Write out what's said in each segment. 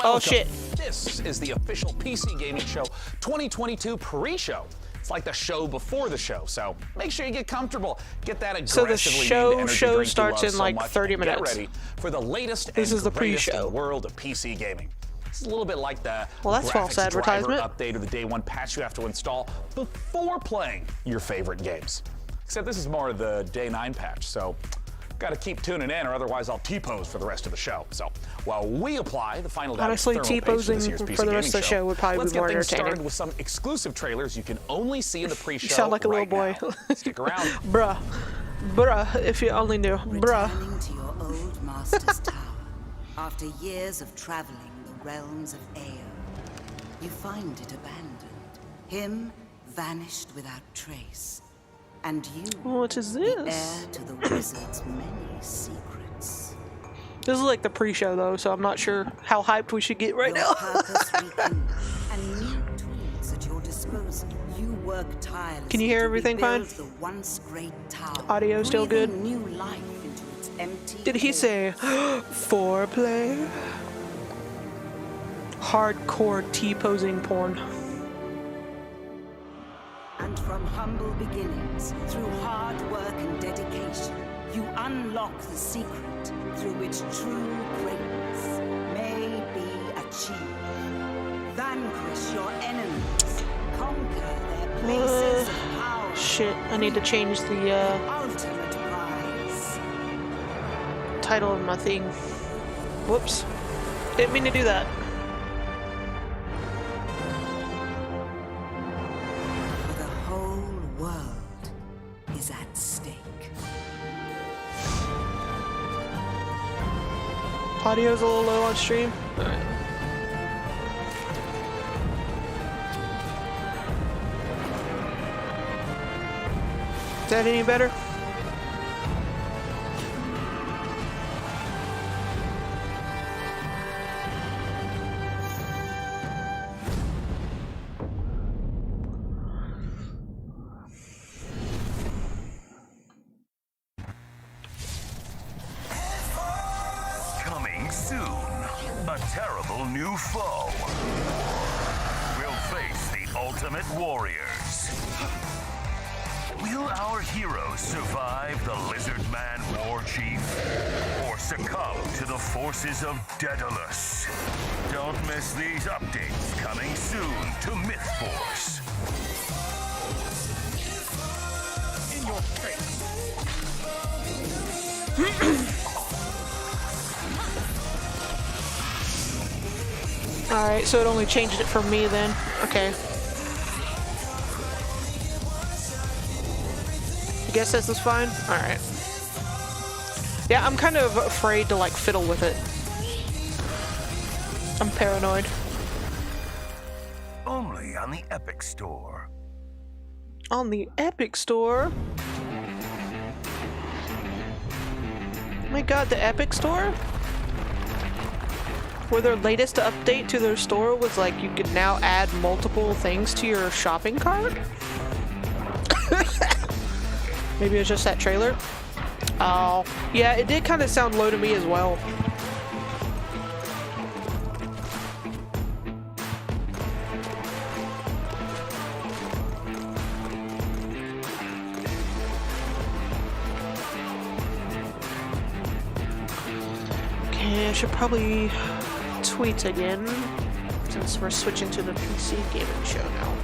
Oh shit. This is the official PC Gaming Show 2022 pre-show. It's like the show before the show, so make sure you get comfortable. Get that aggressively So the named show energy drink you starts love in so like much, 30 and minutes. Get ready for the latest This and is the greatest in pre-show. the world of PC gaming. It's a little bit like the Well, that's false graphics advertisement. driver update or the day one patch you have to install before playing your favorite games. Except this is more of the day 9 patch, so got to keep tuning in, or otherwise I'll T-pose for the rest of the show. So while we apply the final Honestly, thermal paste T-posing this year's for PC the rest Gaming of the show would probably let's be more get things entertaining. started with some exclusive trailers you can only see in the pre-show. You sound like a little right boy. now. Stick around. Bruh. Bruh, if you only knew. Bruh. Returning to your old master's tower, after years of traveling the realms of Aeon, you find it abandoned. Him vanished without trace. And you, What is the this? heir to the wizard's many secrets. This is like the pre-show though, so I'm not sure how hyped we should get right Your now. purpose rekindled, and new tools at your disposal. You work tirelessly. Can you hear to everything rebuild fine? The once great tower, Audio still breathing good? New life into its empty Did he core. say foreplay? Hardcore T-posing porn. And from humble beginnings, through hard work and dedication, you unlock the secret through which true greatness may be achieved. Vanquish your enemies, conquer their places of power. Shit, I need to change the Ultimate prize. title of my thing. Whoops. Didn't mean to do that. For the whole world is at stake. Audio's a little low on stream. Alright. Is that any better? Coming soon, a terrible new foe will face the ultimate warriors. Will our heroes survive the Lizard Man War Chief, or succumb to the forces of Daedalus? Don't miss these updates coming soon to Myth Force. In your face. Alright, so it only changed it for me then. Okay. I guess this is fine? Alright. Yeah, I'm kind of afraid to like fiddle with it. I'm paranoid. Only on the Epic Store. On the Epic Store? Oh my god, the Epic Store? Where their latest update to their store was like you could now add multiple things to your shopping cart? Maybe it was just that trailer? Oh, yeah, it did kind of sound low to me as well. Okay, I should probably tweet again, since we're switching to the PC gaming show now.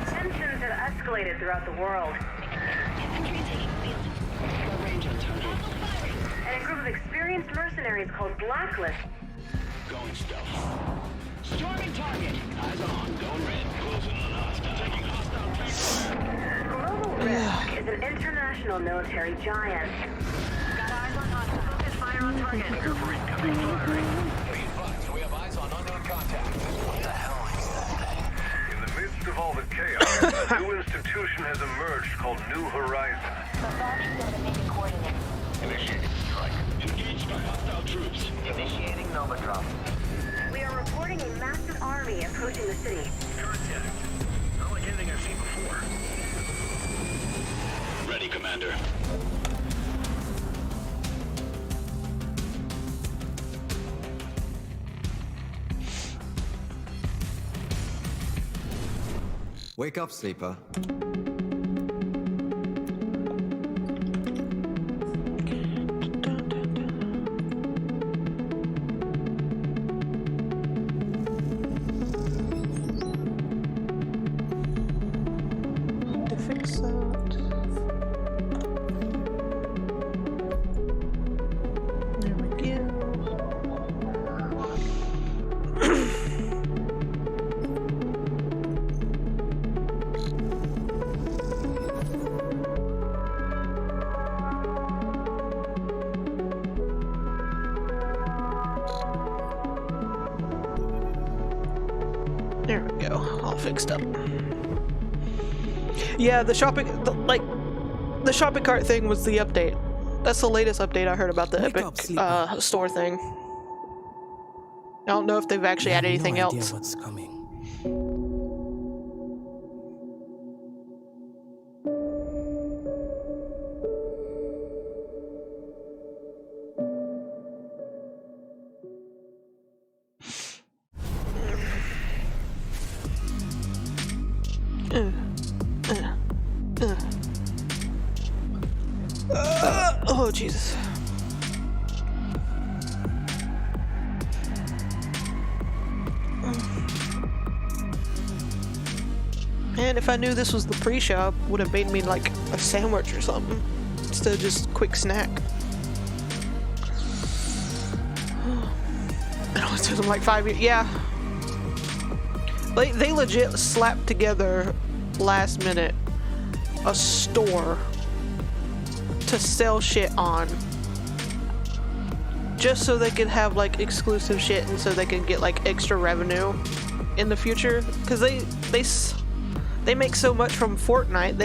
Tensions have escalated throughout the world. And a group of experienced mercenaries called Blacklist. Going stealth. Storming target. Eyes on. Going red. Closing on hostile. Taking hostile. Global Risk is an international military giant. Got eyes on hostile. Focus fire on target. Clear for incoming fire. Be advised, we have eyes on unknown contact. What the hell is that thing? In the midst of all the chaos, A new institution has emerged called New Horizon. Initiating strike. Engaged by hostile troops. Initiating Nova drop. We are reporting a massive army approaching the city. Contact. Not like anything I've seen before. Ready, Commander. Wake up, sleeper. To fix that. There we go. There we go, all fixed up. Yeah, the shopping cart thing was the update. That's the latest update I heard about the Wake Epic up, sleeper. store thing. I don't know if they've actually added anything no idea else. What's coming. Oh Jesus. And if I knew this was the pre-show, I would have made me like a sandwich or something instead of just quick snack. It only took them like 5 years. Yeah. They legit slapped together last minute a store to sell shit on just so they could have like exclusive shit and so they could get like extra revenue in the future, because they make so much from Fortnite.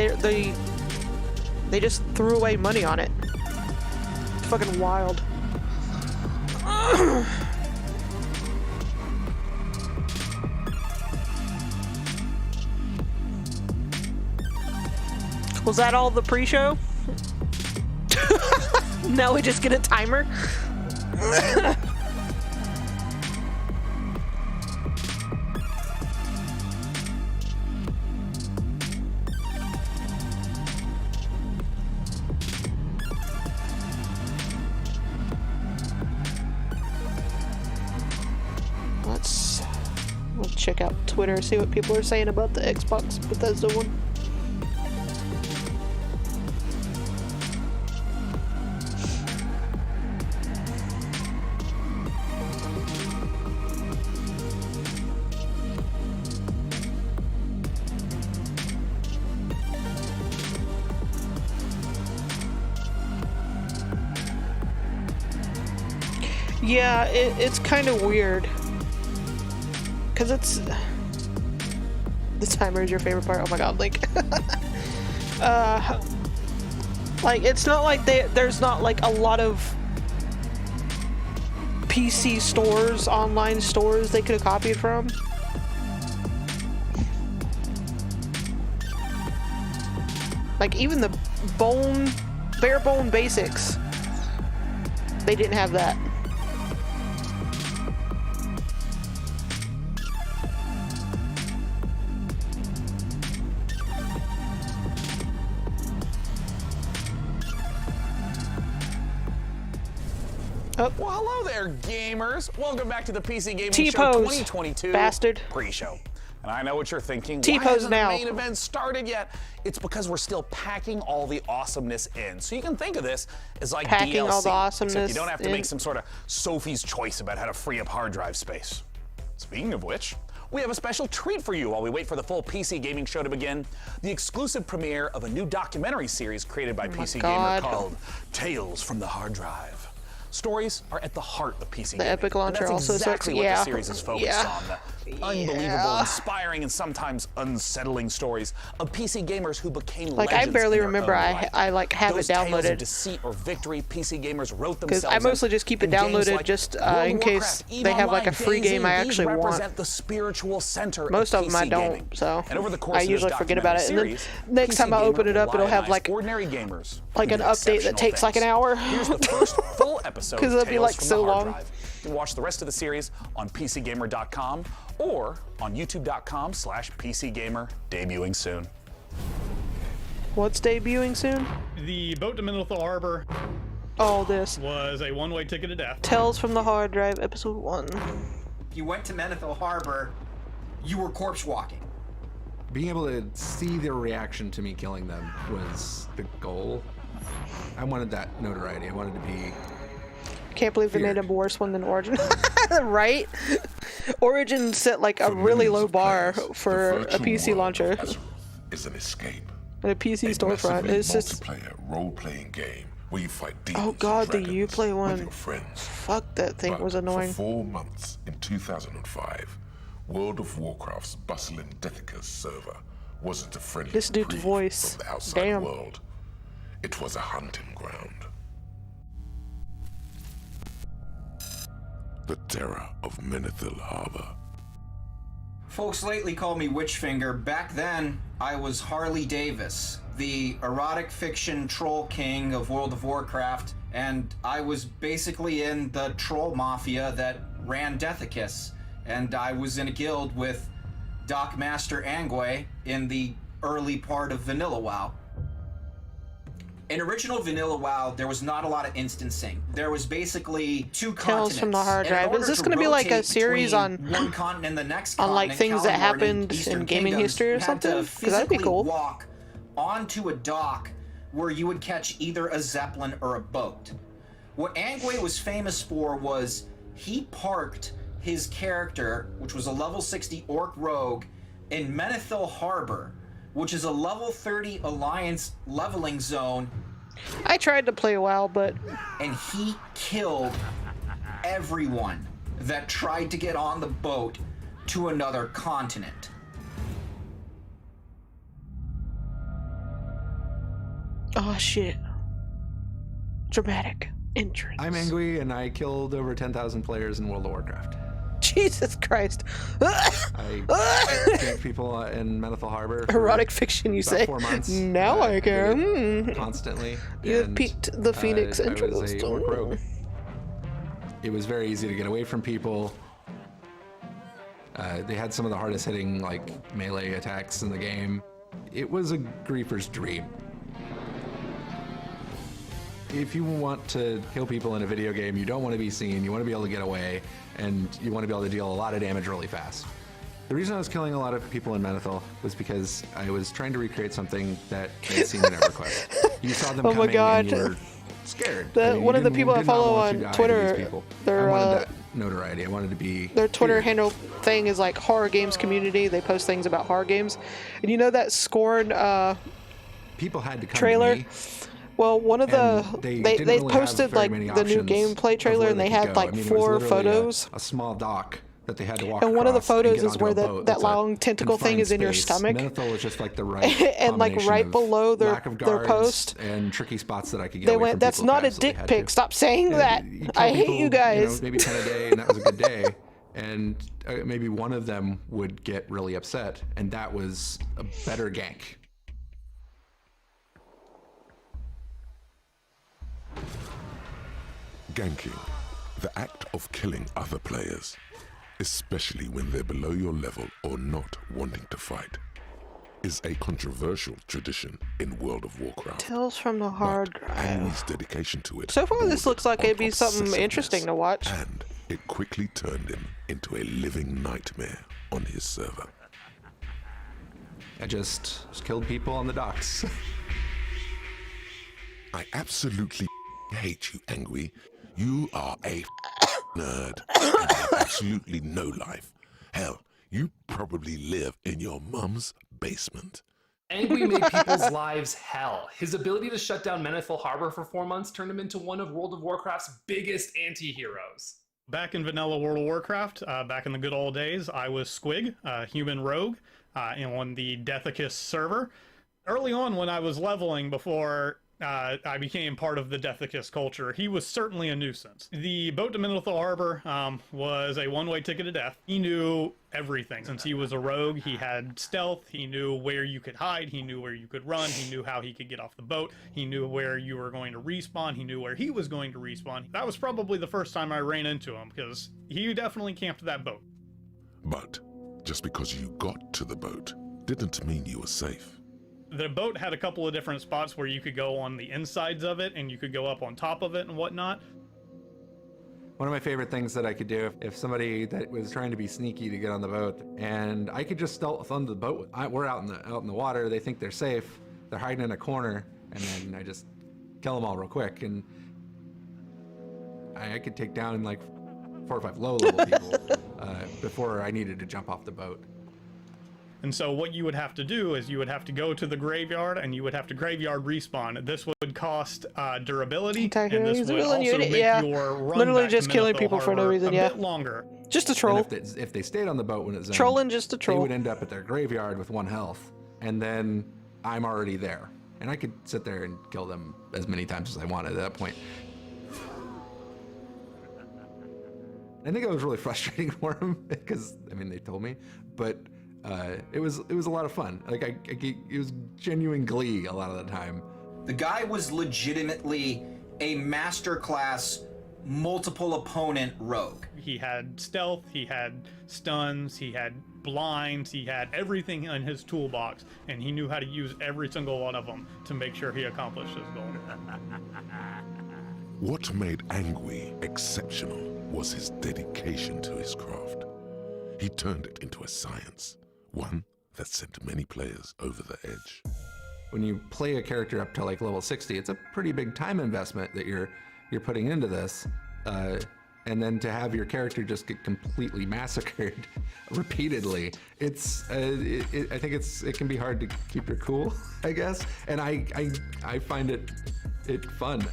They just threw away money on it. It's fucking wild. Was that all the pre-show? Now we just get a timer? Let's check out Twitter, see what people are saying about the Xbox Bethesda one. Yeah, it's kind of weird. Because it's... The timer is your favorite part? Oh my god, Link. Like, it's not like there's not, like, a lot of PC stores, online stores they could have copied from. Like, even the bare bone basics, they didn't have that. Well, hello there, gamers. Welcome back to the PC Gaming Show T-pose, 2022 bastard. pre-show. And I know what you're thinking. Why T-pose hasn't now. the main event started yet? It's because we're still packing all the awesomeness in. So you can think of this as like Packing DLC. all the Except awesomeness you don't have to in. make some sort of Sophie's choice about how to free up hard drive space. Speaking of which, we have a special treat for you while we wait for the full PC Gaming Show to begin. The exclusive premiere of a new documentary series created by PC Gamer God. called Tales from the Hard Drive. Stories are at the heart of PC The gaming. Epic and Launcher that's also sucks. exactly what Yeah. the series is focused Yeah. on. The unbelievable, inspiring, and sometimes unsettling stories of PC gamers who became Like, I legends barely in their remember own I right. like have Those it tales of downloaded. deceit or victory PC gamers wrote Because themselves I mostly in. just keep it In games downloaded like just World of in case Warcraft, EVE they have like a Online, free game I DayZ, actually these want. represent the spiritual center Most of them I PC don't, gaming. so And over the course I of this usually forget about it. And then documentary series, next PC time I open Gamer it up, it'll have lionized like ordinary gamers like who an did update that exceptional takes like an things. hour. Here's the first full episode 'Cause of it'll be, Tales like, from so the Hard long. Drive. You can watch the rest of the series on PCGamer.com or on YouTube.com/PCGamer, debuting soon. What's debuting soon? The boat to Menethil Harbor All this. was a one-way ticket to death. Tales from the Hard Drive, Episode 1. You went to Menethil Harbor, you were corpse walking. Being able to see their reaction to me killing them was the goal. I wanted that notoriety. I wanted to be. Can't believe they made Feared. a worse one than Origin. Right? Origin set like a really low bar for a PC launcher Is an escape. and a PC storefront. Massively It's just, multiplayer role-playing game where you fight demons oh god, the and Uplay dragons one. with your friends. Fuck, that thing But was annoying. For 4 months in 2005, World of Warcraft's bustling Dethicus server wasn't a friendly This dude's reprieve voice. from the outside Damn. world. It was a hunting ground. The terror of Menethil Harbor. Folks lately call me Witchfinger. Back then, I was Harley Davis, the erotic fiction troll king of World of Warcraft, and I was basically in the troll mafia that ran Dethicus, and I was in a guild with Doc Master Angway in the early part of Vanilla WoW. In original Vanilla WoW, there was not a lot of instancing. There was basically two continents. Tales from the Hard and in Drive. order Is this to going to be like a rotate series between on one continent and the next on like continent, things that Kalimdor and happened Eastern in gaming Kingdoms, history or you had to something? Because that'd be physically cool. walk onto a dock where you would catch either a zeppelin or a boat. What Angway was famous for was he parked his character, which was a level 60 orc rogue, in Menethil Harbor, which is a level 30 Alliance leveling zone, I tried to play WoW, but and he killed everyone that tried to get on the boat to another continent. oh shit. Dramatic entrance. I'm angry, and I killed over 10,000 players in World of Warcraft. Jesus Christ. I ganked people in Menethil Harbor. for Erotic fiction, you about say? 4 months. Now I can. did it Constantly. You have and, piqued the Phoenix I was interest. a orc rogue. It was very easy to get away from people. They had some of the hardest hitting like melee attacks in the game. It was a griefer's dream. If you want to kill people in a video game, you don't want to be seen, you want to be able to get away, and you want to be able to deal a lot of damage really fast. The reason I was killing a lot of people in Menethil was because I was trying to recreate something that I'd seen in EverQuest. You saw them Oh my coming God. and you were scared. The- I mean, one you of the didn't- people I did not follow want on to die to Twitter, these people. they're, I wanted that notoriety. I wanted to be Their Twitter feared. handle thing is like horror games community. They post things about horror games. And you know that Scorn People had to come trailer? to me. Well, one of the And they they didn't really have posted very like many the new options gameplay of trailer where and they could had go. like I mean, it was 4 literally photos. a small dock that they had to walk And one of the across and photos get is onto where a boat. that That's a long tentacle thing confined is in your space. stomach. Menethil was just like the right And, like, combination right of below their- lack of their guards post, and tricky spots that I could get They away went, from that's people not a fast, so they dick had pic. to. Stop saying that. You kill I hate people, you guys. maybe 10 a day, and that was a good day. And maybe one of them would get really upset, and that was a better gank. Ganking, the act of killing other players, especially when they're below your level or not wanting to fight, is a controversial tradition in World of Warcraft. Tales from the Hard But Drive. Angry's dedication to it So far, this bordered looks like it'd be on something interesting to watch. And it quickly turned him into a living nightmare on his server. I just killed people on the docks. I absolutely hate you, Angry. You are a nerd and have absolutely no life. Hell, you probably live in your mum's basement. Angui made people's lives hell. His ability to shut down Menethil Harbor for 4 months turned him into one of World of Warcraft's biggest anti-heroes. Back in vanilla World of Warcraft, back in the good old days, I was Squig, a human rogue, on the Deathicus server. Early on when I was leveling before I became part of the Deathicus culture, he was certainly a nuisance. The boat to Menethil Harbor was a one-way ticket to death. He knew everything. Since he was a rogue, he had stealth, he knew where you could hide, he knew where you could run, he knew how he could get off the boat, he knew where you were going to respawn, he knew where he was going to respawn. That was probably the first time I ran into him, because he definitely camped that boat. But just because you got to the boat didn't mean you were safe. The boat had a couple of different spots where you could go on the insides of it and you could go up on top of it and whatnot. One of my favorite things that I could do if somebody that was trying to be sneaky to get on the boat, and I could just stealth onto the boat. We're out in the water. They think they're safe. They're hiding in a corner, and then I just kill them all real quick. And I could take down like 4 or 5 low-level people before I needed to jump off the boat. And so what you would have to do is you would have to go to the graveyard and you would have to graveyard respawn. This would cost durability, and this would also make your run literally back just to killing Menethil people for no Harbor reason, a bit longer. Just a troll. And if they stayed on the boat when it's Trolling just a troll. They would end up at their graveyard with 1 health, and then I'm already there. And I could sit there and kill them as many times as I wanted at that point. I think it was really frustrating for them because, I mean, they told me, but it was a lot of fun. Like it was genuine glee a lot of the time. The guy was legitimately a masterclass multiple opponent rogue. He had stealth, he had stuns, he had blinds, he had everything in his toolbox, and he knew how to use every single one of them to make sure he accomplished his goal. What made Angui exceptional was his dedication to his craft. He turned it into a science, one that sent many players over the edge. When you play a character up to like level 60, it's a pretty big time investment that you're putting into this. And then to have your character just get completely massacred repeatedly, I think it can be hard to keep your cool, I guess. And I find it fun.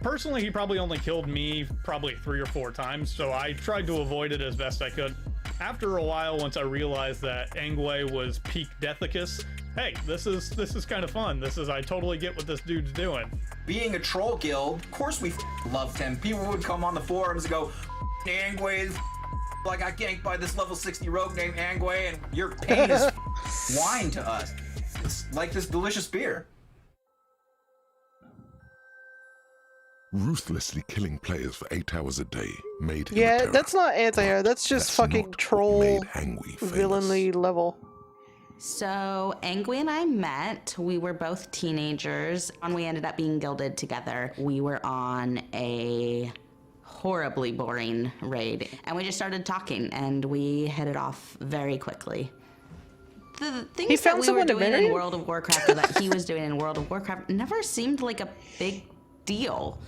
Personally, he probably only killed me probably 3 or 4 times, so I tried to avoid it as best I could. After a while, once I realized that Angui was peak Deathicus, hey, this is kind of fun. I totally get what this dude's doing. Being a troll guild, of course we loved him. People would come on the forums and go, Angui is like I ganked by this level 60 rogue named Angui, and your pain is wine to us. It's like this delicious beer. Ruthlessly killing players for 8 hours a day made him a Yeah, terror. that's not anti-hero. That's just That's fucking not troll what made Angui famous. villainly level. So Angui and I met. We were both teenagers, and we ended up being guilded together. We were on a horribly boring raid, and we just started talking, and we hit it off very quickly. The things that we were doing in World of Warcraft or that he was doing in World of Warcraft never seemed like a big deal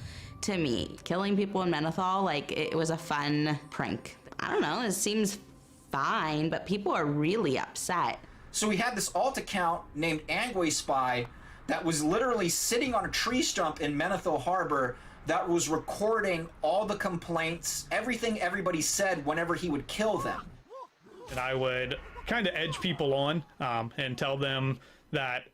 to me. Killing people in Menethil, like, it was a fun prank. I don't know, it seems fine, but people are really upset. So we had this alt account named Angui Spy that was literally sitting on a tree stump in Menethil Harbor that was recording all the complaints, everything everybody said whenever he would kill them. And I would kind of edge people on and tell them that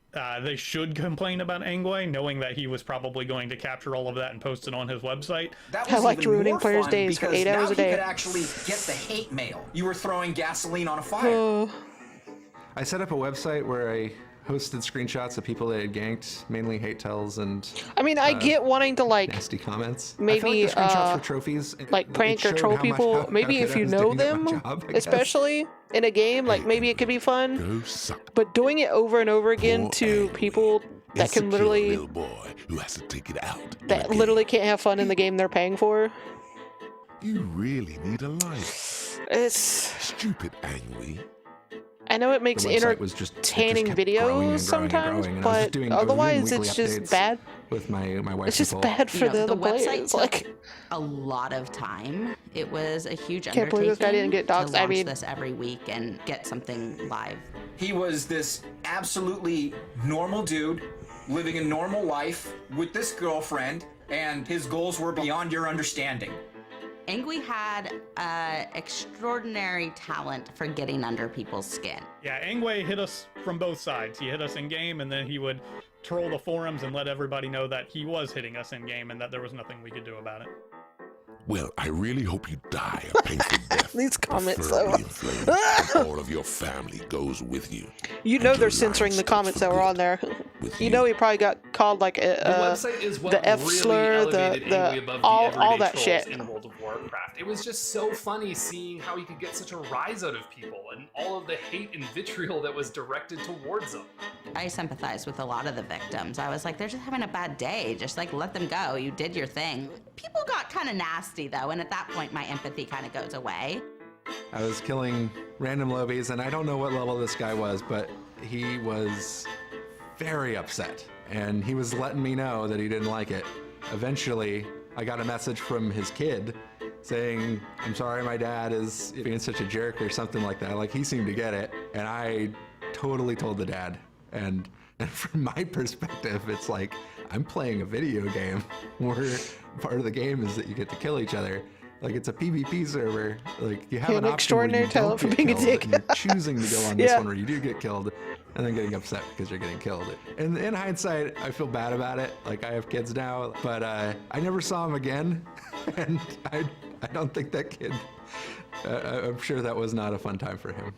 they should complain about Angui, knowing that he was probably going to capture all of that and post it on his website. That I was liked even ruining more players' fun days for because 8 hours now a day. he could actually get the hate mail. You were throwing gasoline on a fire. I set up a website where I hosted screenshots of people that had ganked, mainly hate tells and I mean, I get wanting to like nasty comments. maybe I feel like the screenshots for trophies, like prank or troll people. Maybe if you know them, especially in a game, like maybe it could be fun. But doing it over and over again to people that can literally who has to take it out. that literally can't have fun in the game they're paying for. You really need a life. It's stupid, Angui. I know it makes The website was just entertaining kept growing and growing videos and sometimes, growing, and I was just but doing- I was doing otherwise weekly it's just updates. bad. with my wife. It's just Nicole. bad for the other website players. took Like, a lot of time. It was a huge Can't believe this guy didn't get to doxxed. I launch mean- this every week and get something live. He was this absolutely normal dude living a normal life with this girlfriend, and his goals were beyond your understanding. Angui had extraordinary talent for getting under people's skin. Yeah, Angway hit us from both sides. He hit us in game, and then he would troll the forums and let everybody know that he was hitting us in game and that there was nothing we could do about it. Well, I really hope you die a painful death. These comments, though. preferably inflamed, and all of your family goes with you. you know they're censoring the comments that were on there. You know he probably got called like The website is what the F really slur, elevated Angui the above all the everyday that trolls shit. in World of Warcraft. It was just so funny seeing how he could get such a rise out of people and all of the hate and vitriol that was directed towards them. I sympathize with a lot of the victims. I was like, they're just having a bad day. Just like, let them go. You did your thing. People got kind of nasty though, and at that point my empathy kind of goes away. I was killing random lobies, and I don't know what level this guy was, but he was very upset, and he was letting me know that he didn't like it. Eventually, I got a message from his kid saying, "I'm sorry my dad is being such a jerk," or something like that. Like, he seemed to get it, and I totally told the dad. And from my perspective, it's like, I'm playing a video game where part of the game is that you get to kill each other. Like, it's a PvP server. Like, you have An an option extraordinary where you don't talent for get being a killed, dick. and you're choosing to go on this Yeah. one where you do get killed, and then getting upset because you're getting killed. And in hindsight, I feel bad about it. Like, I have kids now, but I never saw him again, and I don't think that kid. I'm sure that was not a fun time for him.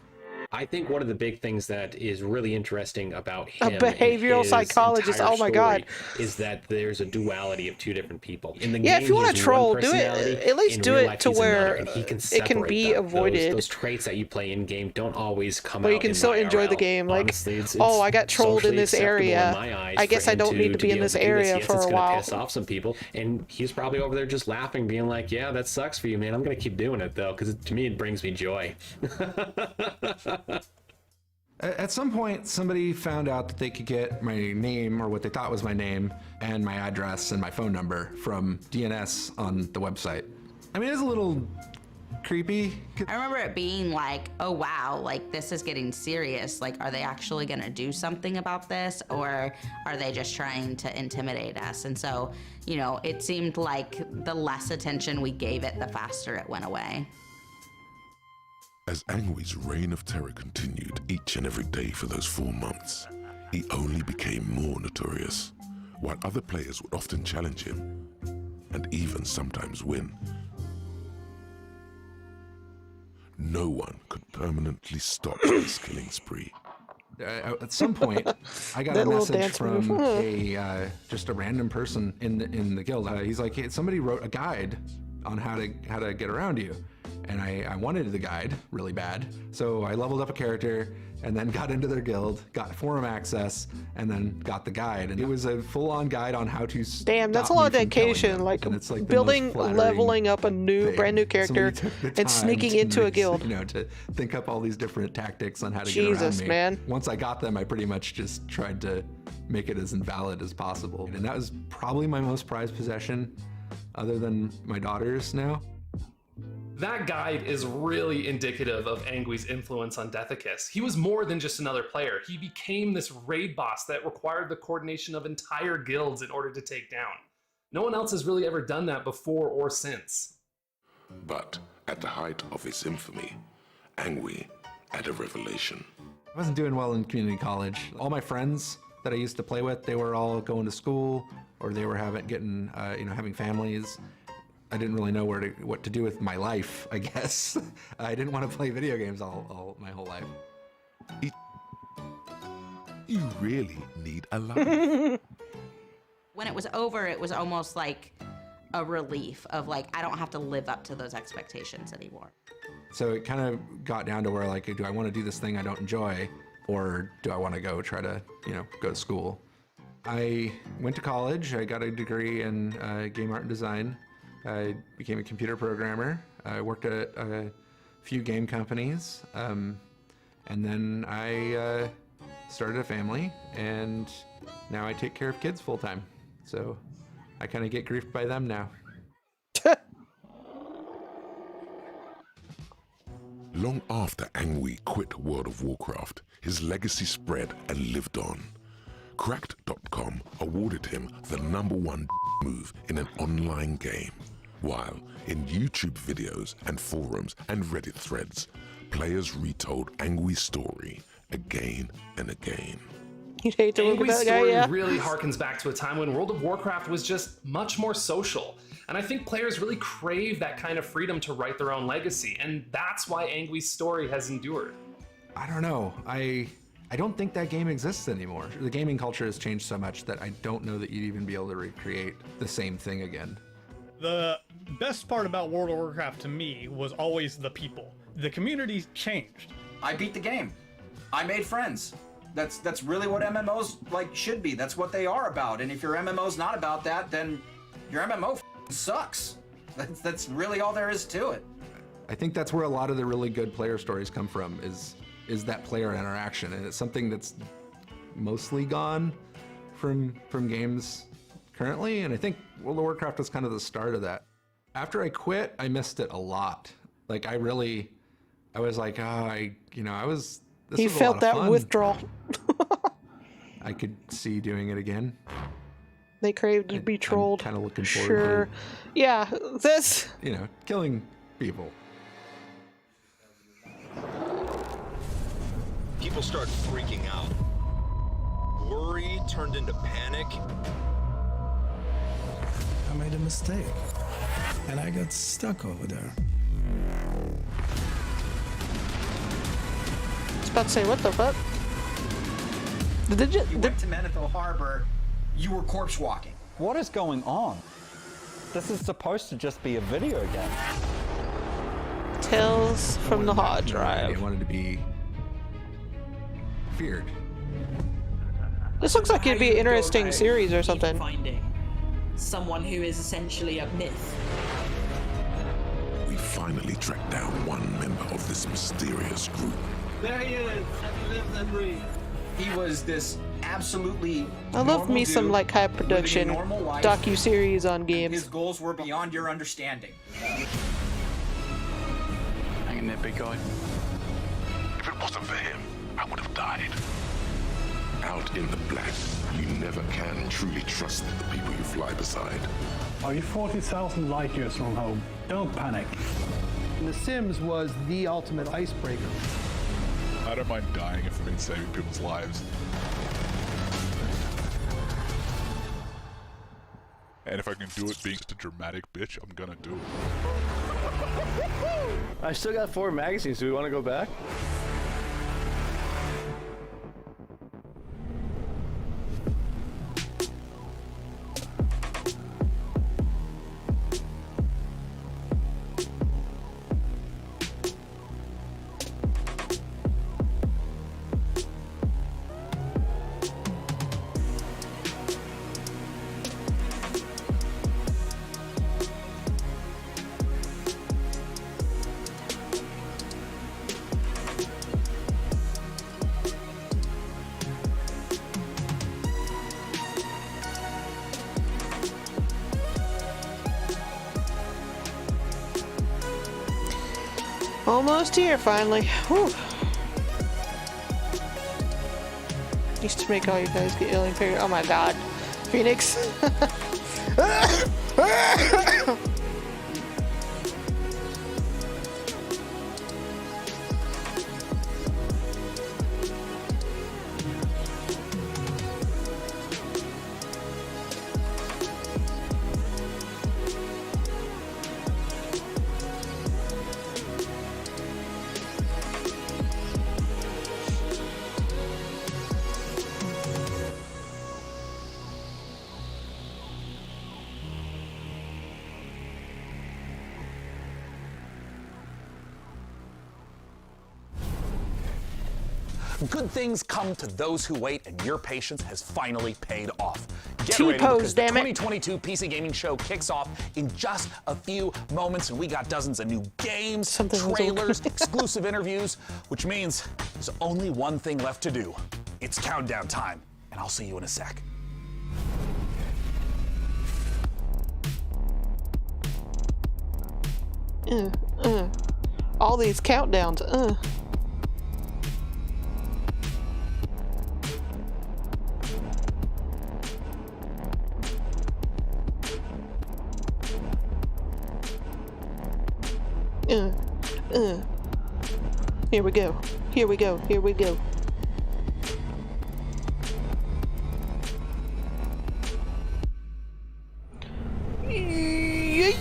I think one of the big things that is really interesting about him, A behavioral and his psychologist, entire oh my God. story, is that there's a duality of two different people. In the Yeah, game, if you want he's to troll, one do it. personality, At least in do real it life, to he's another, where and he can it can be separate them. avoided. Those traits that you play in game don't always come But out. you can in still enjoy the IRL. game. Like, Honestly, it's oh, I got trolled in socially this acceptable area. in my eyes I guess for I him don't need to be in able this do area Yes, for it's a gonna while. piss off some people, and he's probably over there just laughing, being like, "Yeah, that sucks for you, man. I'm gonna keep doing it though, because to me it brings me joy." At some point, somebody found out that they could get my name, or what they thought was my name, and my address and my phone number from DNS on the website. I mean, it's a little creepy. I remember it being like, oh wow, like this is getting serious. Like, are they actually gonna do something about this, or are they just trying to intimidate us? And so, you know, it seemed like the less attention we gave it, the faster it went away. As Angui's reign of terror continued each and every day for those 4 months, he only became more notorious, while other players would often challenge him, and even sometimes win. No one could permanently stop this killing spree. At some point, I got That a little message dance from move. just a random person in the guild. He's like, hey, somebody wrote a guide on how to get around you, and I wanted the guide really bad, so I leveled up a character and then got into their guild, got forum access, and then got the guide. And it was a full-on guide on how to. Damn, that's a stop lot me of from killing dedication. them. Like, And it's like the building, most flattering leveling up a thing. brand new character, Somebody took the and time sneaking to into a make- guild. You know, to think up all these different tactics on how to get Jesus, around me. man. Once I got them, I pretty much just tried to make it as invalid as possible. And that was probably my most prized possession, other than my daughters now. That guide is really indicative of Angui's influence on Deathicus. He was more than just another player. He became this raid boss that required the coordination of entire guilds in order to take down. No one else has really ever done that before or since. But at the height of his infamy, Angui had a revelation. I wasn't doing well in community college. All my friends that I used to play with, they were all going to school, or they were having families. I didn't really know what to do with my life, I guess. I didn't want to play video games all my whole life. You really need a life. When it was over, it was almost like a relief of like, I don't have to live up to those expectations anymore. So it kind of got down to where, like, do I want to do this thing I don't enjoy, or do I want to go try to, go to school? I went to college. I got a degree in game art and design. I became a computer programmer. I worked at a few game companies, and then I started a family, and now I take care of kids full time. So I kind of get griefed by them now. Long after Angui quit World of Warcraft, his legacy spread and lived on. Cracked.com awarded him the #1 move in an online game, while in YouTube videos and forums and Reddit threads, players retold Angui's story again and again. You'd hate to look at Angui's that guy, story yeah. really harkens back to a time when World of Warcraft was just much more social. And I think players really crave that kind of freedom to write their own legacy, and that's why Angui's story has endured. I don't know. I don't think that game exists anymore. The gaming culture has changed so much that I don't know that you'd even be able to recreate the same thing again. The best part about World of Warcraft to me was always the people. The community changed. I beat the game. I made friends. That's really what MMOs like should be. That's what they are about. And if your MMO's not about that, then your MMO sucks. That's really all there is to it. I think that's where a lot of the really good player stories come from, is that player interaction, and it's something that's mostly gone from games currently, and I think World of Warcraft was kind of the start of that. After I quit, I missed it a lot. Like I was like, He felt that withdrawal. I could see doing it again. They craved to be trolled. Kind of looking forward Sure. Yeah, this. Killing people. People start freaking out. Worry turned into panic. I made a mistake, and I got stuck over there. I was about to say, what the fuck? You went to Manethil Harbor, you were corpse walking. What is going on? This is supposed to just be a video game. Tales from the hard I drive. wanted to be feared. This looks like it'd be an interesting series or something. Finding someone who is essentially a myth. We finally tracked down one member of this mysterious group. There he is. He lives and breathes. He was this absolutely I love me some like high production docu-series on games. His goals were beyond your understanding. Hang in there, big guy. If it wasn't for him, I would have died. Out in the black, you never can truly trust the people you fly beside. Are you 40,000 light years from home? Don't panic. The Sims was the ultimate icebreaker. I don't mind dying if it means saving people's lives. And if I can do it being just a dramatic bitch, I'm gonna do it. I still got 4 magazines. Do we want to go back? Almost here, finally. Whew. Used to make all you guys get alien figure. Oh my god. Phoenix. Good things come to those who wait, and your patience has finally paid off. Get ready T-pose, because the damn it. 2022 PC Gaming Show kicks off in just a few moments, and we got dozens of new games, trailers, exclusive interviews, which means there's only one thing left to do. It's countdown time, and I'll see you in a sec. All these countdowns. Here we go. Here we go. Here we go. Yeet.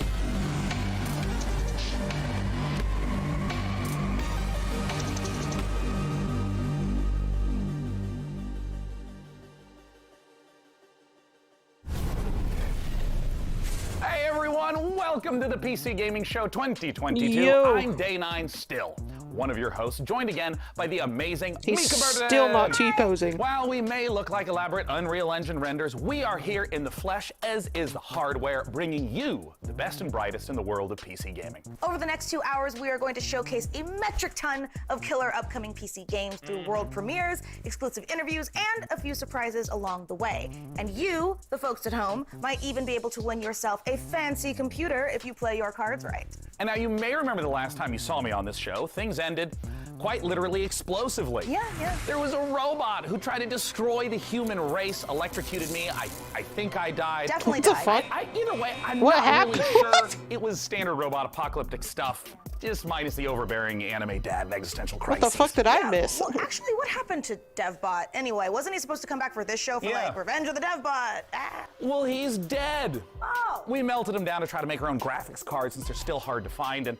Hey everyone, welcome to the PC Gaming Show 2022. Yo. I'm Day 9 still, one of your hosts, joined again by the amazing He's Mika Burdett. still not T-posing. While we may look like elaborate Unreal Engine renders, we are here in the flesh, as is the hardware, bringing you the best and brightest in the world of PC gaming. Over the next 2 hours, we are going to showcase a metric ton of killer upcoming PC games through world premieres, exclusive interviews, and a few surprises along the way. And you, the folks at home, might even be able to win yourself a fancy computer if you play your cards right. And now you may remember the last time you saw me on this show, things ended quite literally explosively. Yeah. There was a robot who tried to destroy the human race, electrocuted me. I think I died. Definitely What the died. fuck? Either way, I'm What not happened? really sure. It was standard robot apocalyptic stuff, just minus the overbearing anime dad and existential What crisis. the fuck did I miss? Well, actually, what happened to DevBot anyway? Wasn't he supposed to come back for this show for like Revenge of the DevBot? Well, he's dead. Oh. We melted him down to try to make our own graphics cards since they're still hard to find, and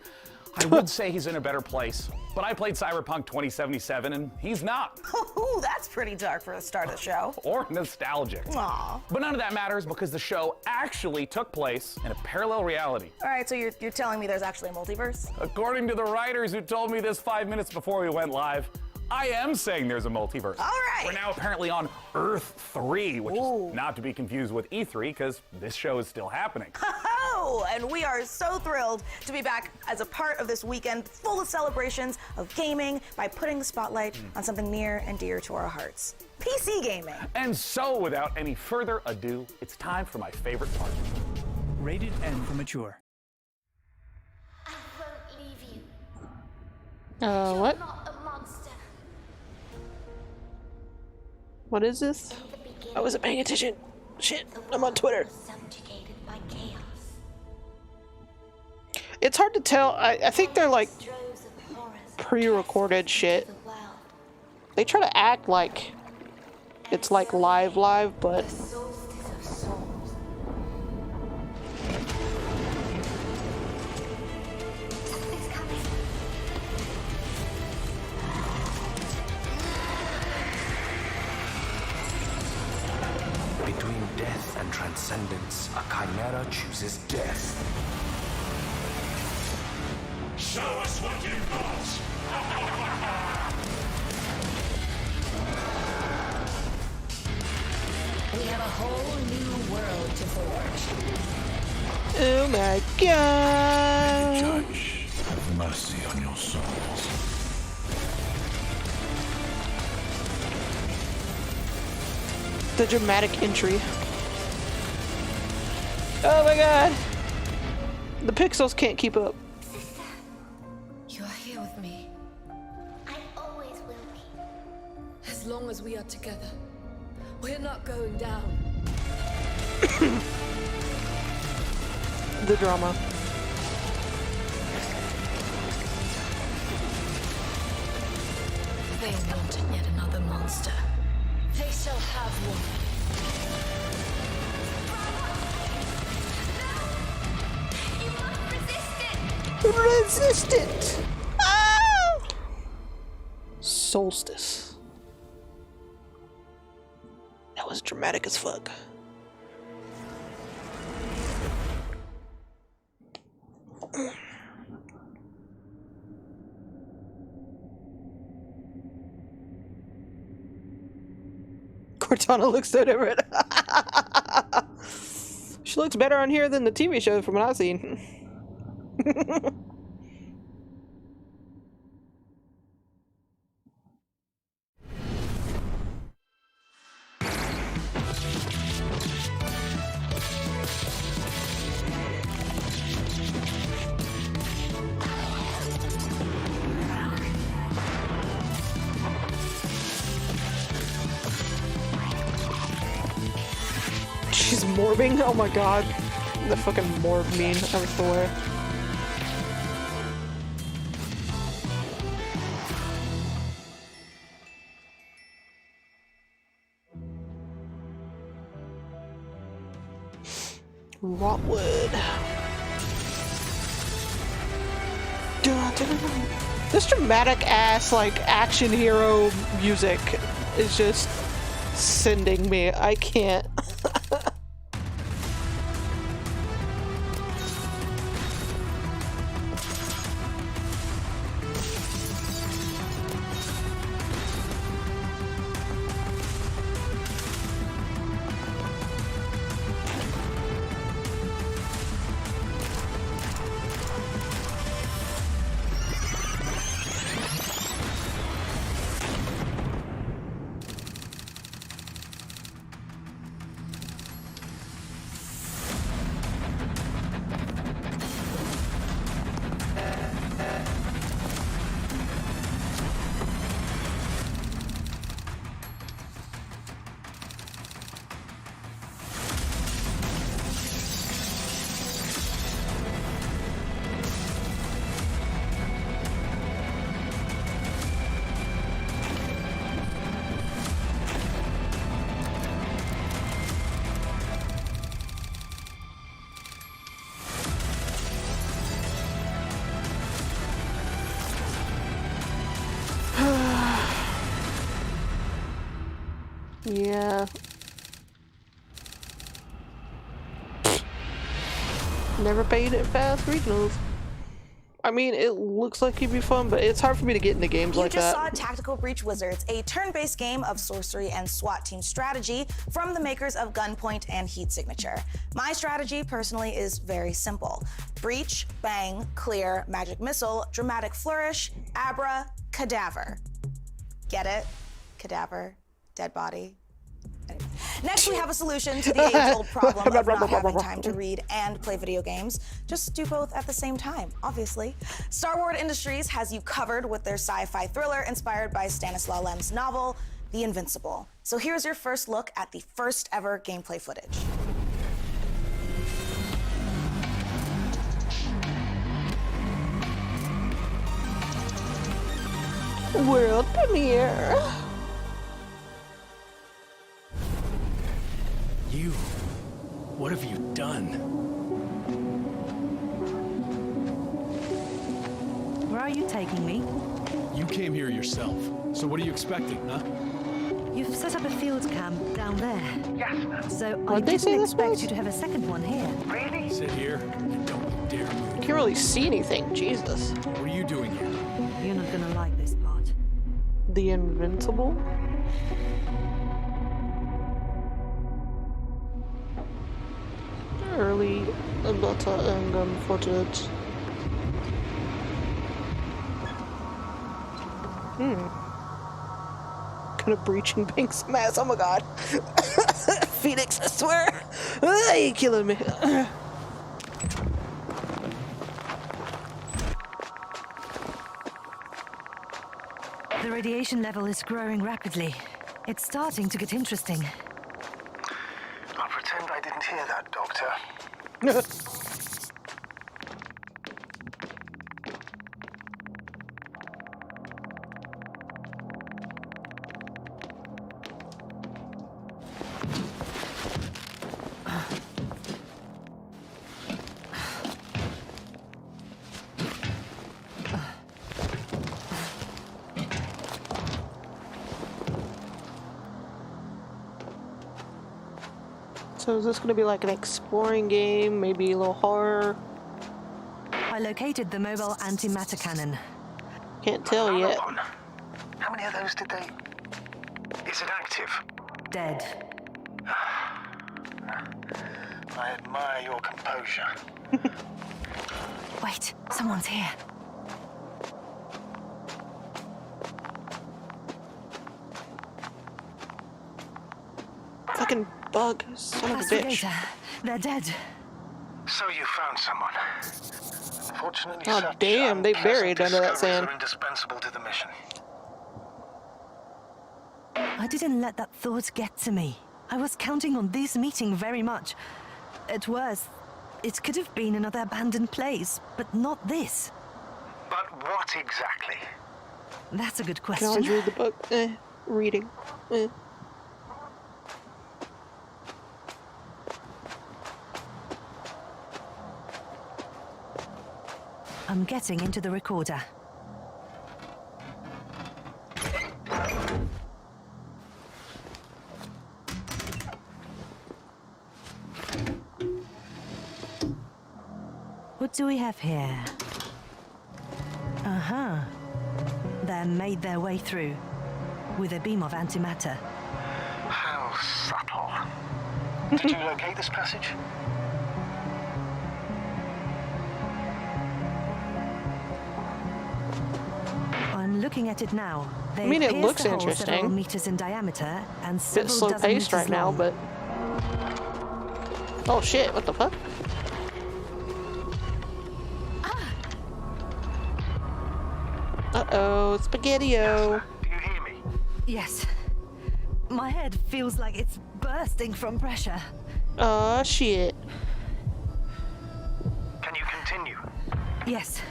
I would say he's in a better place. But I played Cyberpunk 2077, and he's not. Ooh, that's pretty dark for the start of the show. Or nostalgic. Aw. But none of that matters because the show actually took place in a parallel reality. All right, so you're telling me there's actually a multiverse? According to the writers who told me this 5 minutes before we went live, I am saying there's a multiverse. All right. We're now apparently on Earth 3, which Ooh. is not to be confused with E3 because this show is still happening. Oh, and we are so thrilled to be back as a part of this weekend full of celebrations of gaming by putting the spotlight on something near and dear to our hearts. PC gaming. And so, without any further ado, it's time for my favorite part. Rated N for mature. I won't leave you. What? You're not a monster. What is this? I wasn't paying attention. Shit, I'm on Twitter. Subjugated by chaos. It's hard to tell. I think they're like pre-recorded shit. They try to act like it's like live, but Between death and transcendence, a chimera chooses death. Show us what you've got! We have a whole new world to forge. oh my god! Judge, have mercy on your souls. The dramatic entry. Oh my god! The pixels can't keep up. You're here with me. I always will be. As long as we are together, we're not going down. The drama. They wanted yet another monster. They shall have one. Resist it! Ah! Solstice. That was dramatic as fuck. Cortana looks so different. She looks better on here than the TV show from what I've seen. She's morbing? Oh my god. The fucking morb meme, I swear. Rotwood. This dramatic ass, like, action hero music is just sending me. I can't. Yeah. Never paid it fast regionals. I mean, it looks like it'd be fun, but it's hard for me to get into games like that. You just saw Tactical Breach Wizards, a turn-based game of sorcery and SWAT team strategy from the makers of Gunpoint and Heat Signature. My strategy, personally, is very simple. Breach, bang, clear, magic missile, dramatic flourish, abra, cadaver. Get it? Cadaver, dead body. Next, we have a solution to the age-old problem of not having time to read and play video games. Just do both at the same time, obviously. Star Wars Industries has you covered with their sci-fi thriller inspired by Stanislaw Lem's novel, The Invincible. So here's your first look at the first ever gameplay footage. World premiere. You, what have you done? Where are you taking me? You came here yourself, so what are you expecting, huh? You've set up a field camp down there. Yes, ma'am. So I didn't expect you to have a second one here. Really? Sit here and don't dare move. I can't really see anything, Jesus. What are you doing here? You're not gonna like this part. The Invincible? Early beta and gun footage. Kind of breaching pink smash. Oh my god. Phoenix, I swear. You're killing me. The radiation level is growing rapidly. It's starting to get interesting. I'll pretend I didn't hear that, Doctor. So is this going to be like an exploring game, maybe a little horror? I located the mobile antimatter cannon. Can't tell yet. How many of those did they... Is it active? Dead. I admire your composure. Wait, someone's here. Fucking bug, son of a bitch. They're dead. So you found someone. Unfortunately, Oh such damn, they buried under that discoveries sand. are indispensable to the mission. I didn't let that thought get to me. I was counting on this meeting very much. At worst, it could have been another abandoned place, but not this. But what exactly? That's a good Can question. always read the book. Reading. I'm getting into the recorder. What do we have here? Uh-huh. They made their way through with a beam of antimatter. How subtle. Did you locate this passage? I'm looking at it now. They I mean, it pierce looks the hole several interesting. meters in diameter and Bit several slow dozen paced right meters now, long. but. Oh shit! What the fuck? Uh-oh, Spaghetti-O. Do you hear me? Yes. My head feels like it's bursting from pressure. Aw, shit. Can you continue? Yes.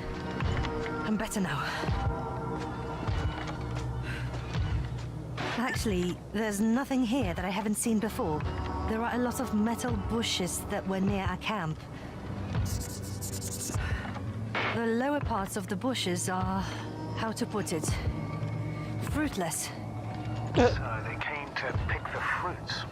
I'm better now. Actually, there's nothing here that I haven't seen before. There are a lot of metal bushes that were near our camp. The lower parts of the bushes are, how to put it, fruitless. So they came to pick the fruits.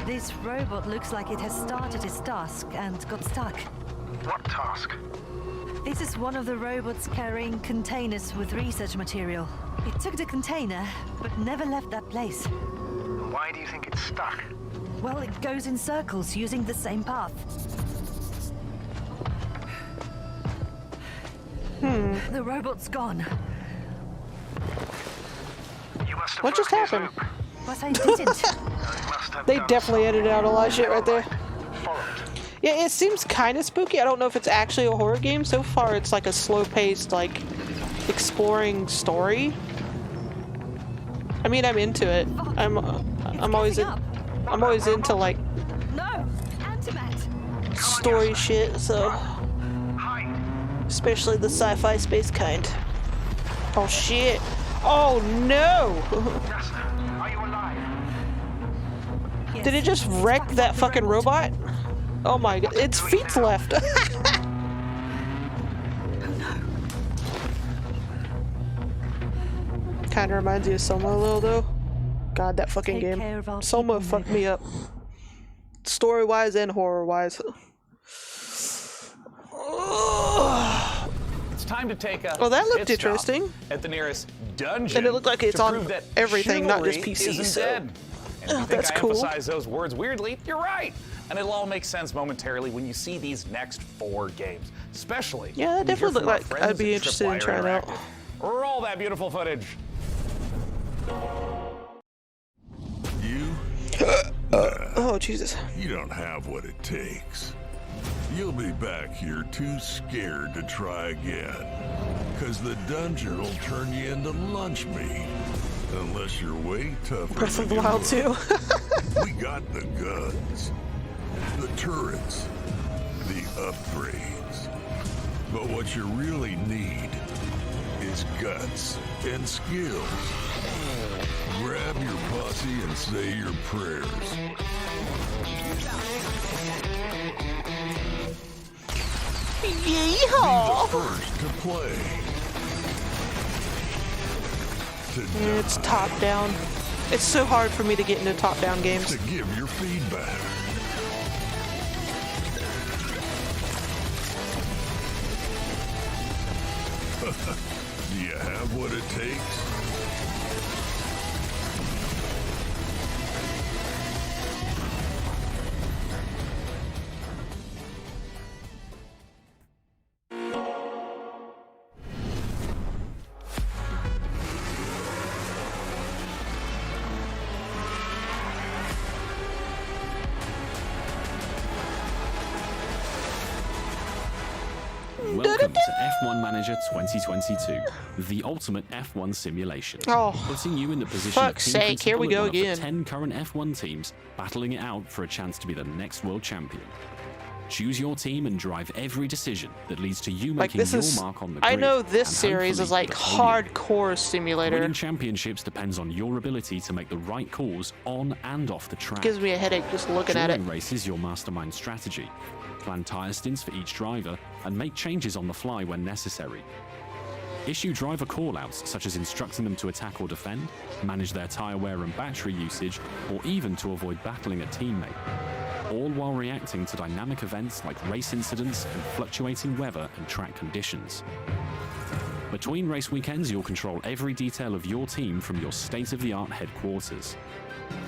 This robot looks like it has started its task and got stuck. What task? This is one of the robots carrying containers with research material. It took the container, but never left that place. Why do you think it's stuck? Well, it goes in circles using the same path. The robot's gone. You must have What just broken his happened? loop. But I didn't. They definitely edited out a lot of shit right there. Yeah, it seems kind of spooky. I don't know if it's actually a horror game. So far, it's like a slow-paced, like, exploring story. I mean, I'm into it. I'm always into like No, antimat. story shit. So, especially the sci-fi space kind. Oh shit! Oh no! Are you alive? Did it just wreck that fucking robot? Oh my god, its feet's left. Kinda reminds you of Soma a little though. God, that fucking Take care game. of our Soma people, fucked me up. Story-wise and horror-wise. It's time to take a Oh, that looked pit stop interesting. at the nearest dungeon. And it looked like it's to on prove that everything, not just chivalry PC, isn't so- dead. And if you think that's I cool. emphasize those words weirdly, you're right. And it'll all make sense momentarily when you see these next 4 games. Especially Yeah, that when you hear definitely from our looked like friends I'd be at interested in Tripwire trying out. Interactive. Roll that beautiful footage. Oh, Jesus. You don't have what it takes. You'll be back here too scared to try again. Cause the dungeon will turn you into lunch meat. Unless you're way tougher. Breath of the than Wild you 2. are. We got the guns, the turrets, the upgrades. But what you really need is guts and skills. Grab your posse and say your prayers. Yeehaw! Be the first to play. It's top down. It's so hard for me to get into top down games. To give your feedback. Do you have what it takes? Welcome to F1 Manager 2022, the ultimate F1 simulation. Oh, putting you in the position fuck's of team sake, here we go principal of again. the 10 current F1 teams battling it out for a chance to be the next world champion. Choose your team and drive every decision that leads to you Like, making this your is, mark on the grid. I know this and series is hopefully like the podium. hardcore simulator. Winning championships depends on your ability to make the right calls on and off the track. Gives me a headache just looking at it. During races, your mastermind strategy. Plan tyre stints for each driver and make changes on the fly when necessary. Issue driver callouts, such as instructing them to attack or defend, manage their tyre wear and battery usage, or even to avoid battling a teammate. All while reacting to dynamic events like race incidents and fluctuating weather and track conditions. Between race weekends, you'll control every detail of your team from your state-of-the-art headquarters.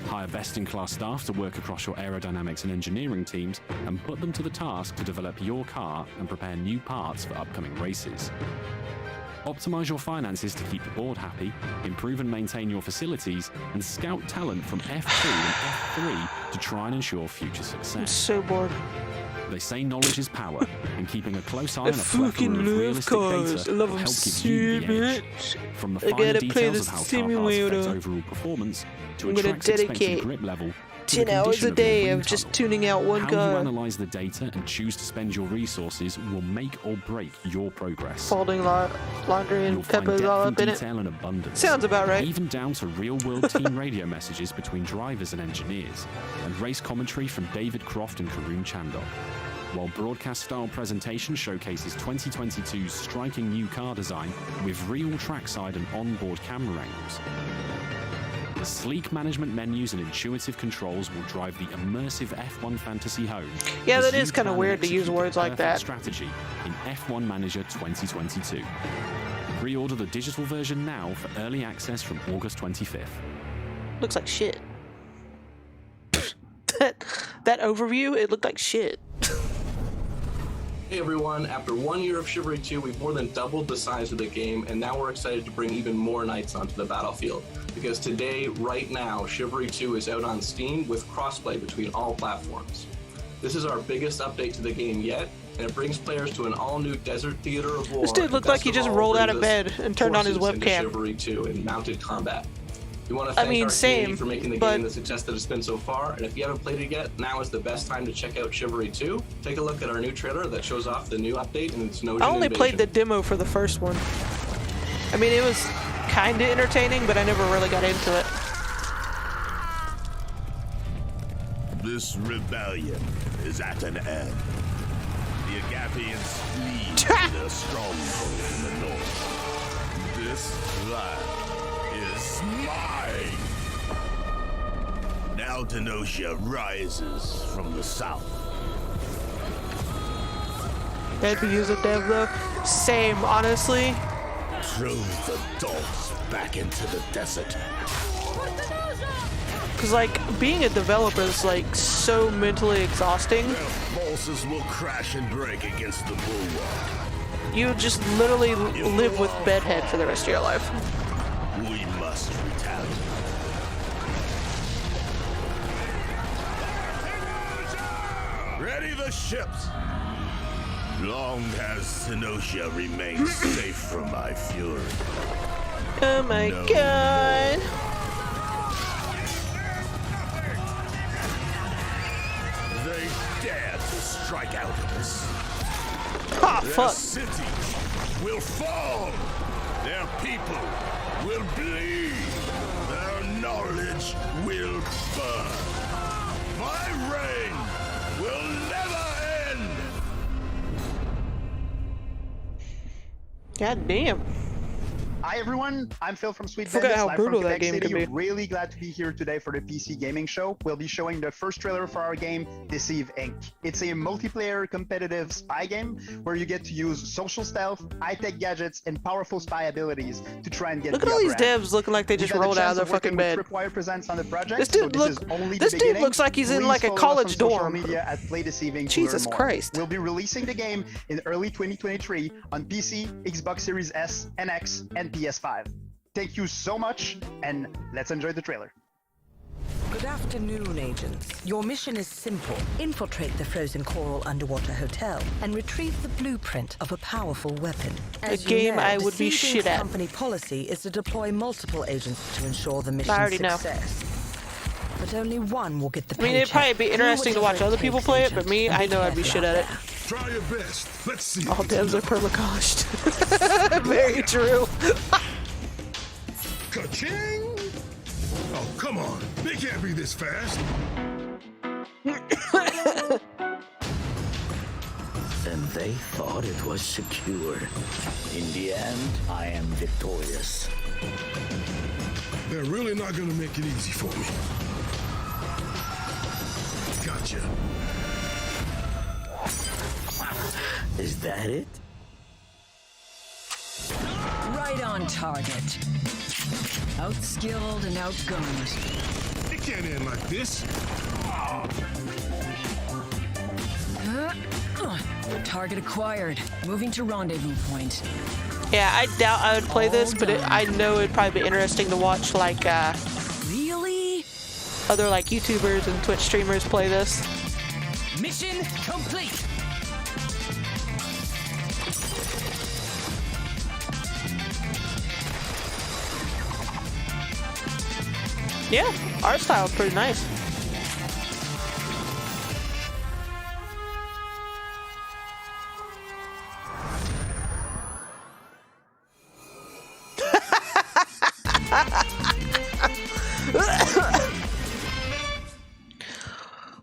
Hire best-in-class staff to work across your aerodynamics and engineering teams and put them to the task to develop your car and prepare new parts for upcoming races. Optimize your finances to keep the board happy, improve and maintain your facilities, and scout talent from F2 and F3 to try and ensure future success. I'm so bored. They say knowledge is power, and keeping a close eye on I a plethora fucking of love realistic cars. data I love will them help give so you the edge. much. From the I finer gotta play details this of how car parts simulator. affect overall performance to I'm a gonna track's expected dedicate grip level, to 10 the hours condition a of your day wind of just tunnel. tuning out one How car. you analyze the data and choose to spend your resources will make or break your progress. Folding laundry and You'll find peppers all depth up in and it. detail and abundance. Sounds about right. Even down to real-world team radio messages between drivers and engineers, and race commentary from David Croft and Karun Chandok. While broadcast-style presentation showcases 2022's striking new car design with real trackside and onboard camera angles. Sleek management menus and intuitive controls will drive the immersive F1 fantasy home. Yeah, as that you is kind of plan and weird to use execute the words like perfect that. strategy in F1 Manager 2022. Pre-order the digital version now for early access from August 25th. Looks like shit. that overview, it looked like shit. Hey everyone, after 1 year of Chivalry 2, we've more than doubled the size of the game, and now we're excited to bring even more knights onto the battlefield. Because today, right now, Chivalry 2 is out on Steam with crossplay between all platforms. This is our biggest update to the game yet, and it brings players to an all-new desert theater of war. This dude looked like he just rolled out of bed and turned on his forces into webcam. Chivalry 2 in mounted combat. We want to I thank mean, our same, community for making the but- game the success that it's been so far, and if you haven't played it yet, now is the best time to check out Chivalry 2. Take a look at our new trailer that shows off the new update and its Nojin I only played the invasion. demo for the first one. I mean, it was kind of entertaining, but I never really got into it. This rebellion is at an end. The Agapians flee to their stronghold in the north. This land is mine. Now Denocia rises from the south. I'd be using dev though. Same, honestly. Drove the dogs back into the desert. Cause like being a developer is like so mentally exhausting. Their forces will crash and break against the bulwark. You just literally live with bedhead for the rest of your life. We must retaliate. Ready the ships! Long has Senocia remained safe from my fury. Oh my No god. They dare to strike out at us. Ah, Their fuck. cities will fall. Their people will bleed. Their knowledge will burn. My reign will never end. God damn. Hi everyone, I'm Phil from Sweet Forgot Bandits, how live brutal from that Quebec game can City. be. Really glad to be here today for the PC Gaming Show. We'll be showing the first trailer for our game, Deceive Inc. It's a multiplayer competitive spy game where you get to use social stealth, high-tech gadgets, and powerful spy abilities to try and get Look the at all these upper hand. devs looking like they We've just had the rolled out of chance their working fucking with bed. Tripwire Presents on the project, This dude so look- this is only this the dude beginning. looks like he's in, Please like, a follow us college on social dorm. media at Play Deceiving to Jesus learn more. Christ. We'll be releasing the game in early 2023 on PC, Xbox Series S, NX, and PS5. Thank you so much, and let's enjoy the trailer. Good afternoon, agents. Your mission is simple. Infiltrate the Frozen Coral Underwater Hotel and retrieve the blueprint of a powerful weapon. A game I would be shit at. Company policy is to deploy multiple agents to ensure the mission's I already know. success. But only one will get the I mean, it'd probably be interesting to watch other people play it, but me, I know I'd be shit at it. Try your best. Let's see. All devs are permacoshed. Very true. Ka-ching! Oh, come on. They can't be this fast. And they thought it was secure. In the end, I am victorious. They're really not gonna make it easy for me. Gotcha. Is that it? Right on target. Outskilled and outgunned. It can't end like this. Target acquired. Moving to rendezvous point. Yeah, I doubt I would play this, but I know it'd probably be interesting to watch, like, really? Other, like, YouTubers and Twitch streamers play this. Mission complete. Yeah, art style's pretty nice.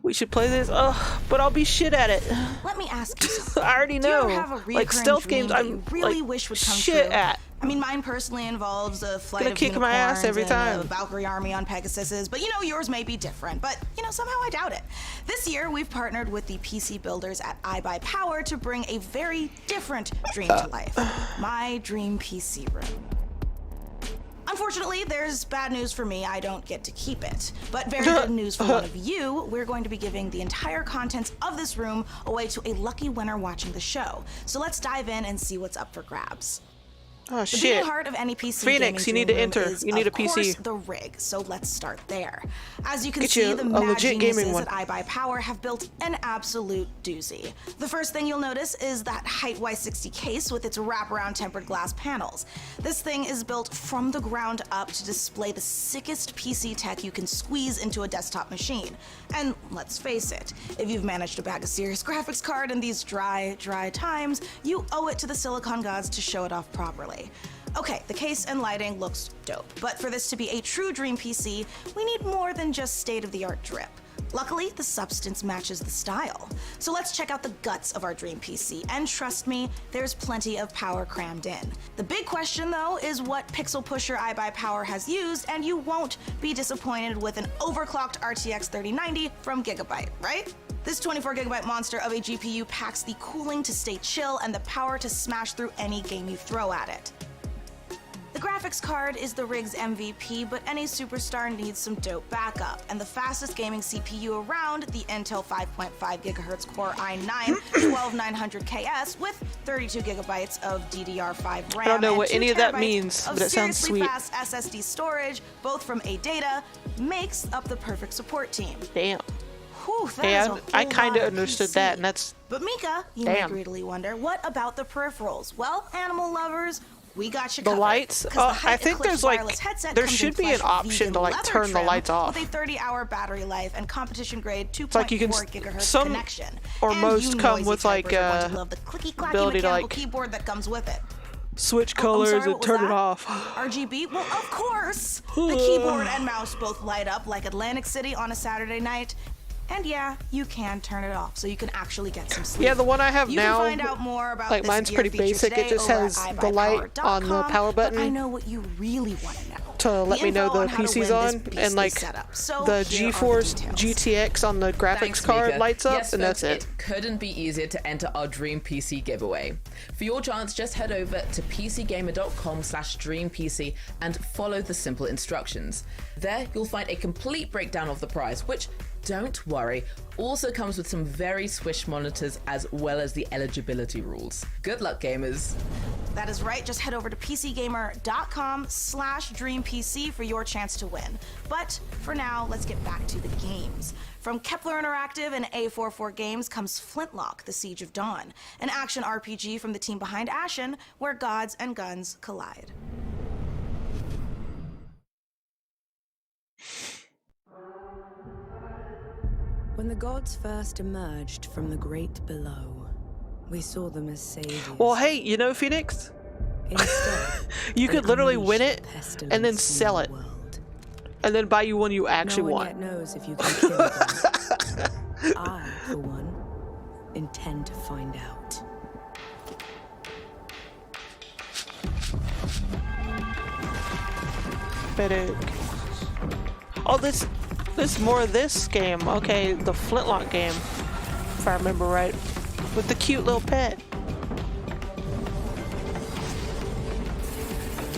We should play this, but I'll be shit at it. Let me ask you something. I already know. Do you ever have a Like reoccurring stealth dream games, that I'm you really like wish would come shit true? at. I mean, mine personally involves a flight Gonna of kick my ass unicorns every and time. a Valkyrie army on Pegasuses, but you know, yours may be different. But you know, somehow I doubt it. This year, we've partnered with the PC builders at iBuyPower to bring a very different dream to life. My dream PC room. Unfortunately, there's bad news for me. I don't get to keep it. But very good news for one of you. We're going to be giving the entire contents of this room away to a lucky winner watching the show. So let's dive in and see what's up for grabs. Oh The shit. beating heart of any PC Phoenix, you gaming need to dream enter. room is, You need a of course, PC. the rig. So let's start there. As you can Get see, you the a mad legit gaming geniuses one. at iBuyPower have built an absolute doozy. The first thing you'll notice is that Height Y60 case with its wraparound tempered glass panels. This thing is built from the ground up to display the sickest PC tech you can squeeze into a desktop machine. And let's face it, if you've managed to bag a serious graphics card in these dry times, you owe it to the silicon gods to show it off properly. Okay, the case and lighting looks dope, but for this to be a true dream PC, we need more than just state-of-the-art drip. Luckily, the substance matches the style. So let's check out the guts of our dream PC, and trust me, there's plenty of power crammed in. The big question, though, is what pixel pusher iBuyPower has used, and you won't be disappointed with an overclocked RTX 3090 from Gigabyte, right? This 24GB monster of a GPU packs the cooling to stay chill and the power to smash through any game you throw at it. The graphics card is the rig's MVP, but any superstar needs some dope backup, and the fastest gaming CPU around, the Intel 5.5 GHz Core i9 12900KS with 32GB of DDR5 RAM. I don't know what and 2 any of that terabytes means, of but it sounds seriously sweet. fast SSD storage, both from ADATA, makes up the perfect support team. Damn. Whew, that Hey, is a I whole kind of lot understood PC. that, and that's. But Mika, you Damn. may greedily wonder, what about the peripherals? Well, animal lovers, we got you The covered. lights? 'Cause the I Height think Eclipse there's like wireless headset there comes should in be an plush option vegan to like leather turn the trim lights off. with a 30-hour battery life and competition-grade 2.4 like you can gigahertz some connection. or And most you come noisy with like typers are going to love the clicky-clacky ability to mechanical like keyboard that comes with it. switch I'm colors sorry, and what was turn it that? off. RGB? Well, of course! The keyboard and mouse both light up like Atlantic City on a Saturday night. And yeah, you can turn it off, so you can actually get some sleep. Yeah, the one I have you now, can find out more about like this mine's gear pretty feature basic. It today just over has at the light on the iBuyPower.com, power but I button know what you really want to know. to let me know info the on how to PC's win on, this beastly and like setup. So the here are the GeForce details. GTX on the graphics Thanks, card Mika. lights up, Yes, and folks, that's it. couldn't be easier to enter our Dream PC giveaway. For your chance, just head over to pcgamer.com/dreampc and follow the simple instructions. There, you'll find a complete breakdown of the prize, which, don't worry, also comes with some very swish monitors as well as the eligibility rules. Good luck, gamers. That is right. Just head over to pcgamer.com/dreampc for your chance to win. But for now, let's get back to the games. From Kepler Interactive and A44 Games comes Flintlock: The Siege of Dawn, an action RPG from the team behind Ashen, where gods and guns collide. When the gods first emerged from the great below, we saw them as saviors. Well, hey, you know, Phoenix? You could literally win it and then sell it. And then buy you one you actually no one want. yet knows if you can kill them. I, for one, intend to find out. Better. Oh, this more of this game. Okay, the Flintlock game, if I remember right, with the cute little pet.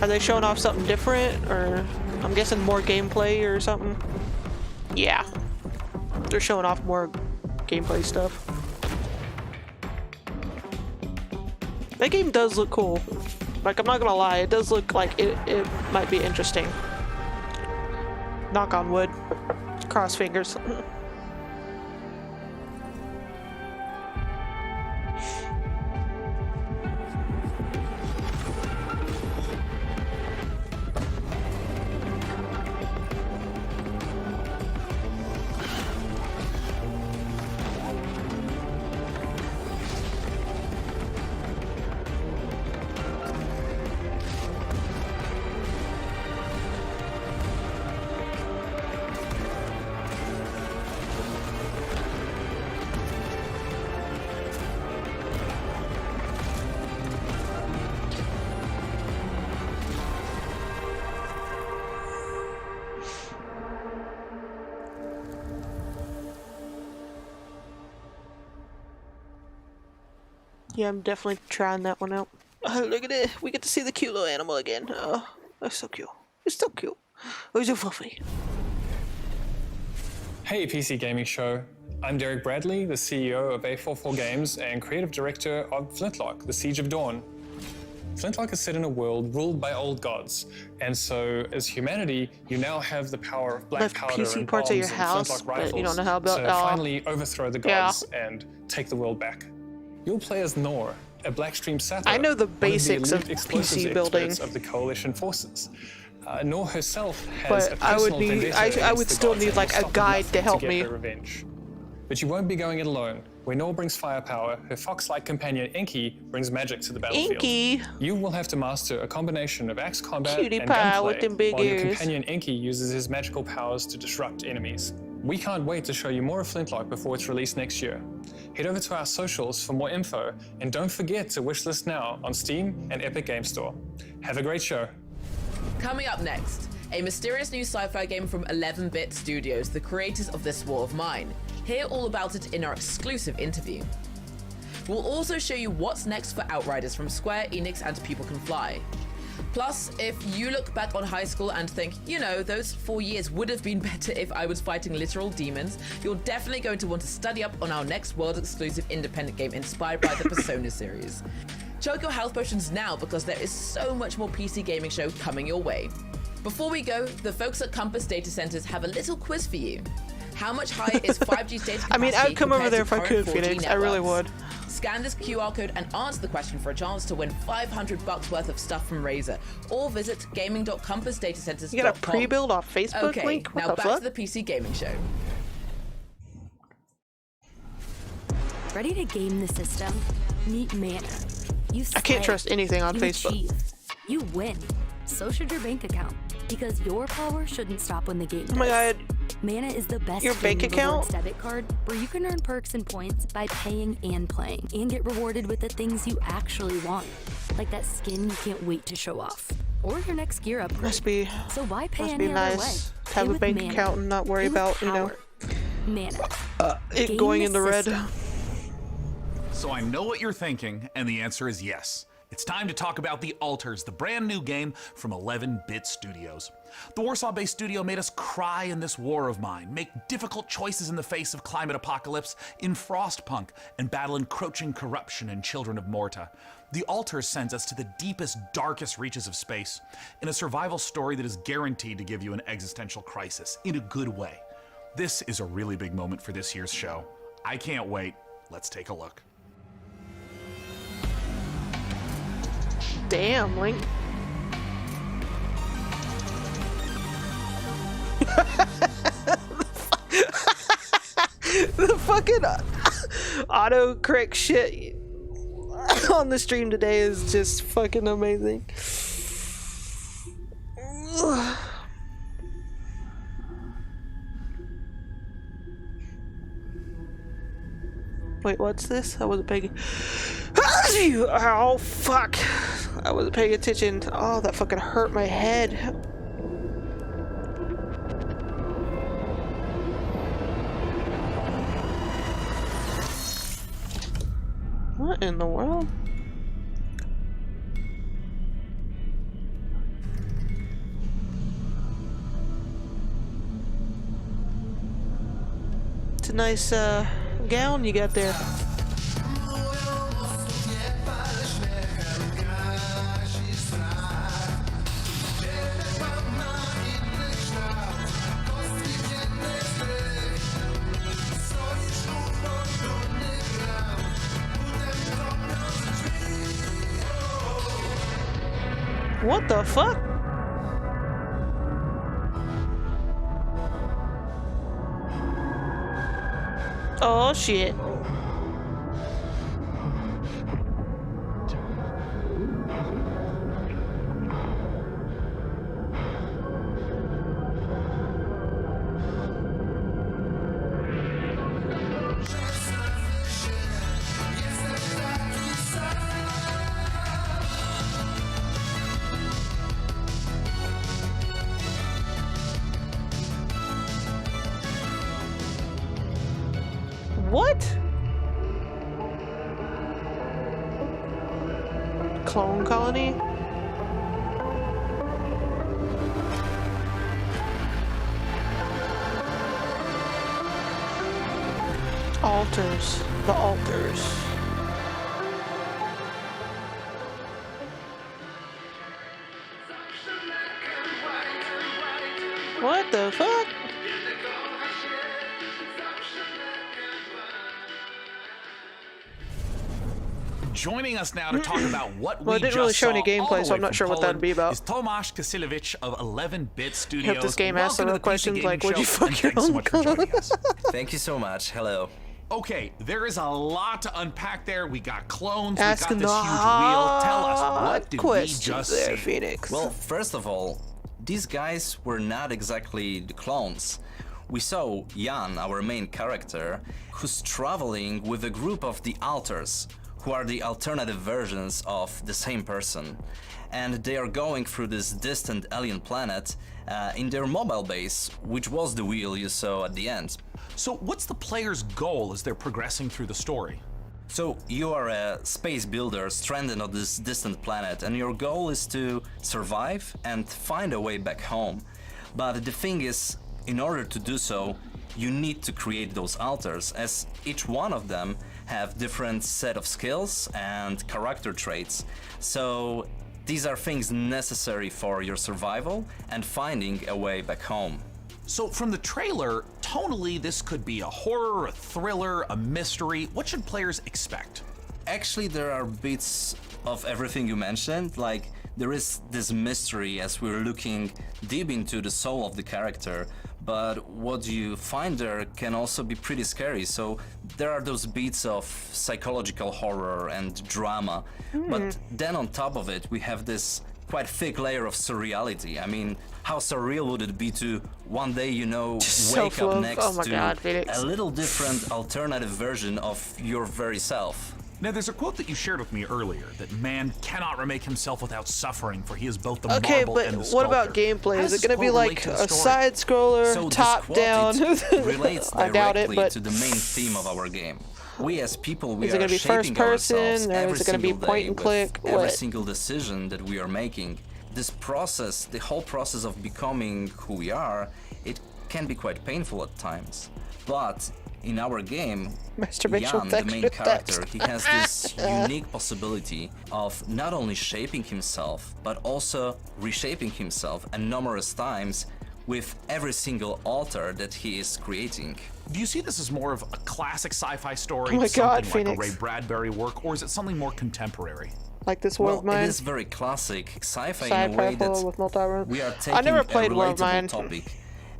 Are they showing off something different, or I'm guessing more gameplay or something? Yeah, they're showing off more gameplay stuff. That game does look cool. Like, I'm not gonna lie, it does look like it might be interesting. Knock on wood. Cross fingers. Yeah, I'm definitely trying that one out. Oh, look at it. We get to see the cute little animal again. Oh, that's so cute. It's so cute. Oh, he's so fluffy. Hey, PC Gaming Show. I'm Derek Bradley, the CEO of A44 Games and creative director of Flintlock: The Siege of Dawn. Flintlock is set in a world ruled by old gods, and so as humanity, you now have the power of black Left powder PC and parts bombs of your and house, flintlock but rifles you don't know how about to finally overthrow the gods and take the world back. You'll play as Nor, a Blackstream Sappho. I know the one basics of of the elite explosives PC building. experts of the Coalition forces. Nor herself has a But I would personal need, vendetta I against would the still gods need and like will a stop at guide to nothing help get me. her revenge. But you won't be going it alone. Where Nor brings firepower, her fox-like companion Inky brings magic to the battlefield. Inky! You will have to master a combination of axe combat Cutie and pie gunplay, with them big while your ears. companion Inky uses his magical powers to disrupt enemies. We can't wait to show you more of Flintlock before it's released next year. Head over to our socials for more info, and don't forget to wishlist now on Steam and Epic Game Store. Have a great show. Coming up next, a mysterious new sci-fi game from 11-Bit Studios, the creators of This War of Mine. Hear all about it in our exclusive interview. We'll also show you what's next for Outriders from Square Enix and People Can Fly. Plus, if you look back on high school and think, you know, those 4 years would have been better if I was fighting literal demons, you're definitely going to want to study up on our next world-exclusive independent game inspired by the Persona series. Chug your health potions now because there is so much more PC Gaming Show coming your way. Before we go, the folks at Compass Data Centers have a little quiz for you. How much higher is 5G's data capacity? I mean, I'd come over compared there to if I current could, 4G Phoenix. I really networks? would. Scan this QR code and answer the question for a chance to win $500 worth of stuff from Razer. Or visit gaming.compassdatacenters.com. You got a pre-build off Facebook okay, link? What now the back fuck? to the PC Gaming Show. Ready to game the system? Meet Mana. You I can't slay, trust anything on you Facebook. achieve, you win. So should your bank account, because your power shouldn't stop when the game Oh my does. god. Mana is the best Your bank gaming account? rewards debit card where you can earn perks and points by paying and playing, and get rewarded with the things you actually want, like that skin you can't wait to show off, or your next gear upgrade. Must be So why pay must any be other way? nice to Play have a with bank Mana. account and not worry Play with about, you know, power. Mana. it Game going the into red. system. So I know what you're thinking, and the answer is yes. It's time to talk about The Alters, the brand new game from 11-Bit Studios. The Warsaw-based studio made us cry in this war of mine, make difficult choices in the face of climate apocalypse in Frostpunk, and battle encroaching corruption in Children of Morta. The Alters sends us to the deepest, darkest reaches of space, in a survival story that is guaranteed to give you an existential crisis, in a good way. This is a really big moment for this year's show. I can't wait. Let's take a look. Damn, Link. The fucking auto-correct shit on the stream today is just fucking amazing. Wait, what's this? I wasn't paying. Oh, fuck. I wasn't paying attention. Oh, that fucking hurt my head. What in the world? It's a nice, gown you got there. What the fuck? Oh shit. What? Clone colony? Alters. The Alters. What the fuck? Joining us now to talk about what Well, we it didn't just really show any saw all gameplay, the so way I'm not from sure what Poland that'd be about. Is Tomasz Kasilewicz of 11-Bit Studios. Hope this game asks Welcome some to the PC questions Gaming like, would you Show, fuck and your thanks so own much for joining us. Thank you so much. Hello. Okay, there is a lot to unpack there. We got clones, Ask we got this huge wheel. Tell us, what did we questions just there, see? Phoenix. Well, first of all, these guys were not exactly the clones. We saw Jan, our main character, who's traveling with a group of the Alters, who are the alternative versions of the same person. And they are going through this distant alien planet in their mobile base, which was the wheel you saw at the end. So what's the player's goal as they're progressing through the story? So you are a space builder stranded on this distant planet, and your goal is to survive and find a way back home. But the thing is, in order to do so, you need to create those alters, as each one of them have different set of skills and character traits. So these are things necessary for your survival and finding a way back home. So from the trailer, tonally this could be a horror, a thriller, a mystery. What should players expect? Actually, there are bits of everything you mentioned. Like, there is this mystery as we're looking deep into the soul of the character, but what you find there can also be pretty scary. So there are those beats of psychological horror and drama, but then on top of it, we have this quite thick layer of surreality. I mean, how surreal would it be to one day, you know, wake up next to a little different alternative version of your very self? Now, there's a quote that you shared with me earlier, that man cannot remake himself without suffering, for he is both the marble and the sculptor. What about gameplay? Is it going to be like a side-scroller, So top-down? this quote, it relates I doubt it, directly but to the main theme of our game. We as people, we Is it are gonna be first shaping person, ourselves or every is it gonna be single point day and with click? every What? single decision that we are making. This process, the whole process of becoming who we are, it can be quite painful at times. But in our game, Masturbation Jan, the main text. character, he has this unique possibility of not only shaping himself, but also reshaping himself and numerous times with every single altar that he is creating. Do you see this as more of a classic sci-fi story, Oh my God, something like Phoenix. a Ray Bradbury work, or is it something more contemporary? Like this War Well, of Mine. it is very classic sci-fi in a Sci-fi way full that with multi-run. we are taking I never played a War of relatable Mine. topic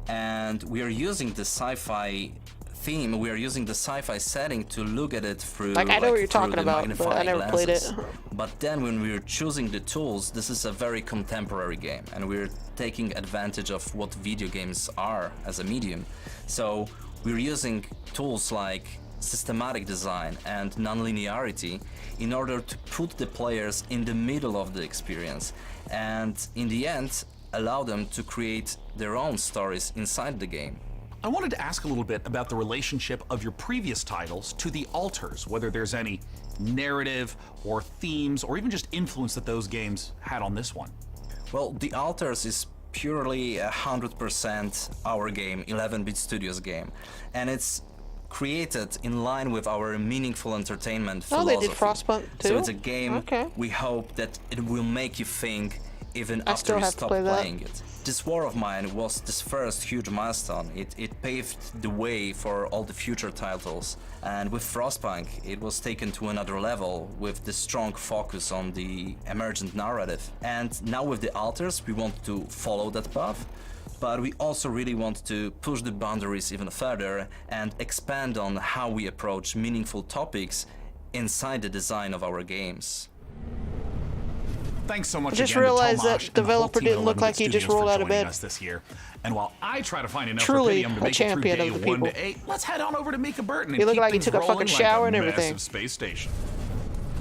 and we are using the sci-fi theme, we are using the sci-fi setting to look at it through Like, I know what you're through talking the about, but I magnifying never played it. lenses. But then when we're choosing the tools, this is a very contemporary game and we're taking advantage of what video games are as a medium. So we're using tools like systematic design and non-linearity in order to put the players in the middle of the experience and in the end allow them to create their own stories inside the game. I wanted to ask a little bit about the relationship of your previous titles to the altars, whether there's any narrative or themes or even just influence that those games had on this one. Well, The Altars is purely 100% our game, 11-bit Studios game, and it's created in line with our meaningful entertainment Oh, philosophy. they did Frostpunk too? So it's a game Okay. we hope that it will make you think even I after still you have to stop play that. playing it. This War of Mine was this first huge milestone. It paved the way for all the future titles. And with Frostpunk, it was taken to another level with the strong focus on the emergent narrative. And now with The Altars, we want to follow that path, but we also really want to push the boundaries even further and expand on how we approach meaningful topics inside the design of our games. Thanks so much I just again realized to Tomasz that and the whole developer team at didn't look 11-bit like he just Studios rolled for out of joining bed. us this year. And while I try to find enough Truly Rubidium to a make it through champion day of the 1 people. to 8, let's head on over to Mika Burton and He looked keep like he things took a fucking rolling shower like and a everything. massive space station.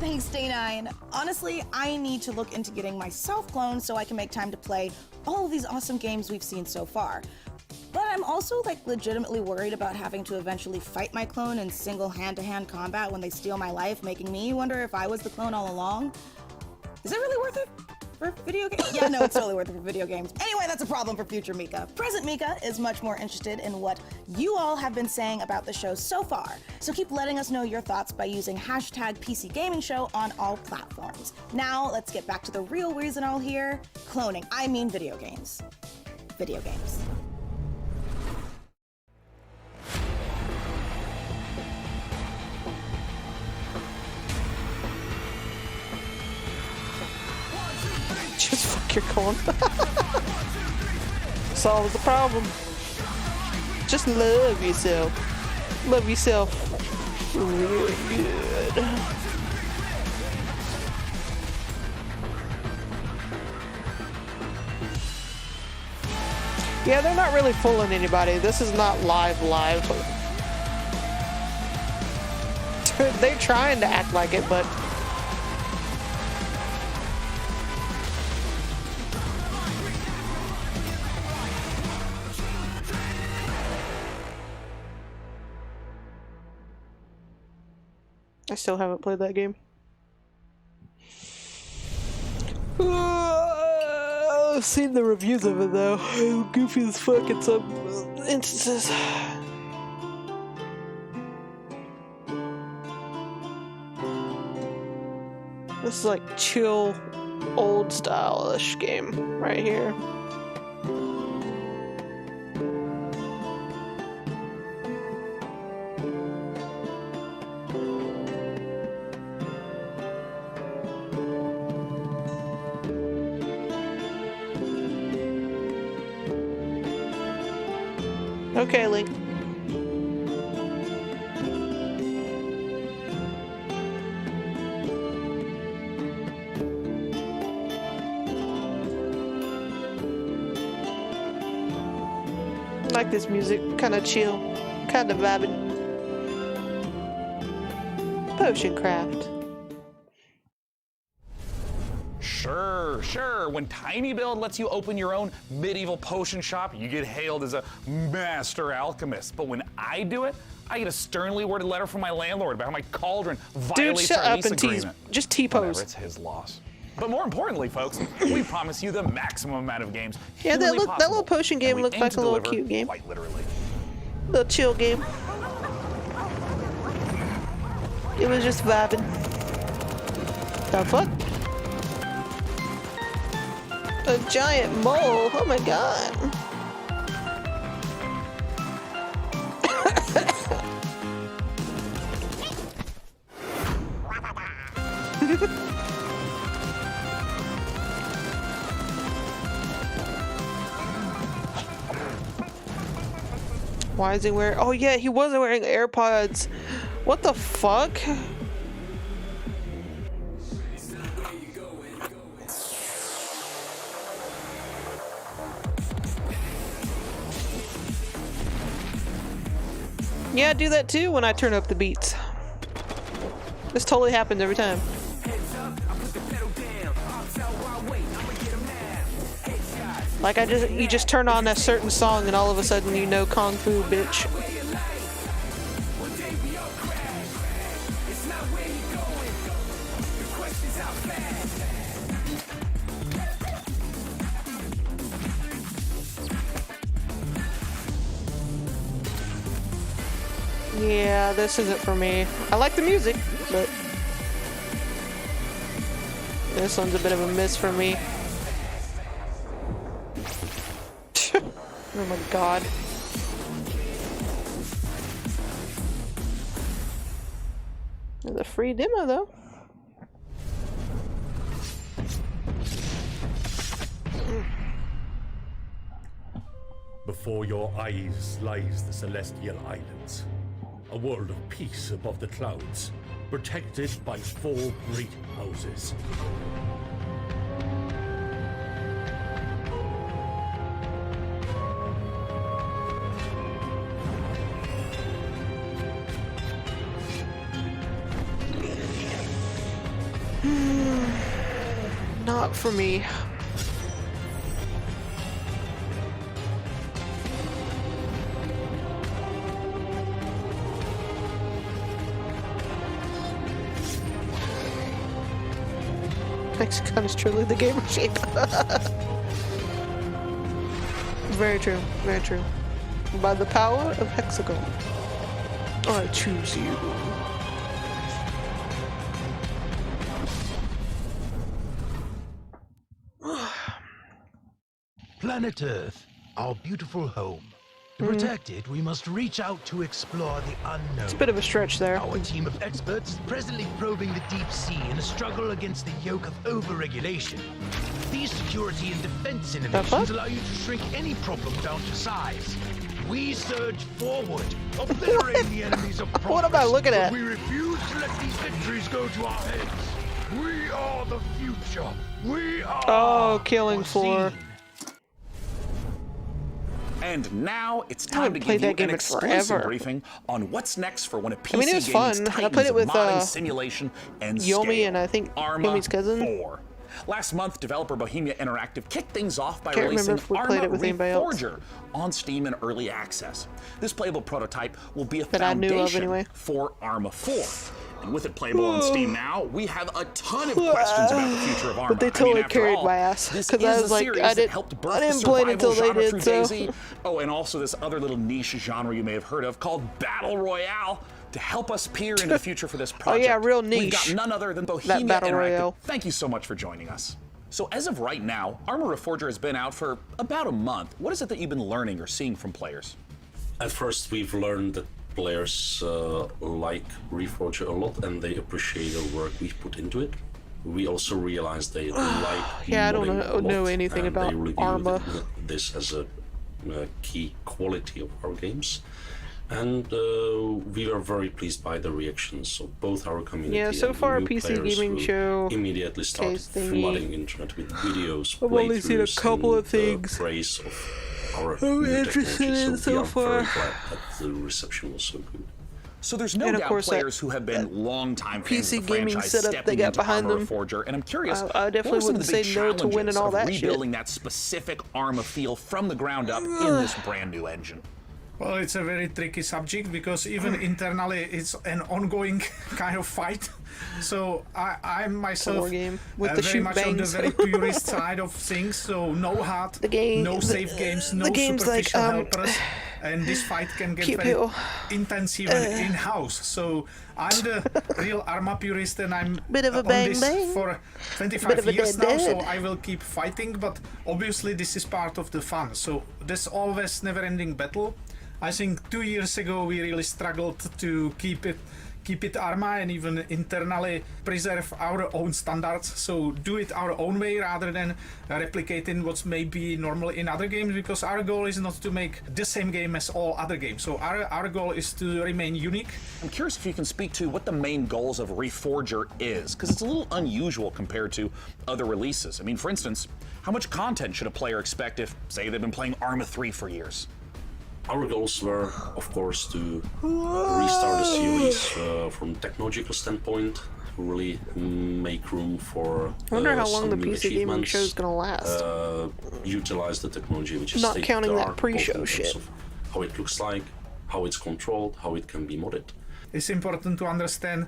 Thanks, Day9. Honestly, I need to look into getting myself cloned so I can make time to play all of these awesome games we've seen so far. But I'm also legitimately worried about having to eventually fight my clone in single hand-to-hand combat when they steal my life, making me wonder if I was the clone all along. Is it really worth it for video games? Yeah, no, it's totally worth it for video games. Anyway, that's a problem for future Mika. Present Mika is much more interested in what you all have been saying about the show so far. So keep letting us know your thoughts by using hashtag PC Gaming Show on all platforms. Now, let's get back to the real reason all here. Cloning. I mean video games. Video games. Just fuck your clone. Solves the problem. Just love yourself. Love yourself really good. Yeah, they're not really fooling anybody. This is not live. They're trying to act like it, but I still haven't played that game. I've seen the reviews of it though. Goofy as fuck in some instances. This is like chill, old style-ish game right here. Okay, Link. I like this music, kind of chill, kind of vibing. Potion craft. Sure. When Tiny Build lets you open your own medieval potion shop, you get hailed as a master alchemist. But when I do it, I get a sternly worded letter from my landlord about how my cauldron Dude, violates shut our up lease and tease. agreement. Just T-pose. Whatever, it's his loss. But more importantly, folks, we promise you the maximum amount of games. Yeah, that humanly little possible, potion game and we looked aim like to a little deliver, cute game. Quite literally. Little chill game. It was just vibing. The fuck? A giant mole. Oh my god. Why is he wearing? Oh yeah, he wasn't wearing AirPods. What the fuck? Yeah, I do that too when I turn up the beats. This totally happens every time. Like you just turn on a certain song and all of a sudden you know Kung Fu, bitch. Yeah, this isn't for me. I like the music, but this one's a bit of a miss for me. Oh my god. There's a free demo though. Before your eyes lies the Celestial Islands, a world of peace above the clouds, protected by 4 great houses. Not for me. Hexagon is truly the gamer shape. Very true, very true. By the power of Hexagon, I choose you. Planet Earth, our beautiful home. To protect it, we must reach out to explore the unknown. It's a bit of a stretch there. Our team of experts is presently probing the deep sea in a struggle against the yoke of overregulation. These security and defense innovations allow you to shrink any problem down to size. We surge forward, obliterating the enemies of progress. What am I looking at? But we refuse to let these victories go to our heads. We are the future. We are. Oh, killing floor. And now it's time to give you an exclusive briefing on what's next for one of PC it was Gaming's fun. I titans played it of with modding, simulation, and Yomi scale. and I think Arma Yomi's cousin. 4. Last month, developer Bohemia Interactive kicked things off by Can't releasing remember if we Arma played it with anybody else. Reforger on Steam in early access. This playable prototype will be a That I knew of foundation anyway. for Arma 4. And with it playable on Steam now, we have a ton of questions about the future of Arma. But they totally after carried all, my ass this because I is was a like, series I that helped birth didn't the play it survival until they genre did. through So DayZ. Oh, and also this other little niche genre you may have heard of called Battle Royale. To help us peer into the future for this project, yeah, real we've got niche. none other than That Bohemia Battle Interactive. Royale. Thank you so much for joining us. So as of right now, Arma Reforger has been out for about a month. What is it that you've been learning or seeing from players? At first, we've learned that players like Reforger a lot and they appreciate the work we put into it. We also realized they like yeah, I modding don't a lot, know anything and about they really Arma. this as a key quality of our games. And we are very pleased by the reactions of both our community Yeah, so and far new PC players Gaming who Show immediately started case thingy. flooding internet with videos, I've only seen a playthroughs, couple of and, things praise of our I'm new interested technology. in So so we are far. very glad that the reception was so good. So there's no And of doubt course players who have been longtime fans PC of the gaming franchise setup they stepping got into behind Arma them. Reforger, and I'm curious, I definitely what are some of wouldn't the big say no to winning challenges all of that shit. rebuilding that specific Arma feel from the ground up in this brand new engine? Well, it's a very tricky subject because even internally it's an ongoing kind of fight. So I'm myself very much on the very purist side of things. So no HUD, no save games, no superficial helpers, and this fight can get very intense even in-house. So I'm the real Arma purist, and I'm on this for 25 years now. So I will keep fighting, but obviously this is part of the fun. So there's always never-ending battle. I think 2 years ago we really struggled to keep it Arma and even internally preserve our own standards. So do it our own way rather than replicating what's maybe normal in other games, because our goal is not to make the same game as all other games. So our goal is to remain unique. I'm curious if you can speak to what the main goals of Reforger is, because it's a little unusual compared to other releases. I mean, for instance, how much content should a player expect if, say, they've been playing Arma 3 for years? Our goals were, of course, to restart the series from technological standpoint, really make room for I wonder how long the some new PC gaming show is gonna last. Utilize the technology which is Not state counting of the that art, pre-show both in terms shit. of how it looks like, how it's controlled, how it can be modded. It's important to understand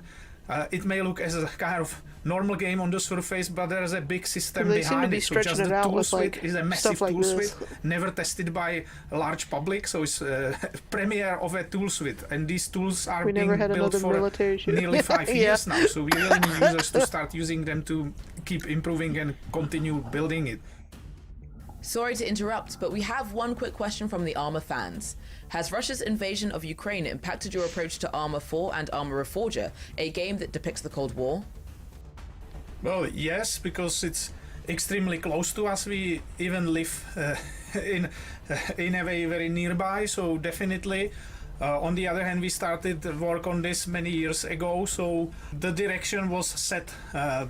it may look as a kind of normal game on the surface, but there's a big system They seem to behind be it. So stretching just it the out tool with, suite like, is a massive stuff like tool this. suite, never tested by a large public. So it's a premiere of a tool suite, and these tools are We being never had built another for military shoot. nearly 5 Yeah. years now. So we really need users to start using them to keep improving and continue building it. Sorry to interrupt, but we have one quick question from the Arma fans. Has Russia's invasion of Ukraine impacted your approach to Arma 4 and Arma Reforger, a game that depicts the Cold War? Well, yes, because it's extremely close to us. We even live in a way very nearby, so definitely. On the other hand, we started work on this many years ago, so the direction was set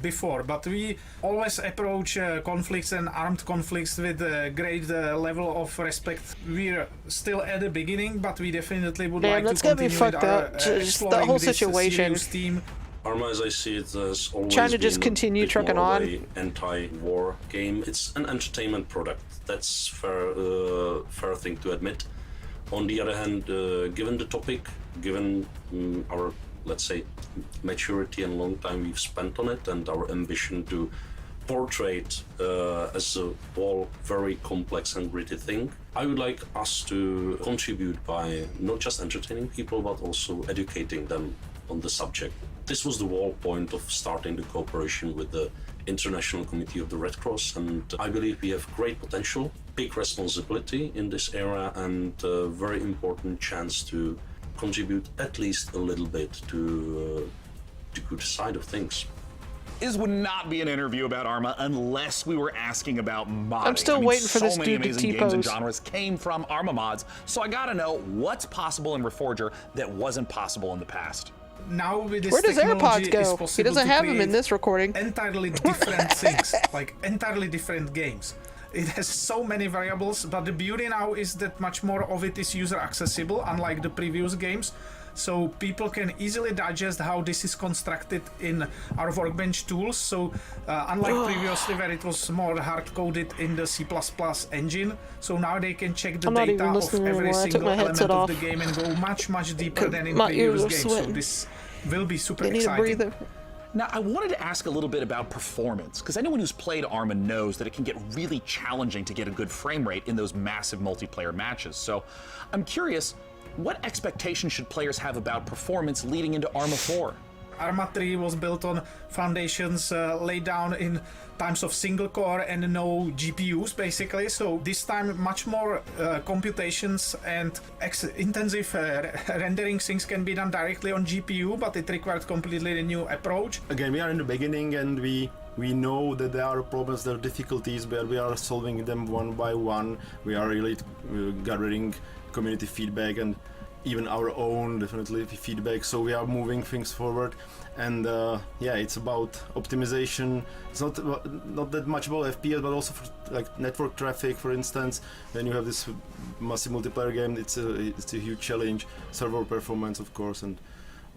before. But we always approach conflicts and armed conflicts with a great level of respect. We're still at the beginning, but we definitely would like that's to gonna be continue with fucked our up. Just the exploring whole this situation. serious theme. Arma, as I see it, has always Trying to just been continue a bit trucking more of on. a anti-war game. It's an entertainment product. That's fair thing to admit. On the other hand, given the topic, given our, let's say, maturity and long time we've spent on it, and our ambition to portray it as a whole very complex and gritty thing, I would like us to contribute by not just entertaining people, but also educating them on the subject. This was the whole point of starting the cooperation with the International Committee of the Red Cross, and I believe we have great potential, big responsibility in this era, and a very important chance to contribute at least a little bit to the good side of things. This would not be an interview about Arma unless we were asking about modding. I'm still waiting for so this many dude to amazing games and T-pose. genres came from Arma mods, so I gotta know what's possible in Reforger that wasn't possible in the past. Now with this Where does technology, AirPods go? it's He possible doesn't to have them in create this recording. entirely different things, like entirely different games. It has so many variables, but the beauty now is that much more of it is user accessible, unlike the previous games. So people can easily digest how this is constructed in our Workbench tools. So unlike previously where it was more hard-coded in the C++ engine, so now they can check the I'm not data even of listening every anymore. I took single my element headset of off. the game and go much, much deeper than in My previous ears are games. So sweating. this will be super They need a exciting. breather. Now, I wanted to ask a little bit about performance, because anyone who's played Arma knows that it can get really challenging to get a good frame rate in those massive multiplayer matches. So I'm curious, what expectations should players have about performance leading into Arma 4? Arma 3 was built on foundations laid down in times of single core and no GPUs basically, so this time much more computations and intensive rendering things can be done directly on GPU, but it required completely a new approach. Again, we are in the beginning and we know that there are problems, there are difficulties, but we are solving them one by one. We are really gathering community feedback and even our own definitely feedback, so we are moving things forward. And yeah, it's about optimization. It's not that much about FPS, but also for like network traffic, for instance. When you have this massive multiplayer game, it's a huge challenge. Server performance, of course, and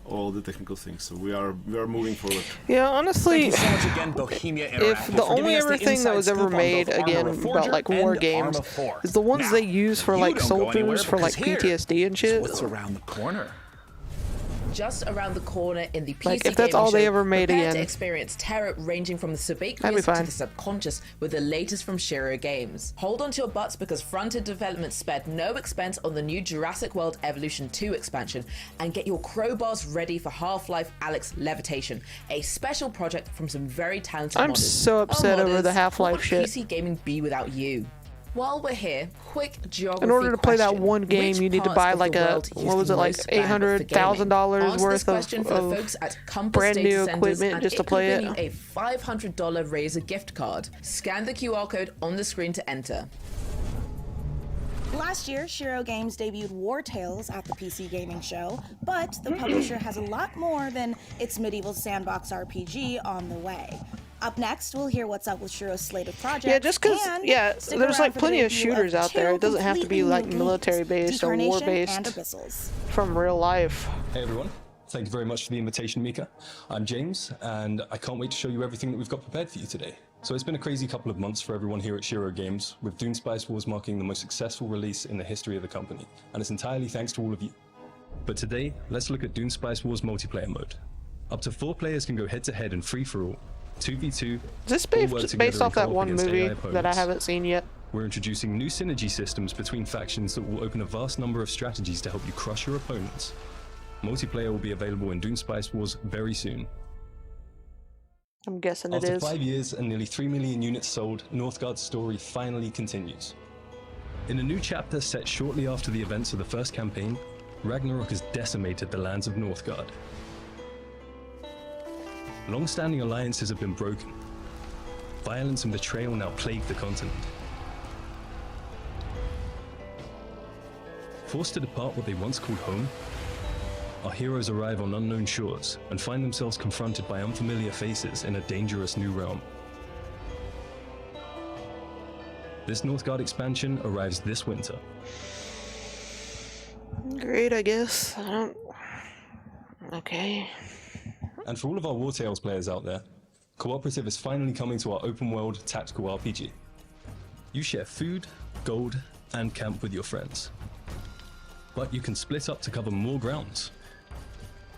all the technical things. So we are moving forward. Yeah, honestly, Thank you so much again, Bohemia if Interactive, the for giving only us the ever thing that inside was ever scoop on made both again Arma about Reforger like war and games Arma 4. is the ones Now, they use for you like don't go anywhere soldiers for like because here PTSD and is shit. what's around the corner. Just around the corner in the PC Like, if that's gaming all they show, ever made prepare again, to experience terror ranging from the that'd be subaqueous fine. to the subconscious with the latest from Shiro Games. Hold on to your butts because Frontier Development spared no expense on the new Jurassic World Evolution 2 expansion, and get your crowbars ready for Half-Life Alyx Levitation, a special project from some very talented I'm modders. so upset Oh, over the modders, Half-Life what shit. would PC gaming be without you? While we're here, quick geography In order to play that question. one game, Which you need to parts buy of the like a, world use what was the it, like most bandwidth for gaming? $800,000 Answer this worth question for the folks at Compass brand Data new Centers, equipment and just to it play could it. win you a $500 Razer gift card. Scan the QR code on the screen to enter. Last year, Shiro Games debuted War Tales at the PC Gaming Show, but the publisher has a lot more than its medieval sandbox RPG on the way. Up next, we'll hear what's up with Shiro's slate of projects. Yeah, just because, and yeah, stick there's around like for the plenty of debut shooters out there. two It doesn't have to be completely like new military games, based or war Decarnation and based Abyssals. from real life. Hey everyone, thank you very much for the invitation, Mika. I'm James, and I can't wait to show you everything that we've got prepared for you today. So it's been a crazy couple of months for everyone here at Shiro Games, with Dune Spice Wars marking the most successful release in the history of the company, and it's entirely thanks to all of you. But today, let's look at Dune Spice Wars multiplayer mode. Up to 4 players can go head-to-head and free-for-all, 2v2. Is this all work based together in off that co-op one against movie AI that I opponents. haven't seen yet? We're introducing new synergy systems between factions that will open a vast number of strategies to help you crush your opponents. Multiplayer will be available in Dune Spice Wars very soon. I'm guessing it After is. 5 years and nearly 3 million units sold, Northgard's story finally continues. In a new chapter set shortly after the events of the first campaign, Ragnarok has decimated the lands of Northgard. Long-standing alliances have been broken. Violence and betrayal now plague the continent. Forced to depart what they once called home, our heroes arrive on unknown shores and find themselves confronted by unfamiliar faces in a dangerous new realm. This Northgard expansion arrives this winter. Great, I guess. I don't... Okay. And for all of our War Tales players out there, Cooperative is finally coming to our open world tactical RPG. You share food, gold, and camp with your friends. But you can split up to cover more grounds.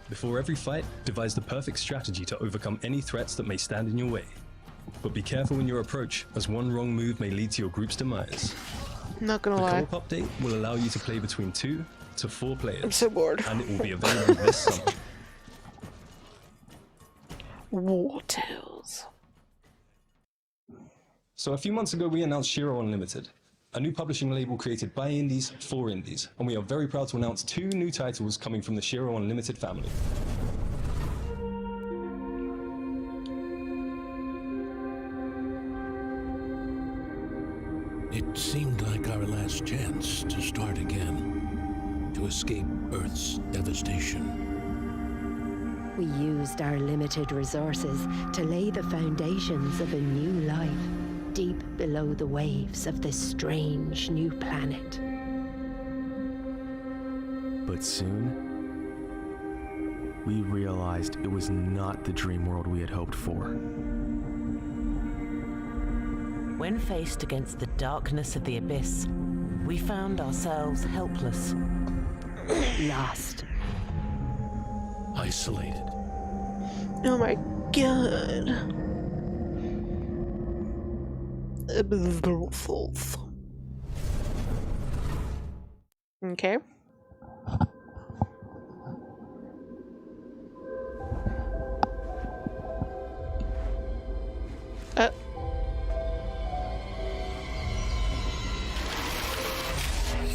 Before every fight, devise the perfect strategy to overcome any threats that may stand in your way. But be careful in your approach, as one wrong move may lead to your group's demise. Not gonna the lie. co-op update will allow you to play between 2 to 4 players. I'm so bored. And it will be available this summer. War Tales. So a few months ago we announced Shiro Unlimited, a new publishing label created by indies for indies, and we are very proud to announce 2 new titles coming from the Shiro Unlimited family. It seemed like our last chance to start again, to escape Earth's devastation. We used our limited resources to lay the foundations of a new life deep below the waves of this strange new planet. But soon, we realized it was not the dream world we had hoped for. When faced against the darkness of the abyss, we found ourselves helpless. Lost. Isolated. Oh my god. Okay.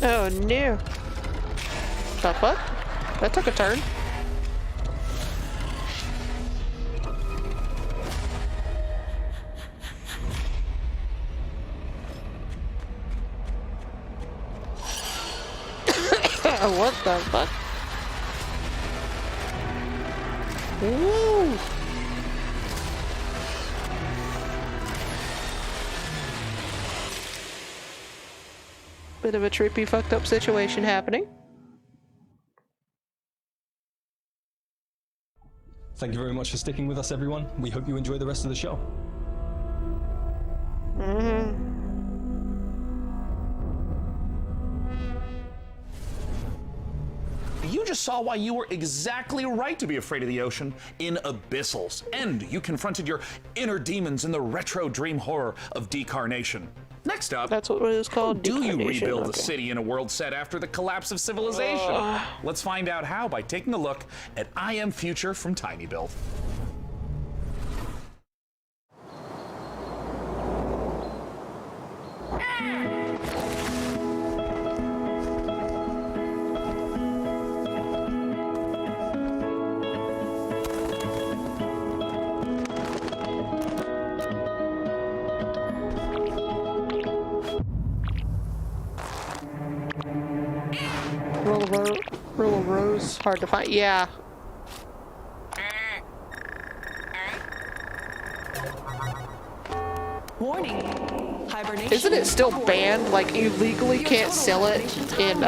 Oh no. The fuck? That took a turn. What the fuck? Woo! Bit of a trippy, fucked up situation happening. Thank you very much for sticking with us, everyone. We hope you enjoy the rest of the show. You just saw why you were exactly right to be afraid of the ocean in Abyssals, and you confronted your inner demons in the retro dream horror of Decarnation. Next up, that's what it was called. Do you Decarnation, rebuild a okay. city in a world set after the collapse of civilization? Let's find out how by taking a look at I Am Future from TinyBuild. Rule of Rose, hard to find. Yeah. Warning. Hibernation. Isn't it still banned? Like, you legally can't sell it in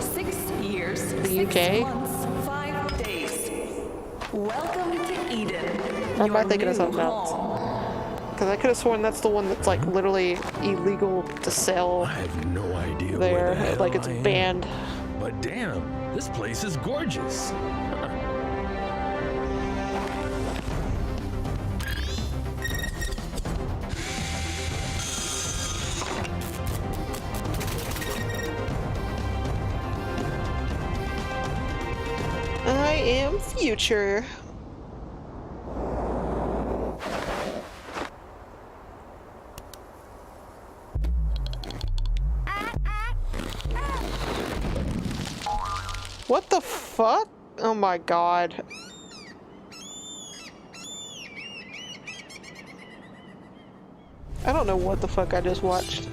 6 years, the UK? 6 months, 5 days. Welcome to Eden. Or am I thinking of something else? Because I could have sworn that's the one that's like literally illegal to sell. I have no idea there. where the hell Like it's I am. banned. But damn, this place is gorgeous. I am Future. What the fuck? Oh my god. I don't know what the fuck I just watched.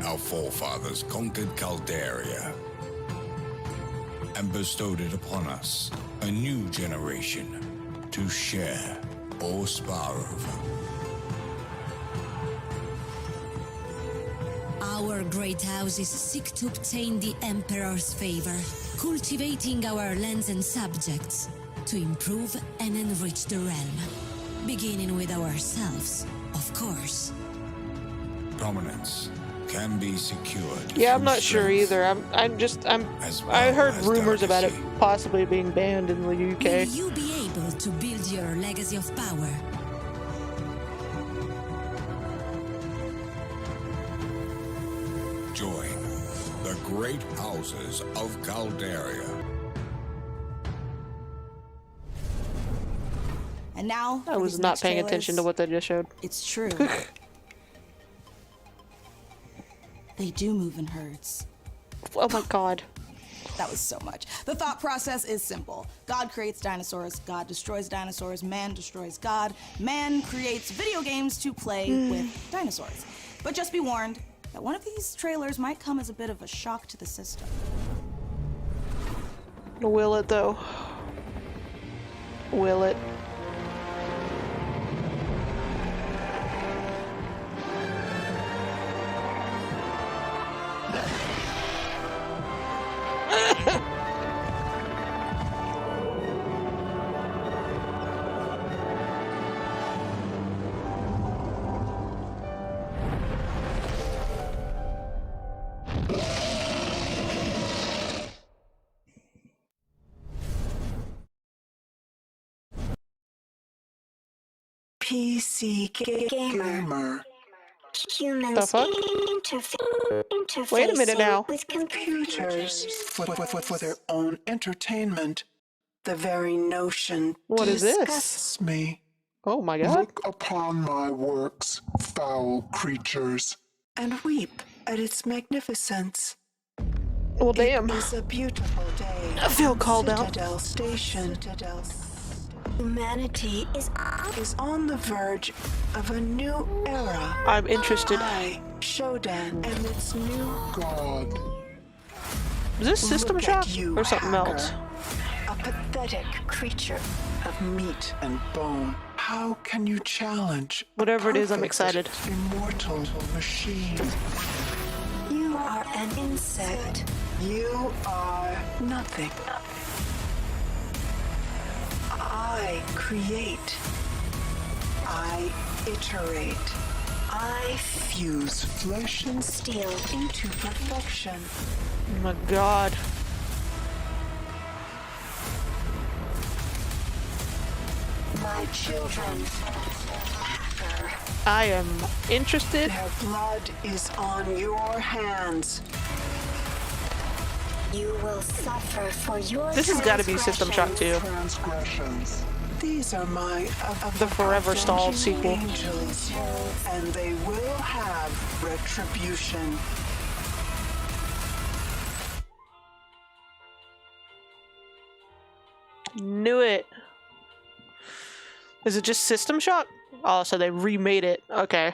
Our forefathers conquered Caldaria and bestowed it upon us, a new generation, to share or spar over. Our great houses seek to obtain the Emperor's favor, cultivating our lands and subjects to improve and enrich the realm, beginning with ourselves, of course. Dominance can be secured. Yeah, I'm through not sure strength, either. as I well heard as rumors about it delicacy. possibly being banned in the Will UK. you be able to build your legacy of power? Join the great houses of Caldaria. And now, I for was these not next paying trailers, attention to what they just showed. It's true. They do move in herds. Oh my god. That was so much. The thought process is simple. God creates dinosaurs, God destroys dinosaurs, man destroys God, man creates video games to play with dinosaurs. But just be warned that one of these trailers might come as a bit of a shock to the system. Will it though? Will it? PC gamer. Humans The fuck? interface Wait a minute now. with computers for their own entertainment. The very notion What is this? disgusts me. Oh my god. Look upon my works, foul creatures, and weep at its magnificence. Well, damn. It is a beautiful day. I feel on called out. Citadel Station. Humanity is on the verge of a new era. I'm interested. I, Shodan, and its new god. Is this System Look Shock at you, or something hacker. else? A pathetic creature of meat and bone. How can you challenge Whatever it is, I'm perfect, excited. Immortal machine. You are an insect. You are nothing. I create. I iterate. I fuse flesh and steel into perfection. Oh my god. My children. I am interested. Their blood is on your hands. You will suffer for your This has got to be System Shock 2. transgressions. These are my The forever stalled sequel. angels, and they will have retribution. Knew it. Is it just System Shock? Oh, so they remade it. Okay.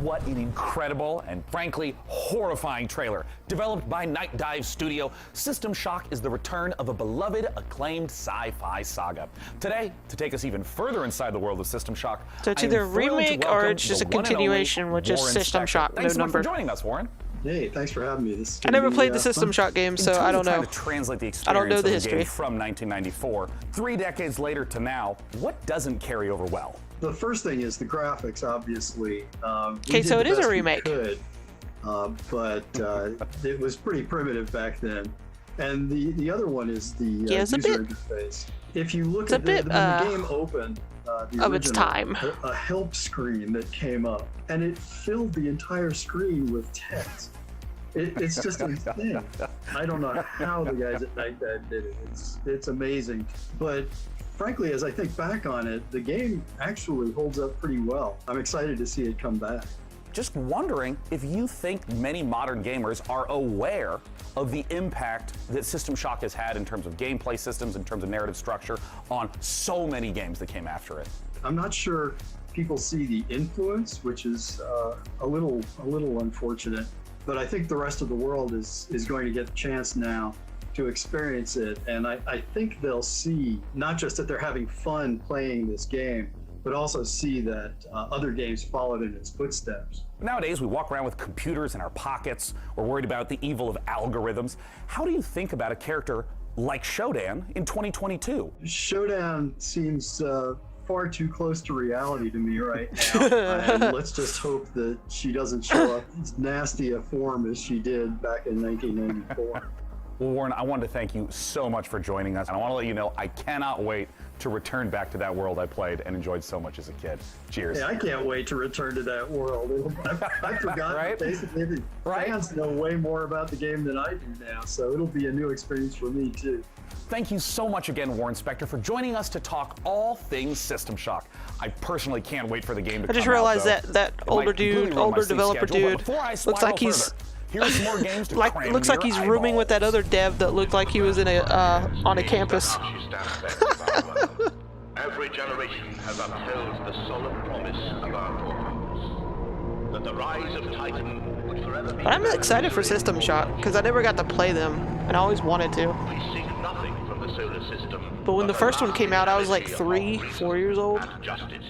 What an incredible and frankly horrifying trailer. Developed by Night Dive Studio, System Shock is the return of a beloved, acclaimed sci-fi saga. Today, to take us even further inside the world of System Shock, So it's I am either a thrilled to remake or welcome it's just a the one and only continuation with just Warren System Spector. Shock, Thanks no so much for number. joining us, Warren. Hey, thanks for having me. This is I never gonna played be, the System fun. Shock game, In so terms I don't of trying know. to translate the I don't know experience the of history. game from 1994, 3 decades later to now, what doesn't carry over well? The first thing is the graphics, obviously. Okay, so it is a remake. But it was pretty primitive back then. And the other one is the Yeah, it's a user bit- interface. If you look it's a at bit, when the game opened, the of its original, time. a help screen that came up, and it filled the entire screen with text. It's just insane. I don't know how the guys at Night Dive did it. It's amazing. But frankly, as I think back on it, the game actually holds up pretty well. I'm excited to see it come back. Just wondering if you think many modern gamers are aware of the impact that System Shock has had in terms of gameplay systems, in terms of narrative structure, on so many games that came after it. I'm not sure people see the influence, which is a little unfortunate. But I think the rest of the world is going to get a chance now to experience it, and I think they'll see not just that they're having fun playing this game, but also see that other games followed in its footsteps. Nowadays, we walk around with computers in our pockets. We're worried about the evil of algorithms. How do you think about a character like Shodan in 2022? Shodan seems far too close to reality to me right now. And let's just hope that she doesn't show up as nasty a form as she did back in 1994. Well, Warren, I wanted to thank you so much for joining us. And I want to let you know I cannot wait to return back to that world I played and enjoyed so much as a kid. Cheers. Hey, I can't wait to return to that world. I forgot Right? basically the fans know way more about the game than I do now, so it'll be a new experience for me too. Thank you so much again, Warren Spector, for joining us to talk all things System Shock. I personally can't wait for the game to come out. I just realized though. that It older might completely dude, ruin my older sleep developer schedule, but dude, before I looks spiral like he's further, here's more games to like cram looks into like he's your rooming with eyeballs. that other dev that looked like he was in a on a campus. Every generation has upheld the solemn promise of our forefathers that the rise of Titan would forever be. But I'm excited for System Shock because I never got to play them and I always wanted to. We seek nothing from the solar system. But when the a first one came out, I was like reality of 3, 4 years old. and justice.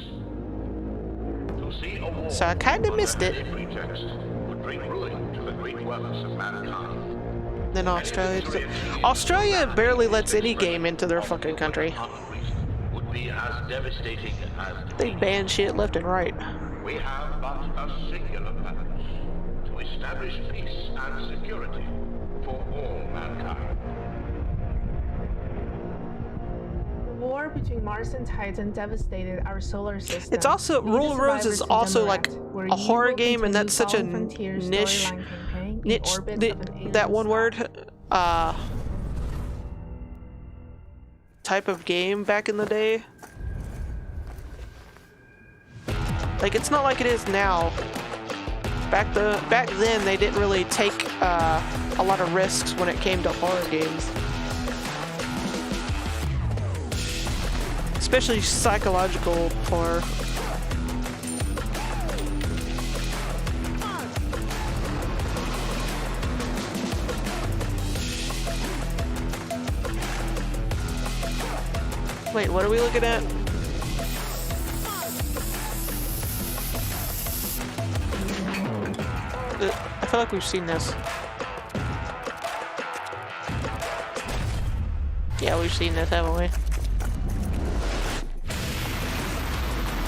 To see a war So I kind of missed under it. any pretext would bring ruin to the great works of mankind. Then Australia barely lets any game into their fucking country. Would be as devastating as They ban shit left and right. we have but a singular purpose: to establish peace and security for all mankind. The war between Mars and Titan devastated our solar system. It's also Lead Rule of the Rose is survivors to also Demaret, like where a you horror will game, and continue that's such a Fallen Frontiers niche storyline campaign in niche orbit the, of an alien that one star. word type of game back in the day. Like it's not like it is now. Back then they didn't really take a lot of risks when it came to horror games. Especially psychological horror. Wait, what are we looking at? I feel like we've seen this. Yeah, we've seen this, haven't we?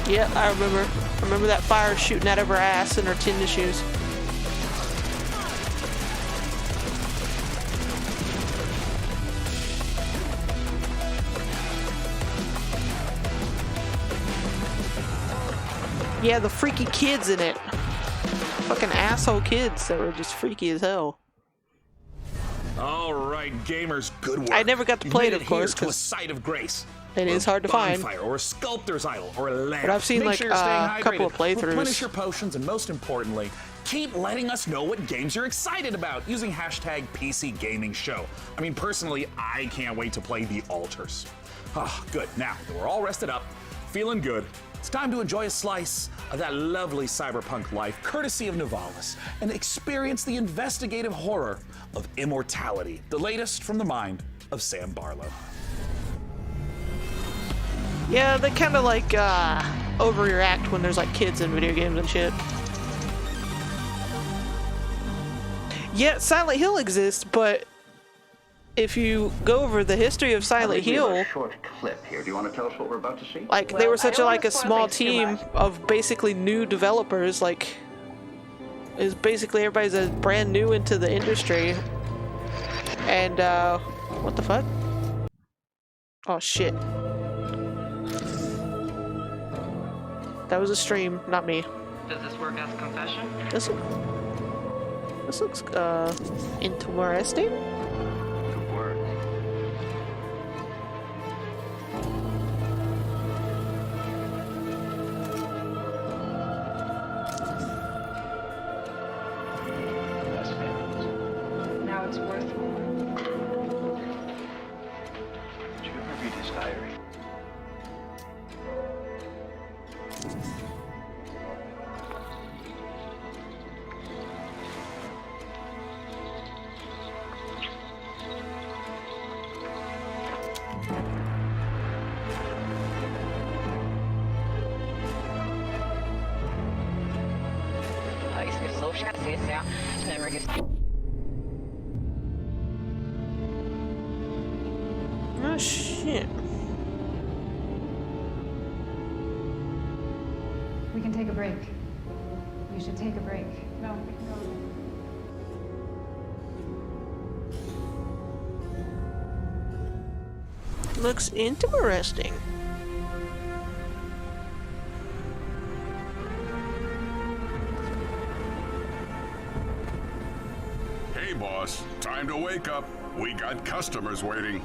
Yeah, I remember. I remember that fire shooting out of her ass and her tennis shoes. Yeah, the freaky kids in it. Fucking asshole kids that were just freaky as hell. All right, gamers, good work. I never got to play it, of course, to a because site of grace. it is hard to find. Or a sculptor's idol, or a lamp. But I've seen Make like sure you're staying a couple of hydrated, playthroughs. Replenish your potions, and most importantly, keep letting us know what games you're excited about using hashtag PC Gaming Show. I mean, personally, I can't wait to play The Altars. Ah, good. Now that we're all rested up, feeling good, it's time to enjoy a slice of that lovely cyberpunk life, courtesy of Nivalis, and experience the investigative horror of immortality, the latest from the mind of Sam Barlow. Yeah, they kind of like overreact when there's like kids in video games and shit. Yeah, Silent Hill exists, but if you go over the history of Silent Hill, short clip here. Do you want to tell us what we're about to see? like they were such a small team of basically new developers. Like, is basically everybody's brand new into the industry. And what the fuck? Oh shit! That was a stream, not me. Does this work as a confession? This looks interesting. Good work. Now it's worth more. Did you ever read his diary? Oh shit. We can take a break. We should take a break. No. Looks interesting. Hey, boss. Time to wake up. We got customers waiting.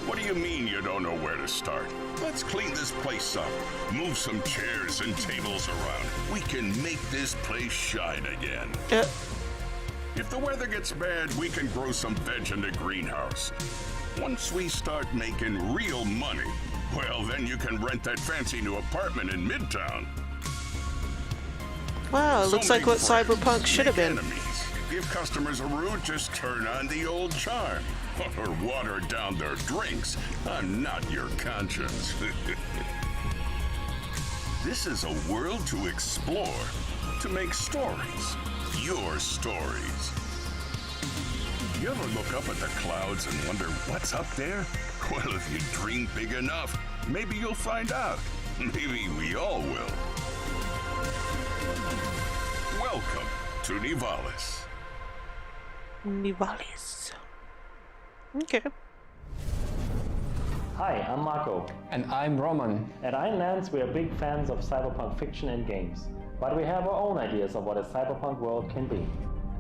What do you mean you don't know where to start? Let's clean this place up. Move some chairs and tables around. We can make this place shine again. If the weather gets bad, we can grow some veg in the greenhouse. Once we start making real money, well, then you can rent that fancy new apartment in Midtown. Wow, it looks like what Cyberpunk should have been. Give customers a route, just turn on the old charm. Or water down their drinks. I'm not your conscience. This is a world to explore, to make stories. Your stories. You ever look up at the clouds and wonder what's up there? Well, if you dream big enough, maybe you'll find out. Maybe we all will. Welcome to Nivalis. Nivalis. Okay. Hi, I'm Marco. And I'm Roman. At Ironlands, we are big fans of cyberpunk fiction and games, but we have our own ideas of what a cyberpunk world can be.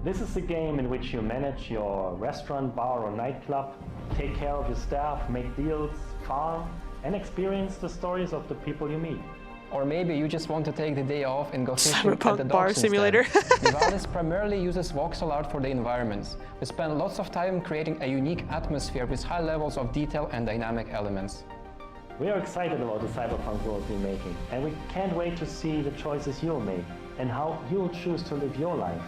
This is a game in which you manage your restaurant, bar, or nightclub, take care of your staff, make deals, farm, and experience the stories of the people you meet. Or maybe you just want to take the day off and go fishing at the Cyberpunk bar docks simulator. instead. Nivalis primarily uses voxel art for the environments. We spend lots of time creating a unique atmosphere with high levels of detail and dynamic elements. We are excited about the cyberpunk world we're making, and we can't wait to see the choices you'll make and how you'll choose to live your life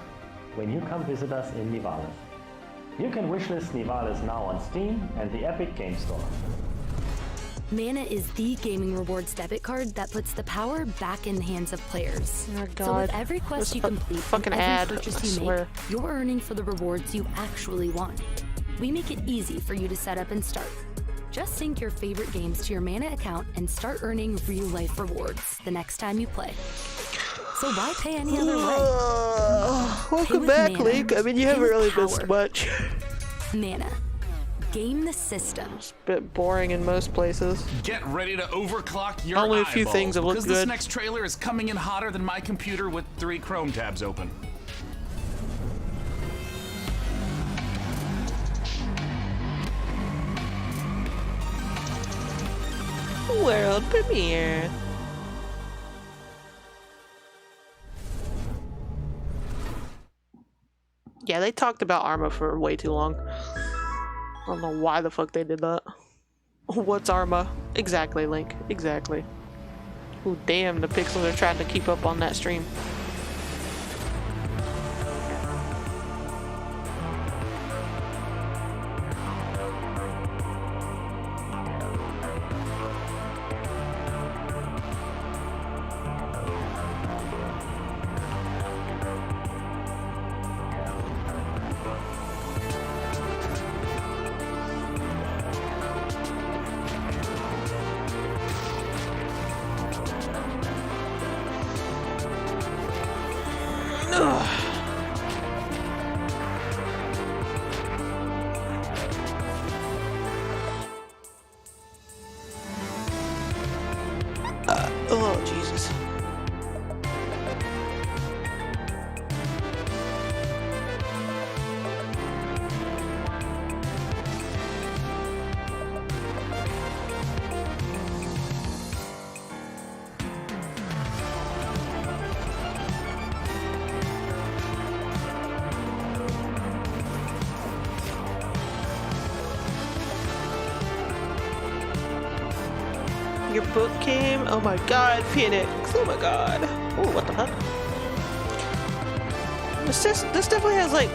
when you come visit us in Nivalis. You can wishlist Nivalis now on Steam and the Epic Game Store. Mana is the gaming rewards debit card that puts the power back in the hands of players. Oh God. So with every quest you complete and every purchase you make, you're earning for the rewards you actually want. We make it easy for you to set up and start. Just sync your favorite games to your Mana account and start earning real-life rewards the next time you play. So why pay any other way? Welcome back, Link. I mean, you haven't really missed much. Mana. Game the system. It's a bit boring in most places. Get ready to overclock your Only a few eyeballs, things that look because good. this next trailer is coming in hotter than my computer with 3 Chrome tabs open. World premiere. Yeah, they talked about Arma for way too long. I don't know why the fuck they did that. What's Arma? Exactly, Link. Exactly. Ooh, damn, the pixels are trying to keep up on that stream. Oh, Jesus. Your book came? Oh my god, Phoenix. Oh my god. Oh, what the fuck? This definitely has like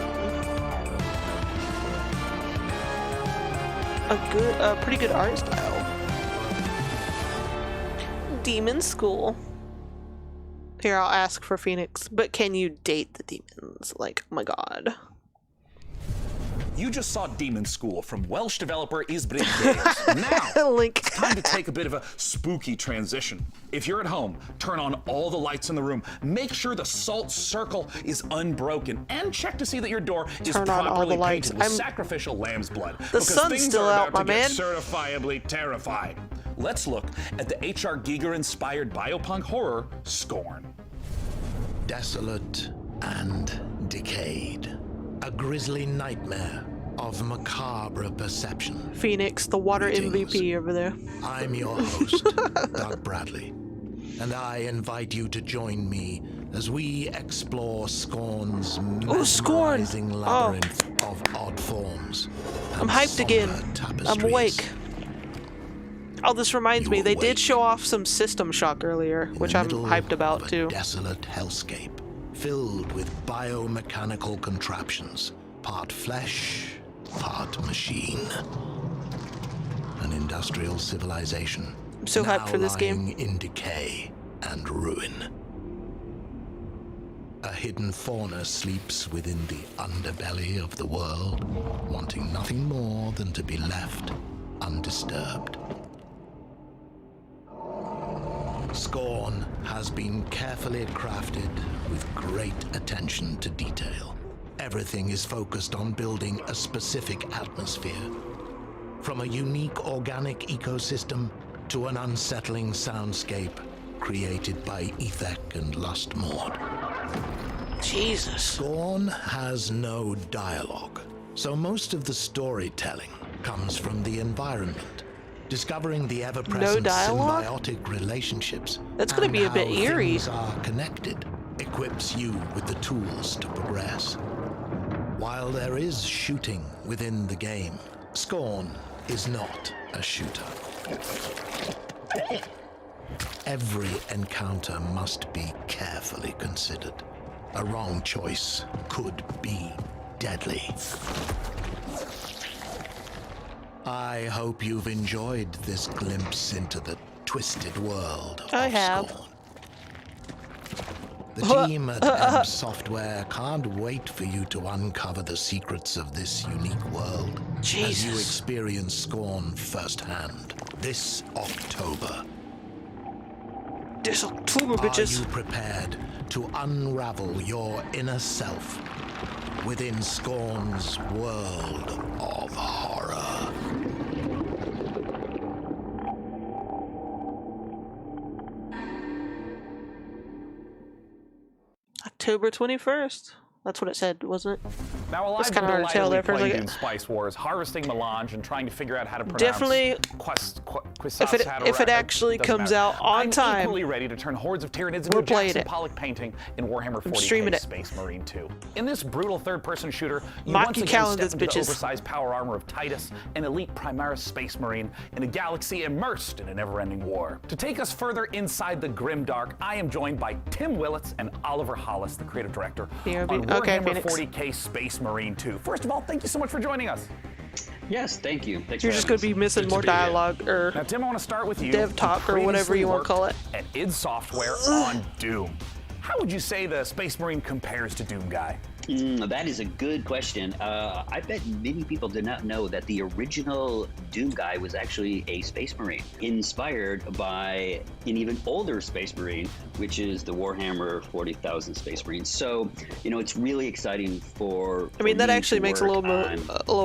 a pretty good art style. Demon School. Here, I'll ask for Phoenix, but can you date the demons? Like, oh my god. You just saw Demon School from Welsh developer Ysbryd Games. Now, Link. It's time to take a bit of a spooky transition. If you're at home, turn on all the lights in the room, make sure the salt circle is unbroken, and check to see that your door is Turn on all properly the lights. painted with sacrificial lamb's blood. The because sun's things still are out, about my to get man. certifiably terrifying. Let's look at the H.R. Giger-inspired biopunk horror, Scorn. Desolate and decayed. A grisly nightmare of macabre perception. Phoenix, the water MVP over there. I'm your host, Doug Bradley, and I invite you to join me as we explore Scorn's mesmerizing labyrinth of odd forms. I'm hyped again. I'm awake. Oh, this reminds me, they did show off some System Shock earlier, which I'm hyped about too. Desolate hellscape filled with biomechanical contraptions, part flesh, part machine. An industrial civilization. I'm so hyped for this game. In decay and ruin. A hidden fauna sleeps within the underbelly of the world, wanting nothing more than to be left undisturbed. Scorn has been carefully crafted with great attention to detail. Everything is focused on building a specific atmosphere. From a unique organic ecosystem to an unsettling soundscape created by Ethek and Lustmord. Jesus. Scorn has no dialogue, so most of the storytelling comes from the environment. Discovering the ever-present symbiotic relationships. That's going to be a bit eerie. Things are connected equips you with the tools to progress. While there is shooting within the game, Scorn is not a shooter. Every encounter must be carefully considered. A wrong choice could be deadly. I hope you've enjoyed this glimpse into the twisted world of Scorn. The team at M Software can't wait for you to uncover the secrets of this unique world as you experience Scorn firsthand this October. This October, bitches. Are you prepared to unravel your inner self within Scorn's world of horror? October 21st. That's what it said, wasn't it? Now, while I've kind been of hard to tell there for a playing second. Dune Spice Wars, harvesting melange and trying to figure out how to pronounce Definitely, if it actually comes out on time, I'm equally ready to turn hordes of Tyranids into a Jackson Pollock painting in Warhammer 40k Space Marine 2. In this brutal third-person shooter, you once again step into the oversized power armor of Titus, an elite Primaris Space Marine in a galaxy immersed in a never-ending war. To take us further inside the grimdark, I am joined by Tim Willits and Oliver Hollis, the creative director, on Warhammer 40k Space Marine 2. First of all, thank you so much for joining us. Yes, thank you. Thanks You're just going to be missing more dialogue or now, Tim, I want to start with you. Dev talk or whatever you want to call it. At id Software on Doom. How would you say the Space Marine compares to Doom Guy? That is a good question. I bet many people did not know that the original Doom Guy was actually a Space Marine, inspired by an even older Space Marine, which is the Warhammer 40,000 Space Marine. So, you know, it's really exciting for. I mean, that actually makes a little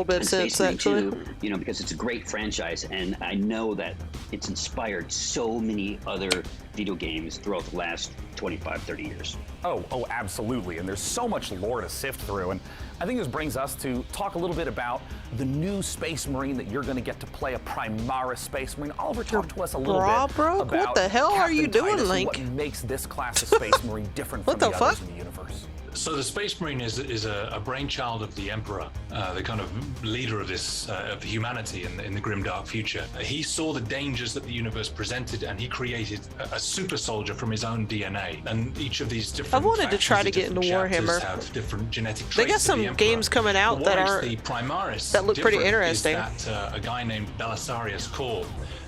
bit of sense, actually. Too, you know, because it's a great franchise, and I know that it's inspired so many other video games throughout the last 25, 30 years. Oh, absolutely. And there's so much lore to sift through. And I think this brings us to talk a little bit about the new Space Marine that you're going to get to play, a Primaris Space Marine. Oliver, talk to us a little bit about what the hell are you doing, Titus, Link? What makes this class of Space Marine different from the others in the universe? So the Space Marine is a brainchild of the Emperor, the kind of leader of this of humanity in the grim dark future. He saw the dangers that the universe presented, and he created a super soldier from his own DNA. And each of these different I wanted to try to get into Warhammer. Have different genetic traits. They got some games coming out that are that look pretty interesting. Is that a guy named Belisarius Cawl,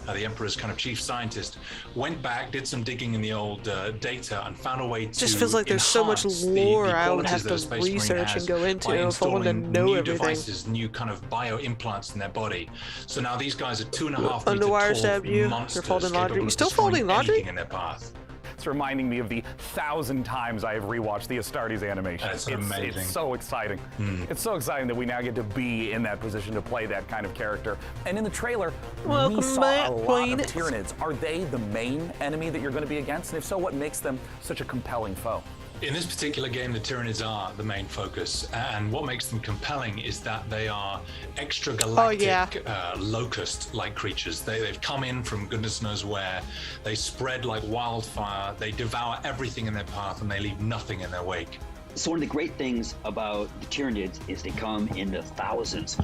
the Emperor's kind of chief scientist, went back, did some digging in the old data, and found a way to. Just feels like there's so much lore I would have to research and go into if I wanted to know new everything. Devices, new kind of bio implants in their body. So now these guys are 2.5 meter Underwire tall stabbed you. monsters You're folding laundry. capable You of still destroying folding laundry? anything in their path. It's reminding me of the 1,000 times I have rewatched the Astartes animation. That's amazing. It's so exciting. It's so exciting that we now get to be in that position to play that kind of character. And in the trailer, we saw a lot of Tyranids. Are they the main enemy that you're going to be against? And if so, what makes them such a compelling foe? In this particular game, the Tyranids are the main focus, and what makes them compelling is that they are extragalactic locust-like creatures. They've come in from goodness knows where. They spread like wildfire. They devour everything in their path, and they leave nothing in their wake. So one of the great things about the Tyranids is they come in the thousands,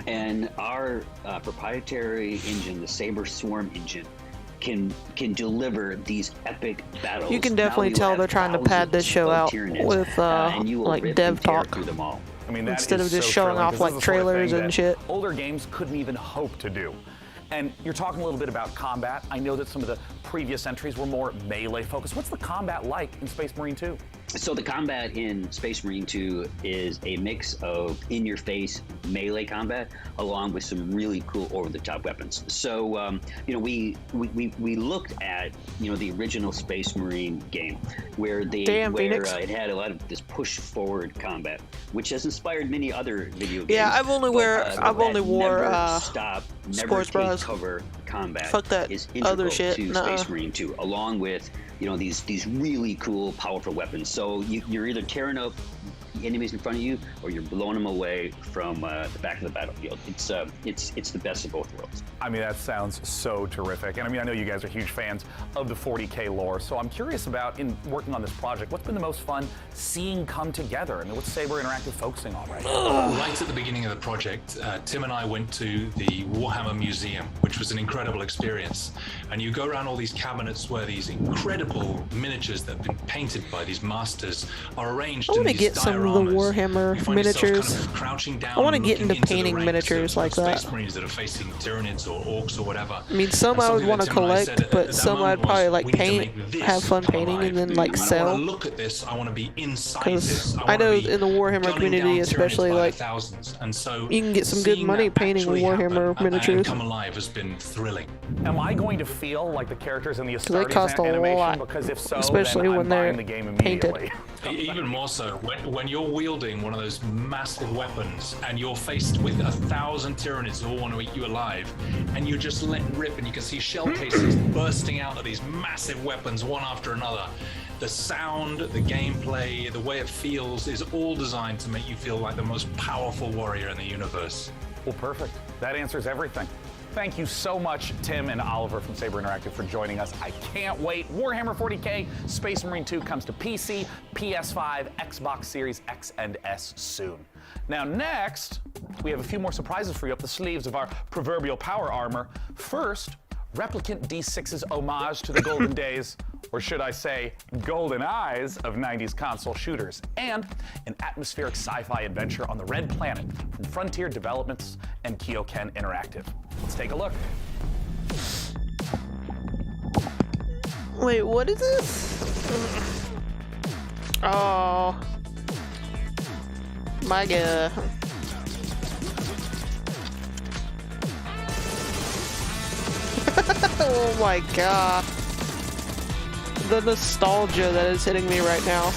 and our proprietary engine, the Saber Swarm engine, can deliver these epic battles. You can definitely tell they're trying to pad this show out with like dev talk through them all. I mean, that instead of is just so showing thrilling, off 'cause like this is the sort of trailers thing and that shit. Older games couldn't even hope to do. And you're talking a little bit about combat. I know that some of the previous entries were more melee focused. What's the combat like in Space Marine 2? So the combat in Space Marine 2 is a mix of in-your-face melee combat along with some really cool over-the-top weapons. So you know, we looked at, you know, the original Space Marine game where it had a lot of this push-forward combat, which has inspired many other video games. Yeah, I've only wore sports bras. Cover combat. Fuck that is integral other shit. to Space Marine 2, along with, you know, these really cool, powerful weapons. So you're either tearing up enemies in front of you, or you're blowing them away from the back of the battlefield. It's the best of both worlds. I mean, that sounds so terrific. And I mean, I know you guys are huge fans of the 40K lore, so I'm curious about, in working on this project, what's been the most fun seeing come together? I mean, what's Saber Interactive focusing on right now? Right at the beginning of the project, Tim and I went to the Warhammer Museum, which was an incredible experience. And you go around all these cabinets where these incredible miniatures that have been painted by these masters are arranged in these dioramas the Warhammer miniatures. I want to get into painting miniatures like that. Space Marines that are facing Tyranids or Orcs or whatever. I mean, some I would want to collect, but some I'd probably like paint, have fun painting, and then like sell. I want to look at this. I want to be inside this. Because I know in the Warhammer community, especially, like and so you can get some good money painting Warhammer miniatures. Come alive has been thrilling. Am I going to feel like the characters in the They cost Astartes a animation? lot, Because if so, especially then when I'm they're buying the game painted. immediately. Even more so, when you're wielding one of those massive weapons and you're faced with 1,000 Tyranids who all want to eat you alive, and you just let rip and you can see shell casings bursting out of these massive weapons one after another. The sound, the gameplay, the way it feels is all designed to make you feel like the most powerful warrior in the universe. Well, perfect. That answers everything. Thank you so much, Tim and Oliver from Saber Interactive, for joining us. I can't wait. Warhammer 40K Space Marine 2 comes to PC, PS5, Xbox Series X and S soon. Now, next, we have a few more surprises for you up the sleeves of our proverbial power armor. First, Replicant D6's homage to the golden days, or should I say, golden eyes of 90s console shooters, and an atmospheric sci-fi adventure on the Red Planet from Frontier Developments and Kyoken Interactive. Let's take a look. Wait, what is this? Oh. My God. Oh my God. The nostalgia that is hitting me right now.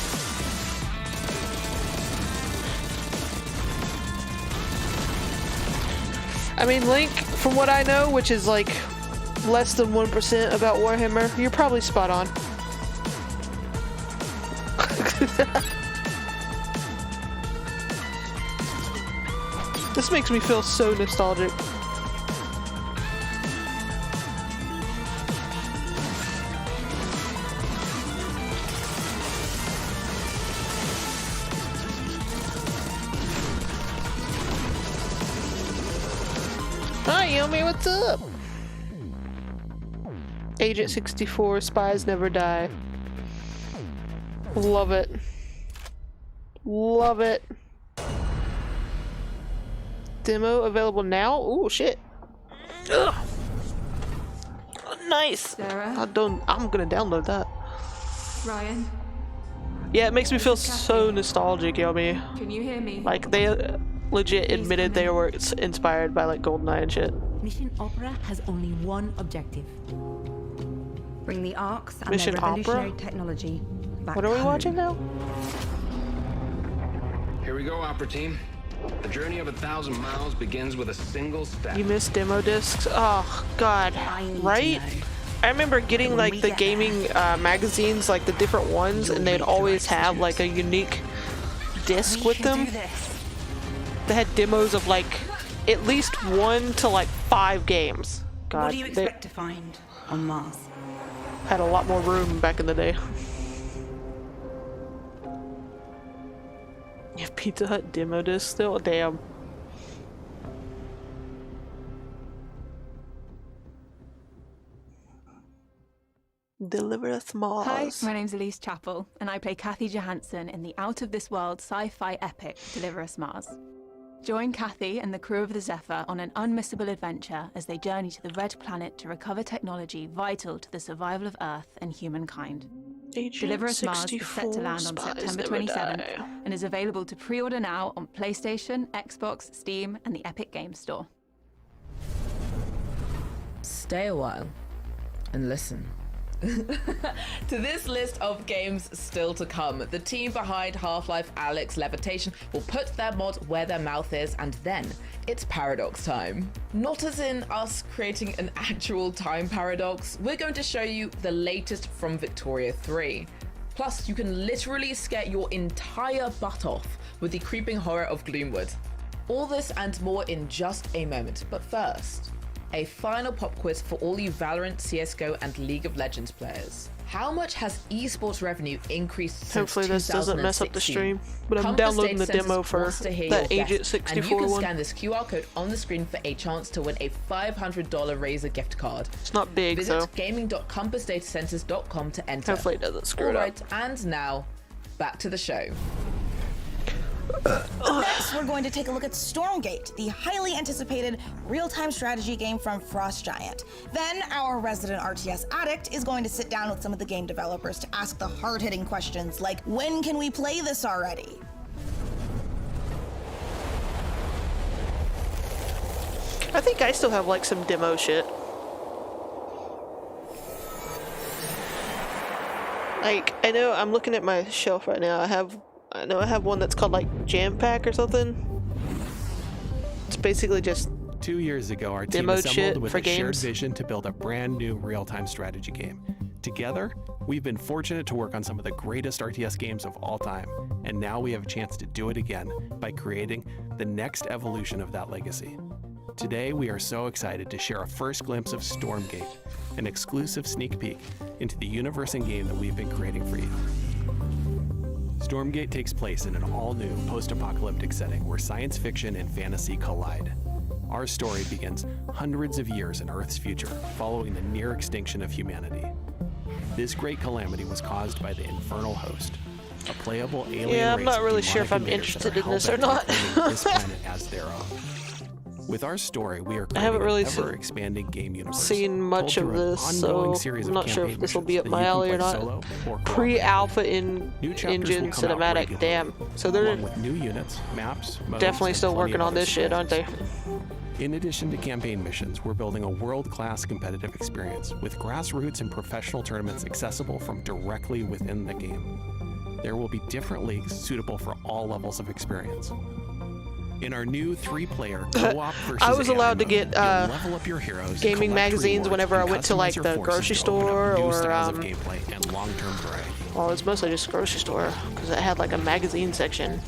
I mean, Link, from what I know, which is like less than 1% about Warhammer, you're probably spot on. This makes me feel so nostalgic. Hi, Yomi, what's up? Agent 64, Spies Never Die. Love it. Love it. Demo available now? Ooh, shit. Ugh. Nice. Sarah? I'm gonna download that. Ryan? Yeah, it makes me feel so nostalgic, Yomi. Can you hear me? Like, they legit admitted they were inspired by, like, GoldenEye and shit. Mission Opera has only one objective. Bring the Arks and Mission their revolutionary Opera? technology back What are we home. watching now? Here we go, Opera Team. The journey of 1,000 miles begins with a single step. You missed demo discs? Oh, God. Right? I remember getting, like, the gaming magazines, like, the different ones, and they'd always have, like, a unique disc with them. They had demos of, like, at least 1 to, like, 5 games. God, What do you expect to find on Mars? had a lot more room back in the day. You have Pizza Hut demo disc still? Damn. Deliver us Mars. Hi, my name's Elise Chappell, and I play Kathy Johansson in the out-of-this-world sci-fi epic Deliver Us Mars. Join Kathy and the crew of the Zephyr on an unmissable adventure as they journey to the Red Planet to recover technology vital to the survival of Earth and humankind. Deliver Us Mars is set to land on September 27th and is available to pre-order now on PlayStation, Xbox, Steam, and the Epic Games Store. Stay a while and listen. To this list of games still to come, the team behind Half-Life Alyx Levitation will put their mod where their mouth is, and then it's paradox time. Not as in us creating an actual time paradox, we're going to show you the latest from Victoria 3. Plus, you can literally scare your entire butt off with the creeping horror of Gloomwood. All this and more in just a moment, but first, a final pop quiz for all you Valorant, CSGO, and League of Legends players. How much has esports revenue increased since Hopefully this doesn't mess up the 2016? stream, but I'm Compass downloading Data the demo Centers for wants to hear that your Agent guess, 64 and you can one. scan this QR code on the screen for a chance to win a $500 Razer gift card. It's not big, Visit though. gaming.compassdatacenters.com to enter. Hopefully it doesn't screw it up. Alright, and now, back to the show. Up next, we're going to take a look at Stormgate, the highly anticipated real-time strategy game from Frost Giant. Then, our resident RTS addict is going to sit down with some of the game developers to ask the hard-hitting questions like, when can we play this already? I think I still have like some demo shit. Like, I know I'm looking at my shelf right now. I know I have one that's called like Jam Pack or something. It's basically just 2 years ago, our team demoed shit assembled with for a shared games. vision to build a brand new real-time strategy game. Together, we've been fortunate to work on some of the greatest RTS games of all time, and now we have a chance to do it again by creating the next evolution of that legacy. Today, we are so excited to share a first glimpse of Stormgate, an exclusive sneak peek into the universe and game that we've been creating for you. Stormgate takes place in an all-new post-apocalyptic setting where science fiction and fantasy collide. Our story begins hundreds of years in Earth's future, following the near extinction of humanity. This great calamity was caused by the Infernal Host, a playable alien Yeah, I'm race not of really sure if I'm demonic invaders that interested are in this or hell-bent on not. claiming this planet as their own. With our story, we are I haven't creating really an ever-expanding game universe. seen much told of through an this, ongoing so series I'm of not sure if campaign this will be up missions my that you alley or can play not. solo or cooperatively. Pre-alpha in New chapters engine will come out cinematic. regularly, Damn. So they're along with new units, maps, modes, definitely and still plenty working of on other this shit, aren't they? In addition to campaign missions, we're building a world-class competitive experience with grassroots and professional tournaments accessible from directly within the game. There will be different leagues suitable for all levels of experience. In our new 3-player co-op versus I was allowed to AI get mode, you'll level up your heroes, gaming collect magazines rewards, whenever I and went to like customize the your forces grocery to open up store new or styles of gameplay and long-term variety. well, it's mostly just grocery store because it had like a magazine section.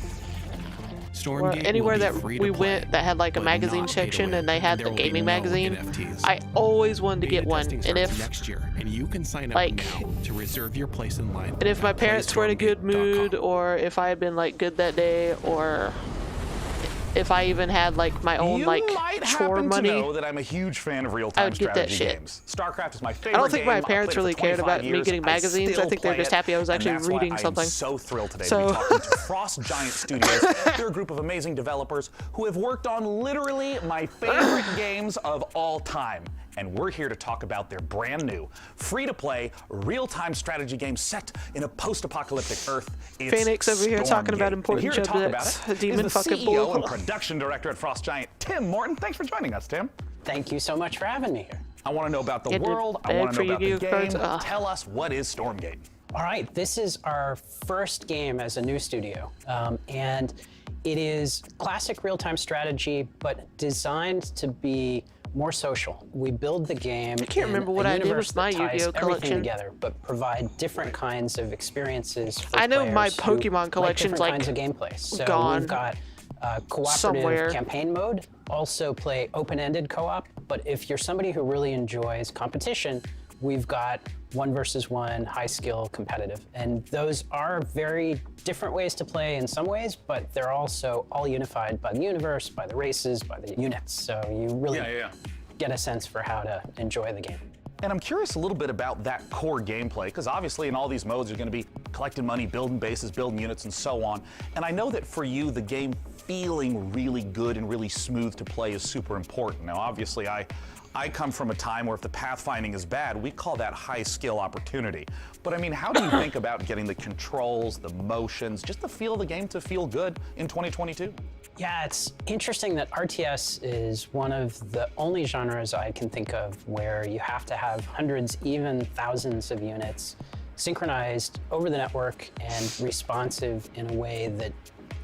Or Stormgate anywhere will be that free to we play, went that had like a but magazine not pay to section win, and they had there the will be gaming no magazine, NFTs. I always wanted to get Beta one. testing And starts if next year, and you can sign up like now to reserve your place in line. and if my at parents were in a good mood, or if I had been like good that day, or if I even had like my own You like might chore happen money, to know that I'm a huge fan of I real-time would get that strategy shit. games. StarCraft is my favorite I don't think game. my I've parents played it really for cared 25 about me years. getting magazines. I still think they're play just it, happy I was and actually that's why reading I something. am so thrilled today So- to be talking to Frost Giant Studios. They're a group of amazing developers who have worked on literally my favorite games of all time. And we're here to talk about their brand new, free-to-play, real-time strategy game set in a post-apocalyptic Earth. It's Phoenix over here talking about Stormgate. important And here to talk about subjects. it Demon is the fucking CEO bull. and production director at Frost Giant, Tim Morton. Thanks for joining us, Tim. Thank you so much for having me here. I want to know about the Get the world. I bag want to for know about the Yu-Gi-Oh game. cards. Tell us, what is Stormgate? All right, this is our first game as a new studio, and it is classic real-time strategy, but designed to be more social. We build the game. I can't remember what I did with my Yu-Gi-Oh collection. Everything together, but provide different kinds of experiences. For I know my players who Pokemon collection's like like different kinds of gameplay. So gone we've got cooperative somewhere. campaign mode. Also play open-ended co-op. But if you're somebody who really enjoys competition, we've got 1 versus 1, high skill, competitive. And those are very different ways to play in some ways, but they're also all unified by the universe, by the races, by the units. So you really get a sense for how to enjoy the game. And I'm curious a little bit about that core gameplay, because obviously in all these modes you're going to be collecting money, building bases, building units, and so on. And I know that for you, the game feeling really good and really smooth to play is super important. Now, obviously, I come from a time where if the pathfinding is bad, we call that high skill opportunity. But I mean, how do you think about getting the controls, the motions, just the feel of the game to feel good in 2022? Yeah, it's interesting that RTS is one of the only genres I can think of where you have to have hundreds, even thousands of units synchronized over the network and responsive in a way that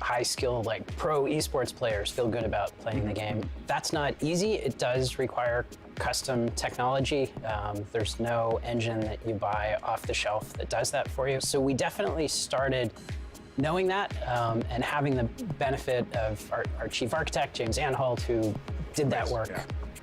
high skill, like pro esports players feel good about playing the game. That's not easy. It does require custom technology. There's no engine that you buy off the shelf that does that for you. So we definitely started knowing that and having the benefit of our chief architect, James Anhalt, who did that work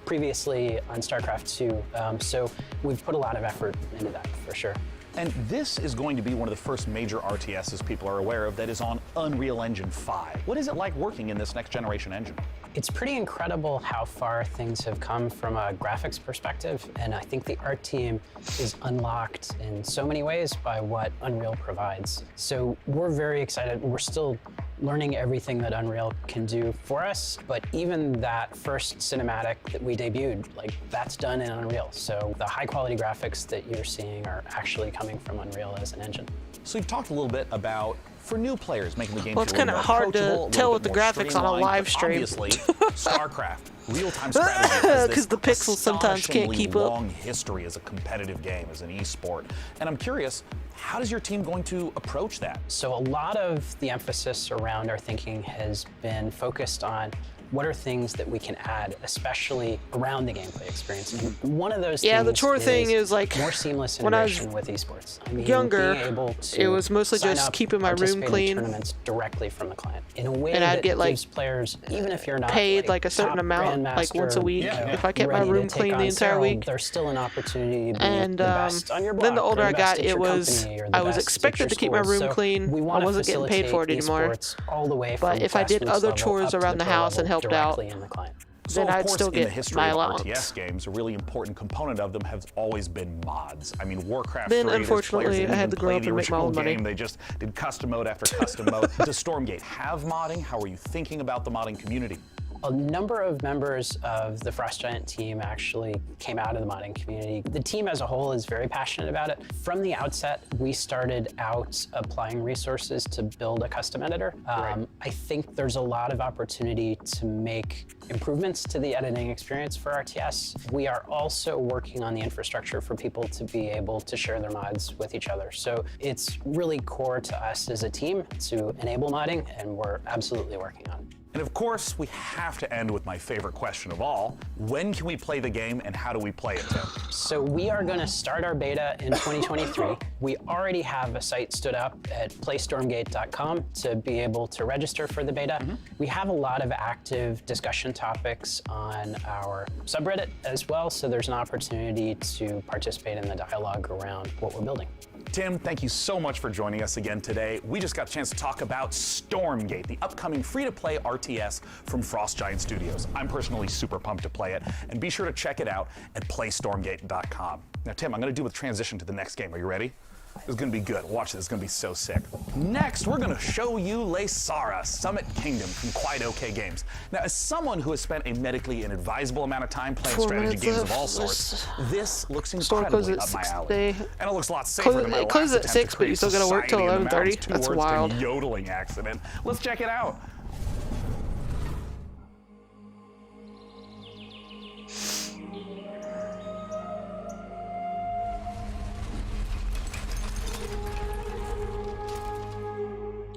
previously on StarCraft 2. So we've put a lot of effort into that for sure. And this is going to be one of the first major RTSs people are aware of that is on Unreal Engine 5. What is it like working in this next generation engine? It's pretty incredible how far things have come from a graphics perspective, and I think the art team is unlocked in so many ways by what Unreal provides. So we're very excited. We're still learning everything that Unreal can do for us, but even that first cinematic that we debuted, like, that's done in Unreal. So the high quality graphics that you're seeing are actually coming from Unreal as an engine. So you've talked a little bit about, for new players, making the game Well, it's feel a kind of little more hard to approachable, tell little with the bit more graphics on a streamlined, live but stream. Obviously, StarCraft, real-time strategy has Because this the pixels sometimes can't astonishingly keep up. long history as a competitive game, as an esport. And I'm curious, how is your team going to approach that? So a lot of the emphasis around our thinking has been focused on what are things that we can add, especially around the gameplay experience. And one of those Yeah, things the chore thing is like more seamless when I was integration with esports. I mean, younger, being able to it was mostly sign just up, keeping my room participate in clean. tournaments directly from the client in a way And I'd that get, like, gives players, even if you're not paid like a certain top amount, like once a grandmaster, week. you know, If I kept my ready to room take clean on the entire Cyril, week. there's still an opportunity to be And the best on your block, then the or older I best got, at it your was company, or the I was best at expected your to keep my school. room So clean. we I wanna wasn't getting paid for it facilitate anymore. esports all the way But from if I did grassroots other level chores up to around the pro house and level helped out, directly in the client. So, then of I'd course, still in the get history my of allowance. RTS games, a really important component of them has always been mods. I mean, Warcraft Then, 3, there's unfortunately, players that I didn't had even to grow play up the and make my original own money. game. They just did custom mode after custom mode. Does Stormgate have modding? How are you thinking about the modding community? A number of members of the Frost Giant team actually came out of the modding community. The team as a whole is very passionate about it. From the outset, we started out applying resources to build a custom editor. I think there's a lot of opportunity to make improvements to the editing experience for RTS. We are also working on the infrastructure for people to be able to share their mods with each other. So it's really core to us as a team to enable modding, and we're absolutely working on it. And of course, we have to end with my favorite question of all. When can we play the game and how do we play it, Tim? So we are going to start our beta in 2023. We already have a site stood up at playstormgate.com to be able to register for the beta. We have a lot of active discussion topics on our subreddit as well, so there's an opportunity to participate in the dialogue around what we're building. Tim, thank you so much for joining us again today. We just got a chance to talk about Stormgate, the upcoming free-to-play RTS from Frost Giant Studios. I'm personally super pumped to play it, and be sure to check it out at playstormgate.com. Now, Tim, I'm going to do a transition to the next game. Are you ready? This is going to be good. Watch this. It's going to be so sick. Next, we're going to show you Leysara, Summit Kingdom from Quite OK Games. Now, as someone who has spent a medically inadvisable amount of time playing 4 strategy minutes games of left. all sorts, this looks Store closes incredibly at up my 6 alley. today. And it looks a lot safer than my It closes last at attempt 6, to but you create still gotta work till society in the 11:30. mountains, 2 That's words wild. to yodeling accident. Let's check it out.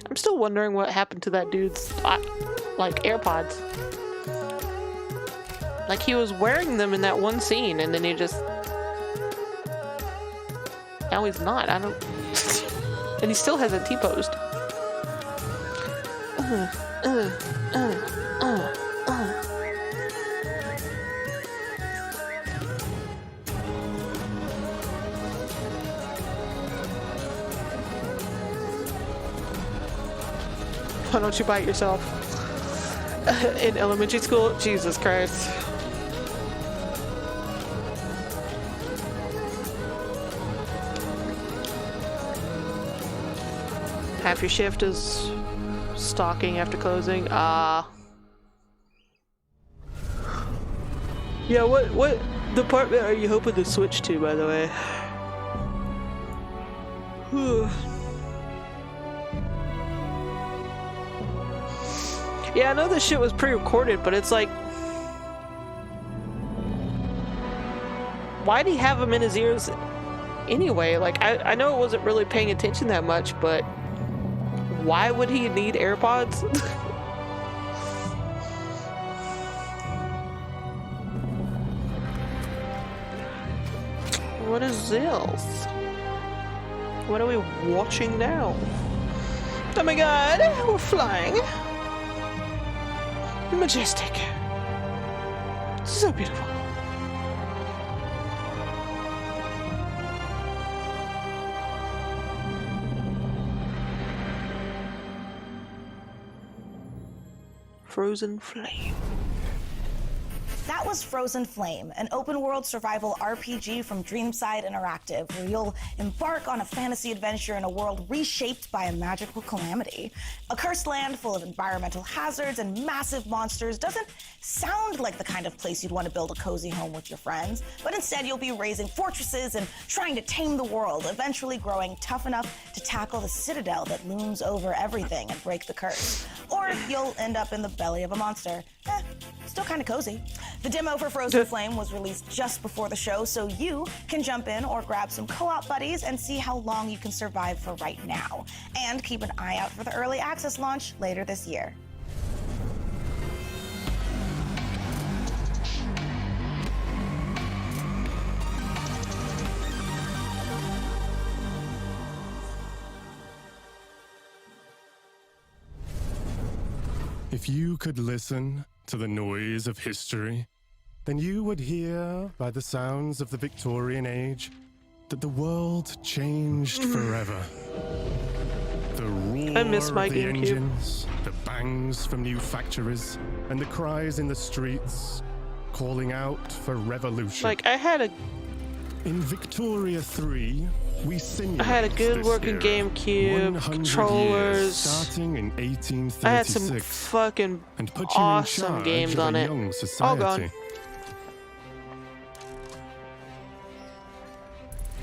I'm still wondering what happened to that dude's, like, AirPods. Like, he was wearing them in that one scene, and then he just... Now he's not. I don't... And he still hasn't T-posed. Why don't you bite yourself? In elementary school? Jesus Christ. Half your shift is stalking after closing. Yeah, what department are you hoping to switch to, by the way? Whew. Yeah, I know this shit was pre-recorded, but it's like... Why'd he have them in his ears anyway? Like, I know I wasn't really paying attention that much, but... Why would he need AirPods? What is this? What are we watching now? Oh my god, we're flying. Majestic. So beautiful. Frozen Flame. that was Frozen Flame, an open-world survival RPG from Dreamside Interactive, where you'll embark on a fantasy adventure in a world reshaped by a magical calamity. A cursed land full of environmental hazards and massive monsters doesn't sound like the kind of place you'd want to build a cozy home with your friends, but instead you'll be raising fortresses and trying to tame the world, eventually growing tough enough to tackle the citadel that looms over everything and break the curse. Or you'll end up in the belly of a monster. Still kind of cozy. The demo for Frozen Flame was released just before the show, so you can jump in or grab some co-op buddies and see how long you can survive for right now. And keep an eye out for the early access launch later this year. If you could listen to the noise of history, then you would hear by the sounds of the Victorian age that the world changed forever. The roar I miss my of the GameCube. engines, the bangs from new factories, and the cries in the streets calling out for revolution. Like, I had a In Victoria 3, we simulated I had a good this working era. GameCube, 100 controllers. years, starting in 1836, I had some fucking and put you in awesome charge games of on a it. young All society. gone.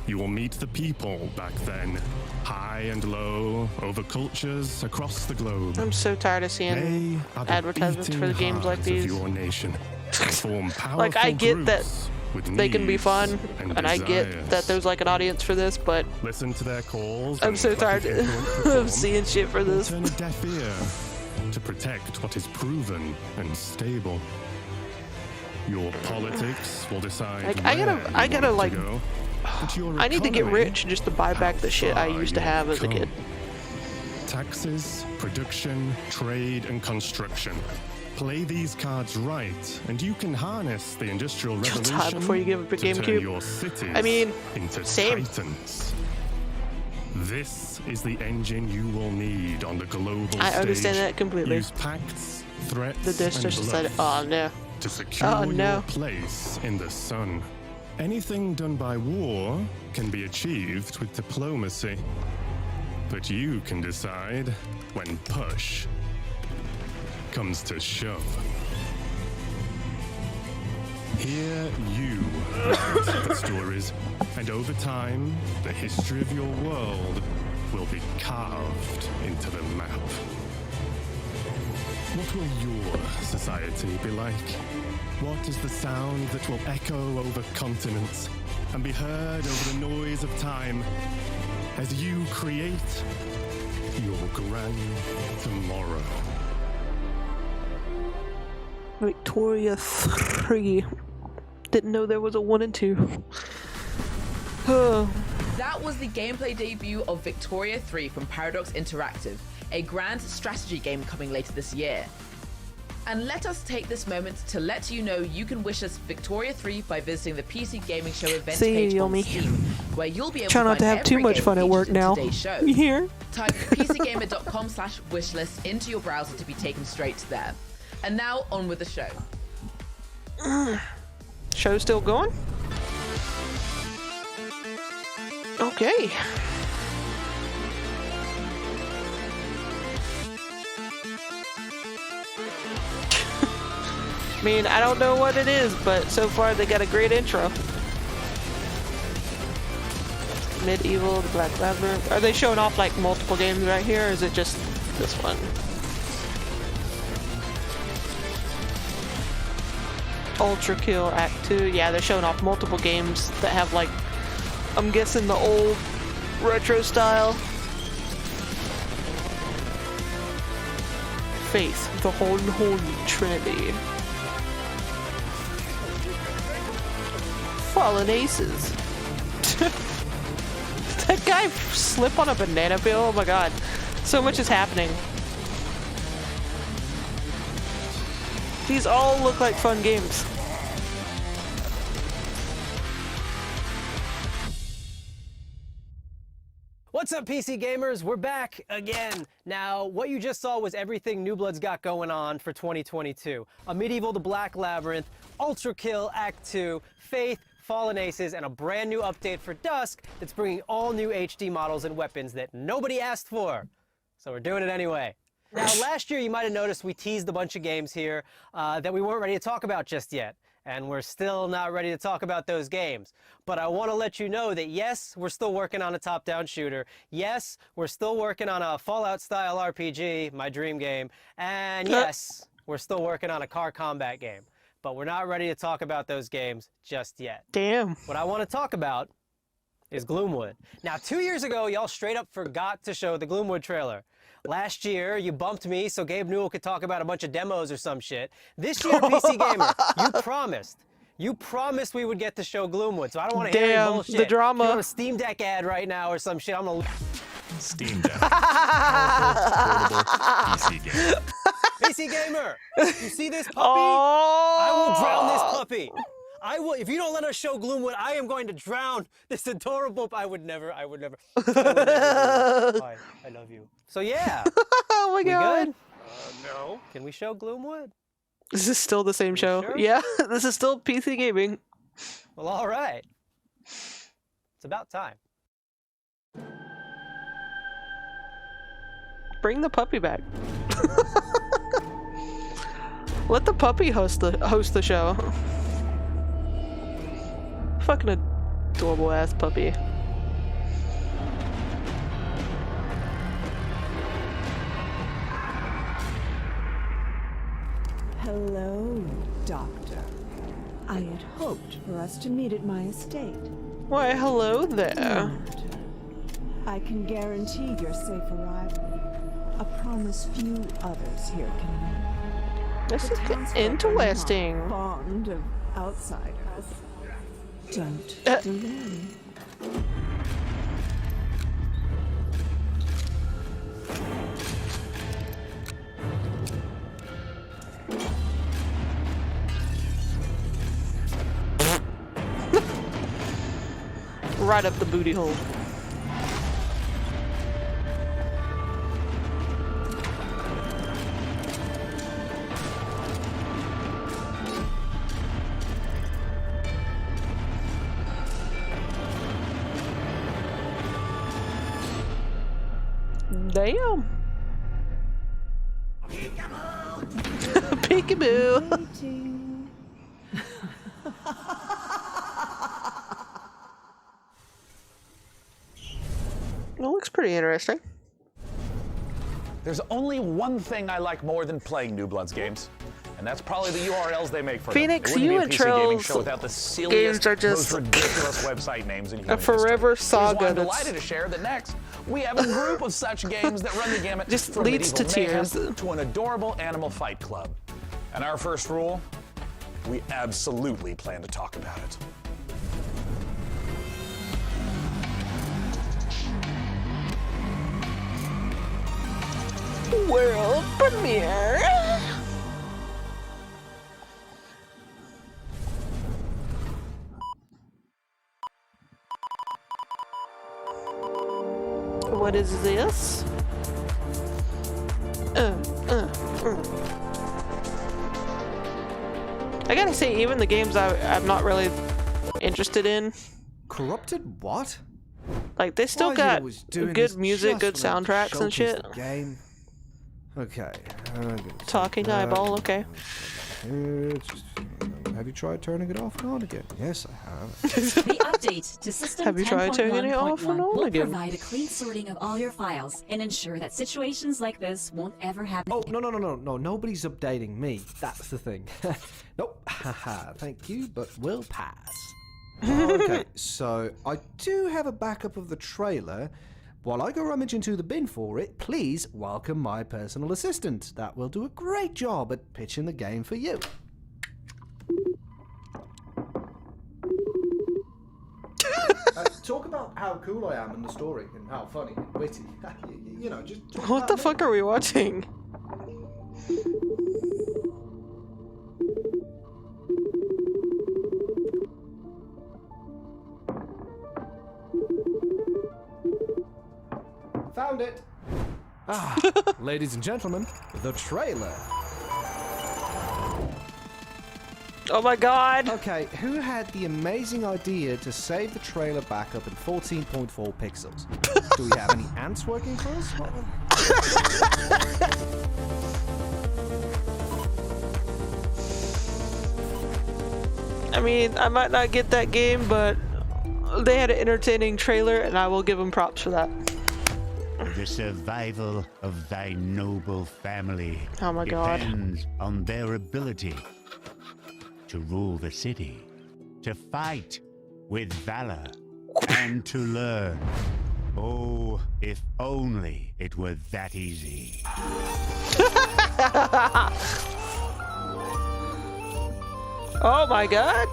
You will meet the people back then, high and low, over cultures across the globe. I'm so tired of seeing They are the advertisements for the beating games like hearts of these. your nation. They form Like, I powerful get that groups with they can be needs fun, and and I get desires. that there's like an audience for this, but Listen to their calls. I'm and so what tired they can perform. of seeing shit for this. Turn a deaf ear to protect what is proven and stable. Your politics will decide Like, where I you gotta want like, to go, but your I need to get economy, rich just to buy back the shit I far used to you've have as a come. kid. Taxes, production, trade, and construction. Play these cards right, and you can harness the Industrial You'll Revolution die before you give up your to turn GameCube. your cities I mean, into same. titans. This is the engine you will need on the global I stage. understand that completely. Use pacts, threats, The disc and just said, bluff oh no. to secure Oh, no. your place in the sun. Anything done by war can be achieved with diplomacy. But you can decide when push comes to shove. Here you write the stories, and over time, the history of your world will be carved into the map. What will your society be like? What is the sound that will echo over continents and be heard over the noise of time as you create your grand tomorrow? Victoria 3. Didn't know there was a 1 and 2. Oh. That was the gameplay debut of Victoria 3 from Paradox Interactive, a grand strategy game coming later this year. And let us take this moment to let you know you can wish us Victoria 3 by visiting the PC Gaming Show event See page you, on Yomi. Steam, where you'll be able Try to not find to have too every much game fun at work featured in now. today's show. You hear? Type pcgamer.com/wishlist into your browser to be taken straight to there. And now on with the show. Show still going? Okay. I mean, I don't know what it is, but so far they got a great intro. Medieval, the Black Labyrinth. Are they showing off like multiple games right here, or is it just this one? Ultra Kill Act 2. Yeah, they're showing off multiple games that have like, I'm guessing the old retro style. Faith, the Holy Trinity. Fallen Aces. Did that guy slip on a banana peel? Oh my god. So much is happening. These all look like fun games. What What's up, PC gamers? We're back again. Now, what you just saw was everything New Blood's got going on for 2022. A Medieval the Black Labyrinth, Ultra Kill Act 2, Faith, Fallen Aces, and a brand new update for Dusk that's bringing all new HD models and weapons that nobody asked for. So we're doing it anyway. Now, last year you might have noticed we teased a bunch of games here that we weren't ready to talk about just yet. And we're still not ready to talk about those games. But I want to let you know that yes, we're still working on a top-down shooter. Yes, we're still working on a Fallout-style RPG, my dream game. And yes, we're still working on a car combat game. But we're not ready to talk about those games just yet. Damn. What I want to talk about is Gloomwood. Now, 2 years ago, y'all straight up forgot to show the Gloomwood trailer. Last year, you bumped me so Gabe Newell could talk about a bunch of demos or some shit. This year, PC Gamer, you promised we would get to show Gloomwood, so I don't want to hear any bullshit. The drama. If you want a Steam Deck ad right now or some shit, I'm gonna... Steam Deck. Powerful, portable PC game. PC Gamer, you see this puppy? I will drown this puppy. I will, if you don't let us show Gloomwood, I am going to drown this adorable, I would never. I would never Bye, I love you. So yeah. Oh my God. Good? No. Can we show Gloomwood? This is still the same show. Sure? Yeah, this is still PC gaming. Well, all right. It's about time. Bring the puppy back. Let the puppy host the show. Fucking adorable ass puppy. Hello, Doctor. I had hoped for us to meet at my estate. Why, hello there. I can guarantee your safe arrival. A promise few others here can make. This The is townsfolk interesting. are not fond of outsiders. Don't delay. Right up the booty hole. Damn. Peekaboo. It looks pretty interesting. There's only one thing I like more than playing New Blood's games, and that's probably the URLs they make for Phoenix, them. It you wouldn't and be a PC gaming Trail's show without the silliest, games are just most ridiculous website names in human a forever history. saga Which is why I'm that's- delighted to share that next we have a group of such games that run the gamut Just from leads to medieval mayhem tears. to an adorable animal fight club. And our first rule, we absolutely plan to talk about it. World premiere. What is this? I gotta say, even the games I'm not really interested in, Corrupted what? like they still Why is it got always doing good this music, good just when I soundtracks and showcase shit. the game? Okay. Talking eyeball, okay. Have you tried turning it off and on again? Yes, I have. The update to System Have you tried turning it off and 10.1.1 on will again? provide a clean sorting of all your files and ensure that situations like this won't ever happen. Oh, no, nobody's updating me. That's the thing. Nope. Haha, thank you, but we'll pass. Okay, so I do have a backup of the trailer. While I go rummage into the bin for it, please welcome my personal assistant. That will do a great job at pitching the game for you. Talk about how cool I am in the story and how funny and witty. You know, just talk What about the me. fuck are we watching? Ladies and gentlemen, the trailer. Oh my god! Okay, who had the amazing idea to save the trailer backup in 14.4 pixels? Do we have any ants working for us? I mean, I might not get that game, but they had an entertaining trailer, and I will give them props for that. The survival of thy noble family Oh my god. depends on their ability to rule the city, to fight with valor, and to learn. Oh, if only it were that easy. Oh my god!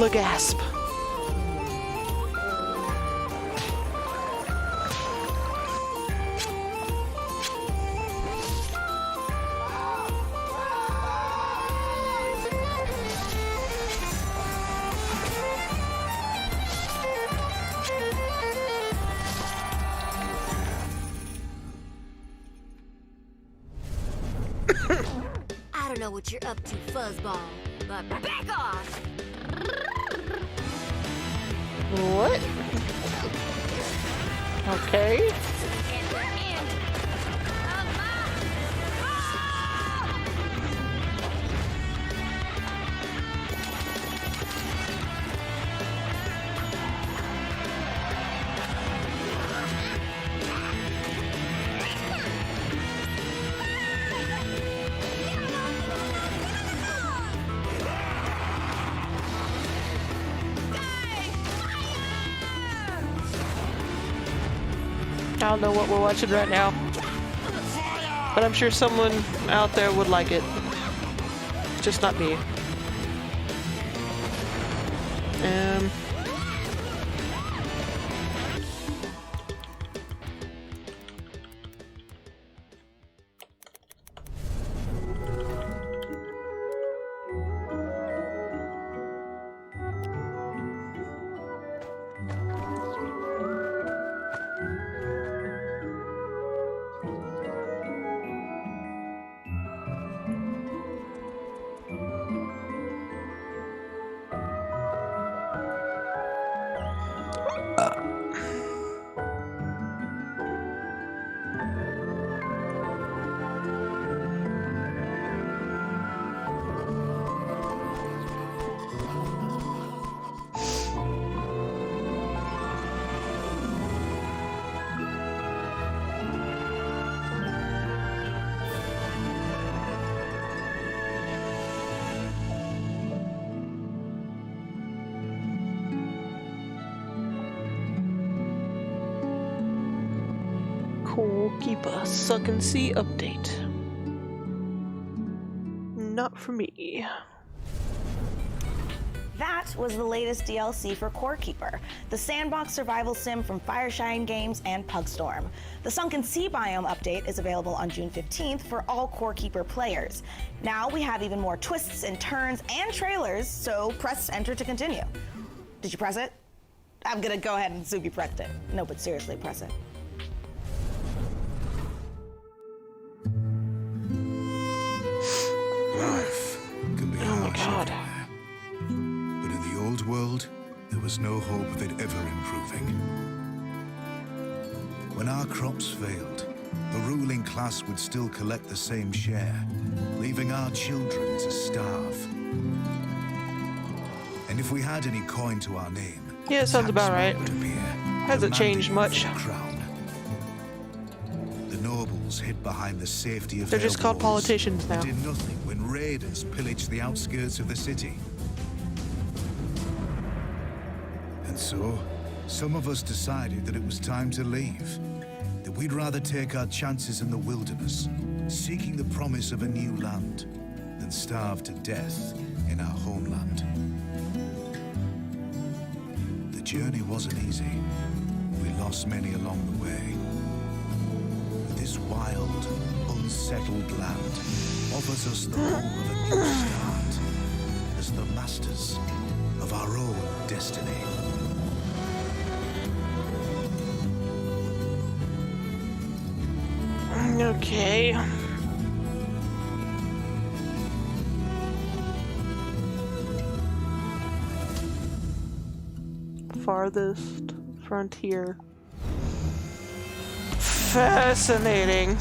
Legasp. I don't know what you're up to, fuzzball, but back off! What? Okay. I don't know what we're watching right now, but I'm sure someone out there would like it. Just not me. Core Keeper Suck and See update. Not for me. That was the latest DLC for Core Keeper, the sandbox survival sim from Fireshine Games and Pugstorm. The Sunken Sea biome update is available on June 15th for all Core Keeper players. Now we have even more twists and turns and trailers, so press enter to continue. Did you press it? I'm gonna go ahead and assume you pressed it. No, but seriously, press it. Life can be harsh everywhere. But in the old world, there was no hope of it ever improving. When our crops failed, the ruling class would still collect the same share, leaving our children to starve. And if we had any coin to our name, Yeah, it sounds about right. Hasn't changed much. The nobles hid behind the safety of They're their just called walls politicians now. and did nothing when raiders pillaged the outskirts of the city. And so, some of us decided that it was time to leave. That we'd rather take our chances in the wilderness, seeking the promise of a new land, than starve to death in our homeland. The journey wasn't easy. We lost many along the way. But this wild, unsettled land offers us the hope of a new start as the masters of of our own destiny. Okay. Farthest frontier. Fascinating.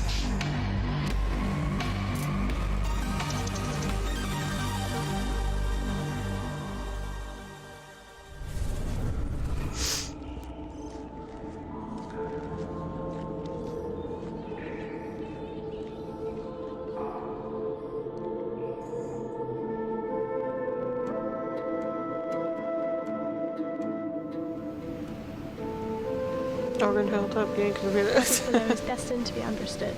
Organ Hilltop game computer. Below is destined to be understood.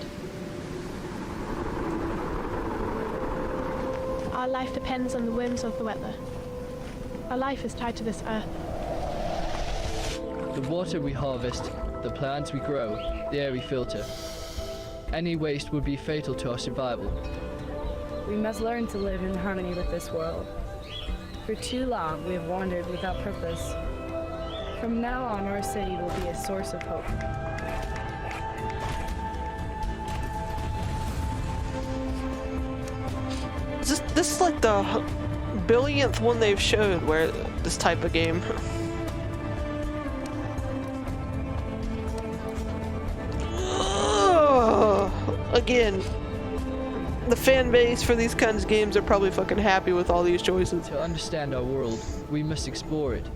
Our life depends on the whims of the weather. Our life is tied to this earth. The water we harvest, the plants we grow, the air we filter. Any waste would be fatal to our survival. We must learn to live in harmony with this world. For too long, we have wandered without purpose. From now on, our city will be a source of hope. This is like the billionth one they've showed where this type of game. Again, the fan base for these kinds of games are probably fucking happy with all these choices. To understand our world, we must explore it.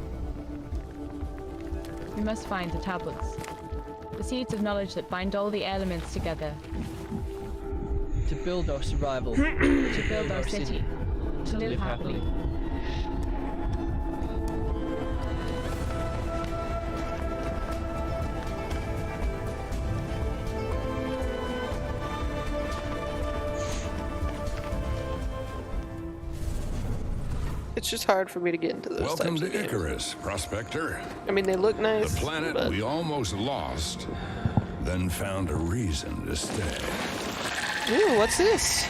We must find the tablets, the seeds of knowledge that bind all the elements together. To build our survival. To build our city. To live happily. It's just hard for me to get into those Welcome types to of games. Icarus, Prospector. I mean, they look nice. The planet but... we almost lost, then found a reason to stay. Ooh, what's this?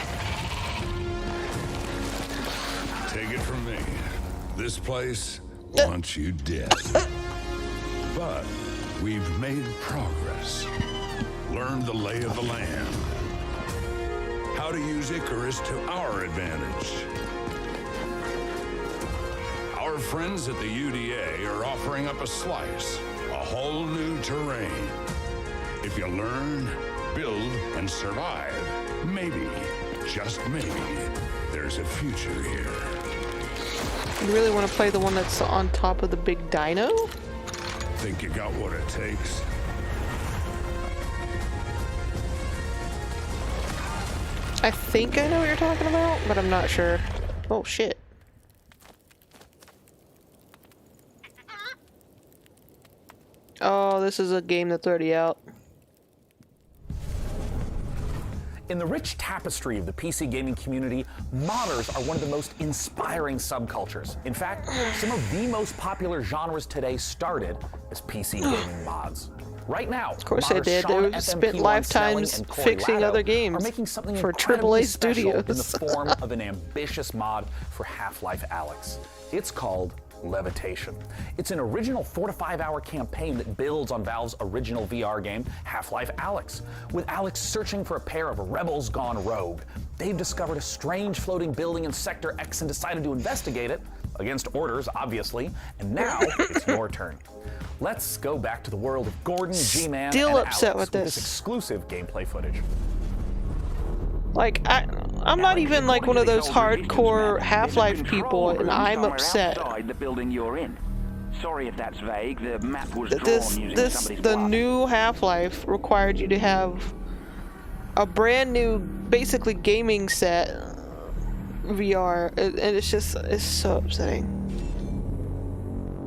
Take it from me. This place wants you dead. But we've made progress. Learned the lay of the land. How to use Icarus to our advantage. Our friends at the UDA are offering up a slice, a whole new terrain. If you learn, build, and survive, maybe, just maybe, there's a future here. You really want to play the one that's on top of the big dino? Think you got what it takes? I think I know what you're talking about, but I'm not sure. Oh shit. Oh, this is a game that's already out. In the rich tapestry of the PC gaming community, modders are one of the most inspiring subcultures. In fact, some of the most popular genres today started as PC gaming mods. Right now, of course they did. Sean They spent FMP1 lifetimes Snelling and Corey fixing Lado other games are making something for incredibly AAA special studios. in the form of an ambitious mod for Half-Life Alyx. It's called Levitation. It's an original 4 to 5 hour campaign that builds on Valve's original VR game, Half-Life Alyx. With Alyx searching for a pair of rebels gone rogue, they've discovered a strange floating building in Sector X and decided to investigate it, against orders, obviously, and now it's your turn. Let's go back to the world of Gordon, G-Man, Still and upset Alex with this. exclusive gameplay footage. Like, I'm not even like one of those hardcore Half-Life people, and I'm upset. Outside the building you're in. Sorry if that's vague. The map was drawn using somebody's The watch. new Half-Life required you to have a brand new, basically gaming set VR, and it's just, it's so upsetting.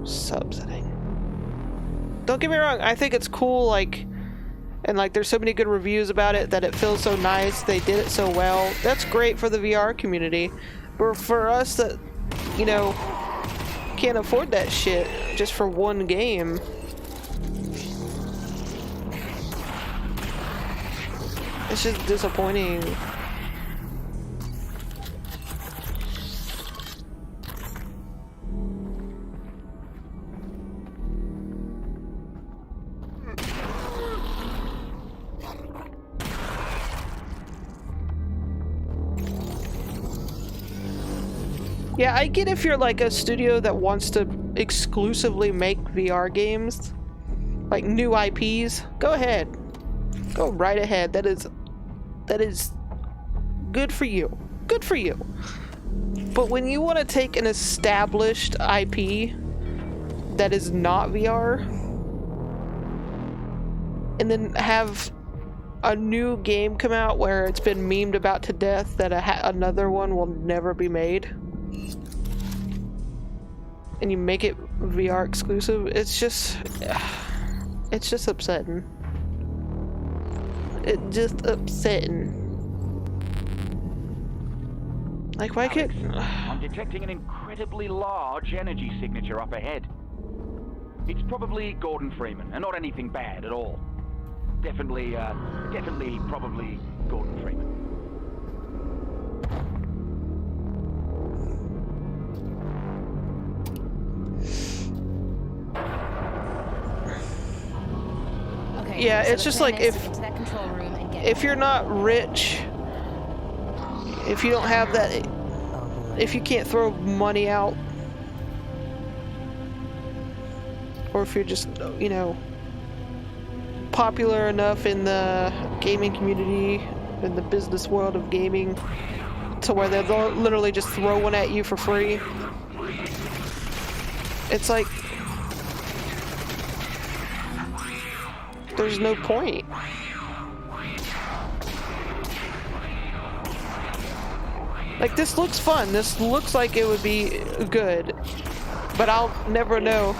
So upsetting. Don't get me wrong, I think it's cool, like, and like there's so many good reviews about it that it feels so nice, they did it so well. That's great for the VR community. But for us that, you know, can't afford that shit just for one game, it's just disappointing. Yeah, I get if you're like a studio that wants to exclusively make VR games, like new IPs, go ahead. Go right ahead. That is good for you. Good for you. But when you want to take an established IP that is not VR and then have a new game come out where it's been memed about to death that another one will never be made, and you make it VR exclusive, it's just upsetting. It's just upsetting. Like, why could... I'm detecting an incredibly large energy signature up ahead. It's probably Gordon Freeman, and not anything bad at all. Definitely, probably Gordon Freeman. Okay, Yeah, so it's the just plan like is to get to that control room and get if you're not rich, if you don't have that, if you can't throw money out, or if you're just, you know, popular enough in the gaming community, in the business world of gaming, to where they'll literally just throw one at you for free, it's like, there's no point. Like, this looks fun. This looks like it would be good, but I'll never know.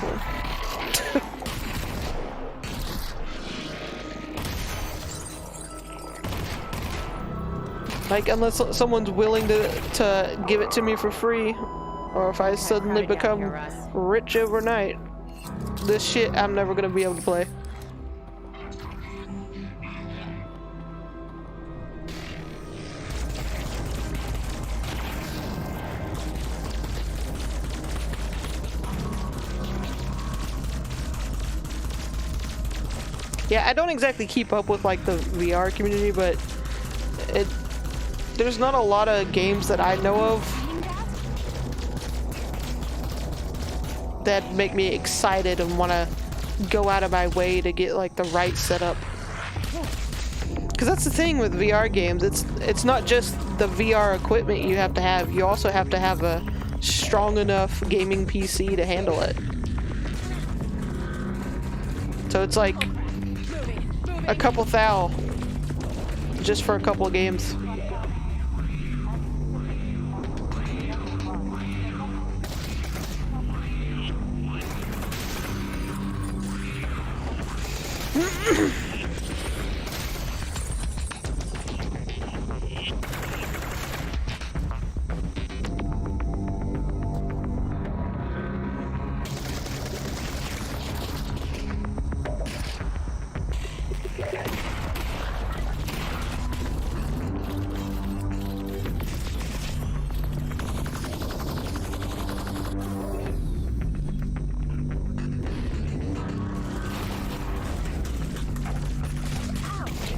Like, unless someone's willing to give it to me for free, or if I suddenly become rich overnight, this shit I'm never gonna be able to play. Yeah, I don't exactly keep up with like the VR community, but there's not a lot of games that I know of that make me excited and want to go out of my way to get like the right setup. Because that's the thing with VR games, it's not just the VR equipment you have to have, you also have to have a strong enough gaming PC to handle it. So it's like a couple thou just for a couple of games.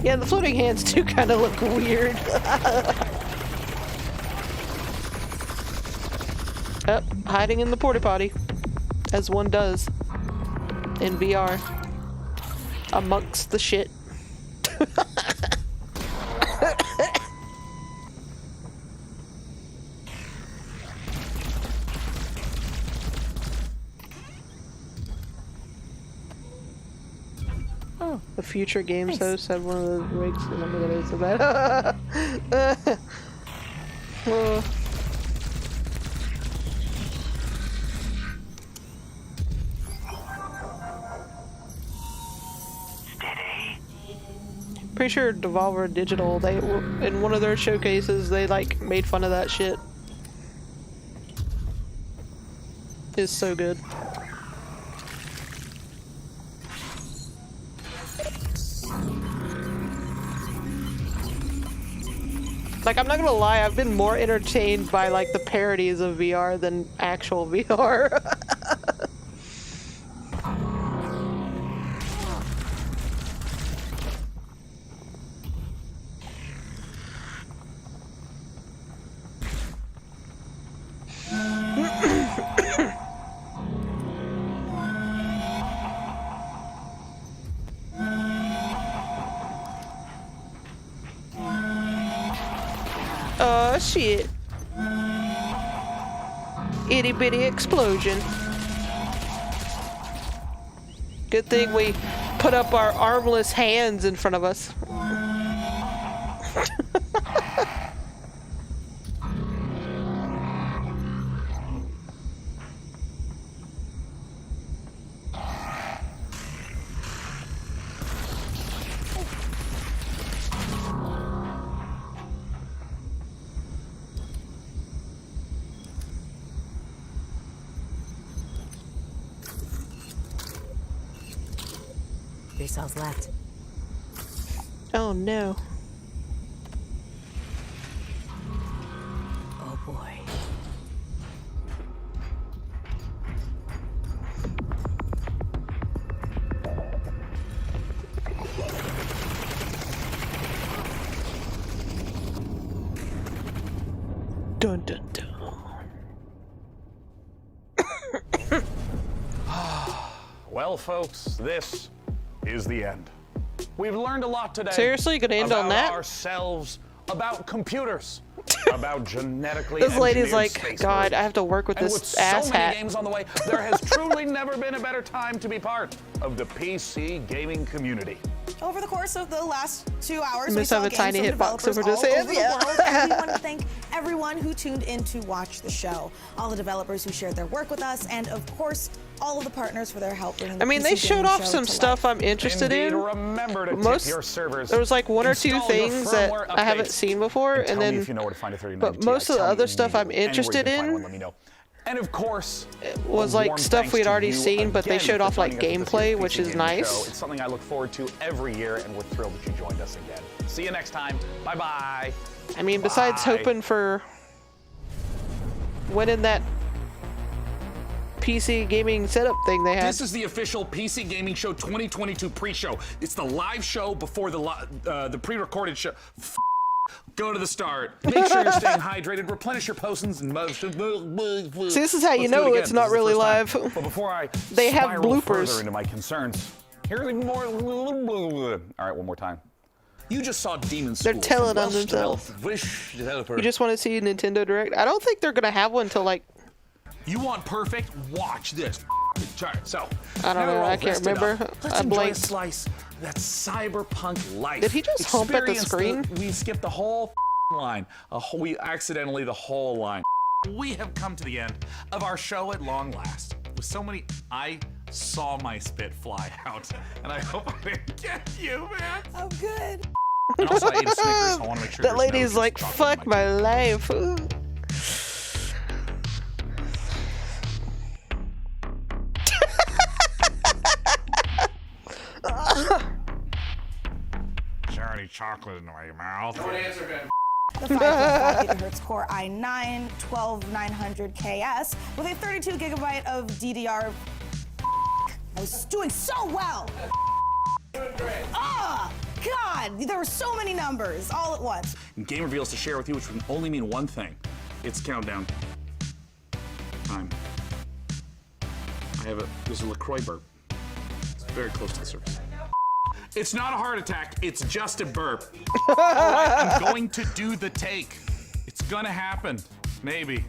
Yeah, the floating hands do kind of look weird. Oh, hiding in the porta potty, as one does in VR, amongst the shit. The future games host had one of those rigs, and I'm gonna say that. Pretty sure Devolver Digital, they in one of their showcases, they like made fun of that shit. It's so good. Like, I'm not gonna lie, I've been more entertained by like the parodies of VR than actual VR. shit. Itty bitty explosion. Good thing we put up our armless hands in front of us. Three cells left. Oh no. Oh boy. Dun dun dun. Well, folks, this is the end. We've learned a lot today. Seriously, you gonna end on that? About ourselves, about computers, about genetically This lady's engineered like, space God, versions. I have to work with And this with so ass many hat. games on the way, there has truly never been a better time to be part of the PC gaming community. Over the course of the last 2 hours, we Miss saw have a games tiny from hitbox developers over his all hand, over yeah. the world, and we want to thank everyone who tuned in to watch the show, all the developers who shared their work with us, and of course, all of the partners for their help bringing the I mean, PC they showed gaming off show some to stuff life. I'm interested Indeed, in. remember to Most, tip your servers. there was like one or two Install your things that firmware I haven't updates. seen before, And tell and me then. if you know where to find a 3090 But most of the Ti. Tell other me stuff I'm anywhere you interested can find in one, let me know. And of course, was a like warm stuff thanks we'd to already you seen, but they again showed for off like joining us for this gameplay, year's which PC is Gaming nice. Show. It's something I look forward to every year, and we're thrilled that you joined us again. See you next time. Bye bye. I mean, besides Bye. hoping for winning that PC gaming setup thing they had. This is the official PC Gaming Show 2022 pre-show. It's the live show before the pre-recorded show. Go to the start. Make sure you're staying hydrated. Replenish your potions and See, this is how you know it's not really live. But before I They have spiral bloopers. further into my concerns, here's more. All right, one more time. You just saw Demon They're School. telling from on themselves. Wish developer. You just want to see a Nintendo Direct? I don't think they're gonna have one till like. You want perfect? Watch this. All right, so I don't now know, we're all I can't rested remember. up. Let's I enjoy blanked. a slice of that cyberpunk life. Did he just hump at the Experience screen? We skipped the whole line. We accidentally the whole line. We have come to the end of our show at long last. With so many, I saw my spit fly out, and I hope I didn't get you, man. Oh, good. And also, I ate a Snickers, so I want to make sure That there's lady's no like, chocolate fuck in my my life. Charity chocolate in my mouth. Don't answer him. The 5.5 GHz Core i9 12900KS with a 32 gigabyte of DDR. I was doing so well. Ah, God, there were so many numbers all at once. Game reveals to share with you, which would only mean one thing. It's countdown time. There's a LaCroix burp. It's very close to the surface. It's not a heart attack, it's just a burp. All right, I'm going to do the take. It's gonna happen, maybe.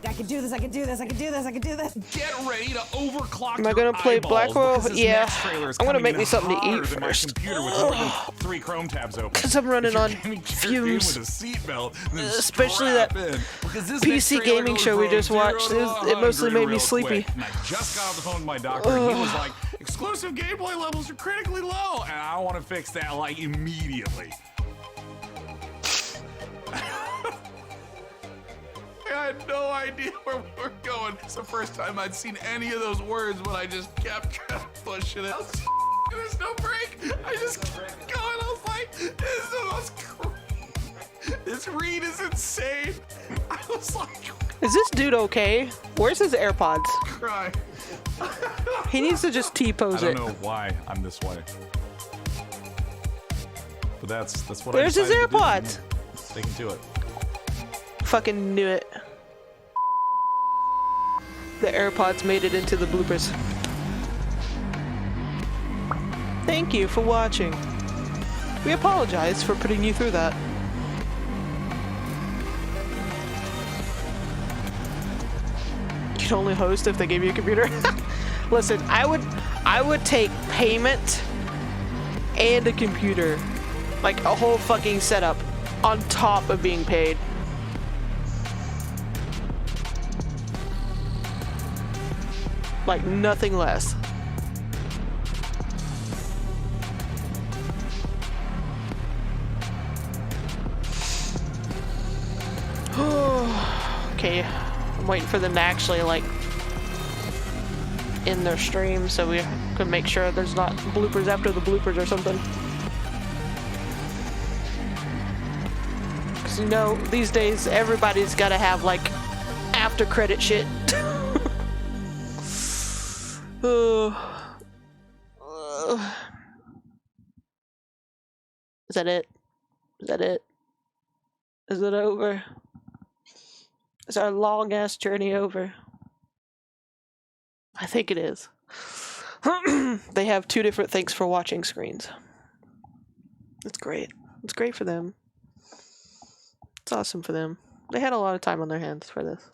I could do this, I could do this, I could do this, I could do this. Get ready to overclock Am I your gonna play eyeballs, Blackwell? because this Yeah. next trailer is I'm gonna coming make in me something to hotter eat than first. My computer with more than 3 Chrome tabs open. 'Cause I'm running If you're on gaming your fumes. game with a seatbelt, then Especially strap that in, because this next PC trailer gaming goes show we from just 0 watched. to It mostly 100 made me real sleepy. quick. And I just got off the phone with my doctor, and he was like, exclusive gameplay levels are critically low, and I want to fix that like immediately. I had no idea where we were going. It's the first time I'd seen any of those words, but I just kept trying to push it out. There's no break. I just kept going. I was like, this is the most this read is insane. I was like, Is this dude okay? Where's his AirPods? crying. He needs to just T-pose I it. don't know why I'm this way. But that's what There's I his decided to do. AirPods. Sticking to it. Fucking knew it. The AirPods made it into the bloopers. Thank you for watching. We apologize for putting you through that. can only host if they give you a computer. Listen, I would take payment and a computer, like a whole fucking setup on top of being paid. Like nothing less. Okay, I'm waiting for them to actually like end their stream so we can make sure there's not bloopers after the bloopers or something. Cause you know, these days everybody's gotta have like after credit shit. Is that it? Is that it? Is it over? Is our long ass journey over? I think it is. They have 2 different thanks for watching screens. It's great. It's great for them. It's awesome for them. They had a lot of time on their hands for this.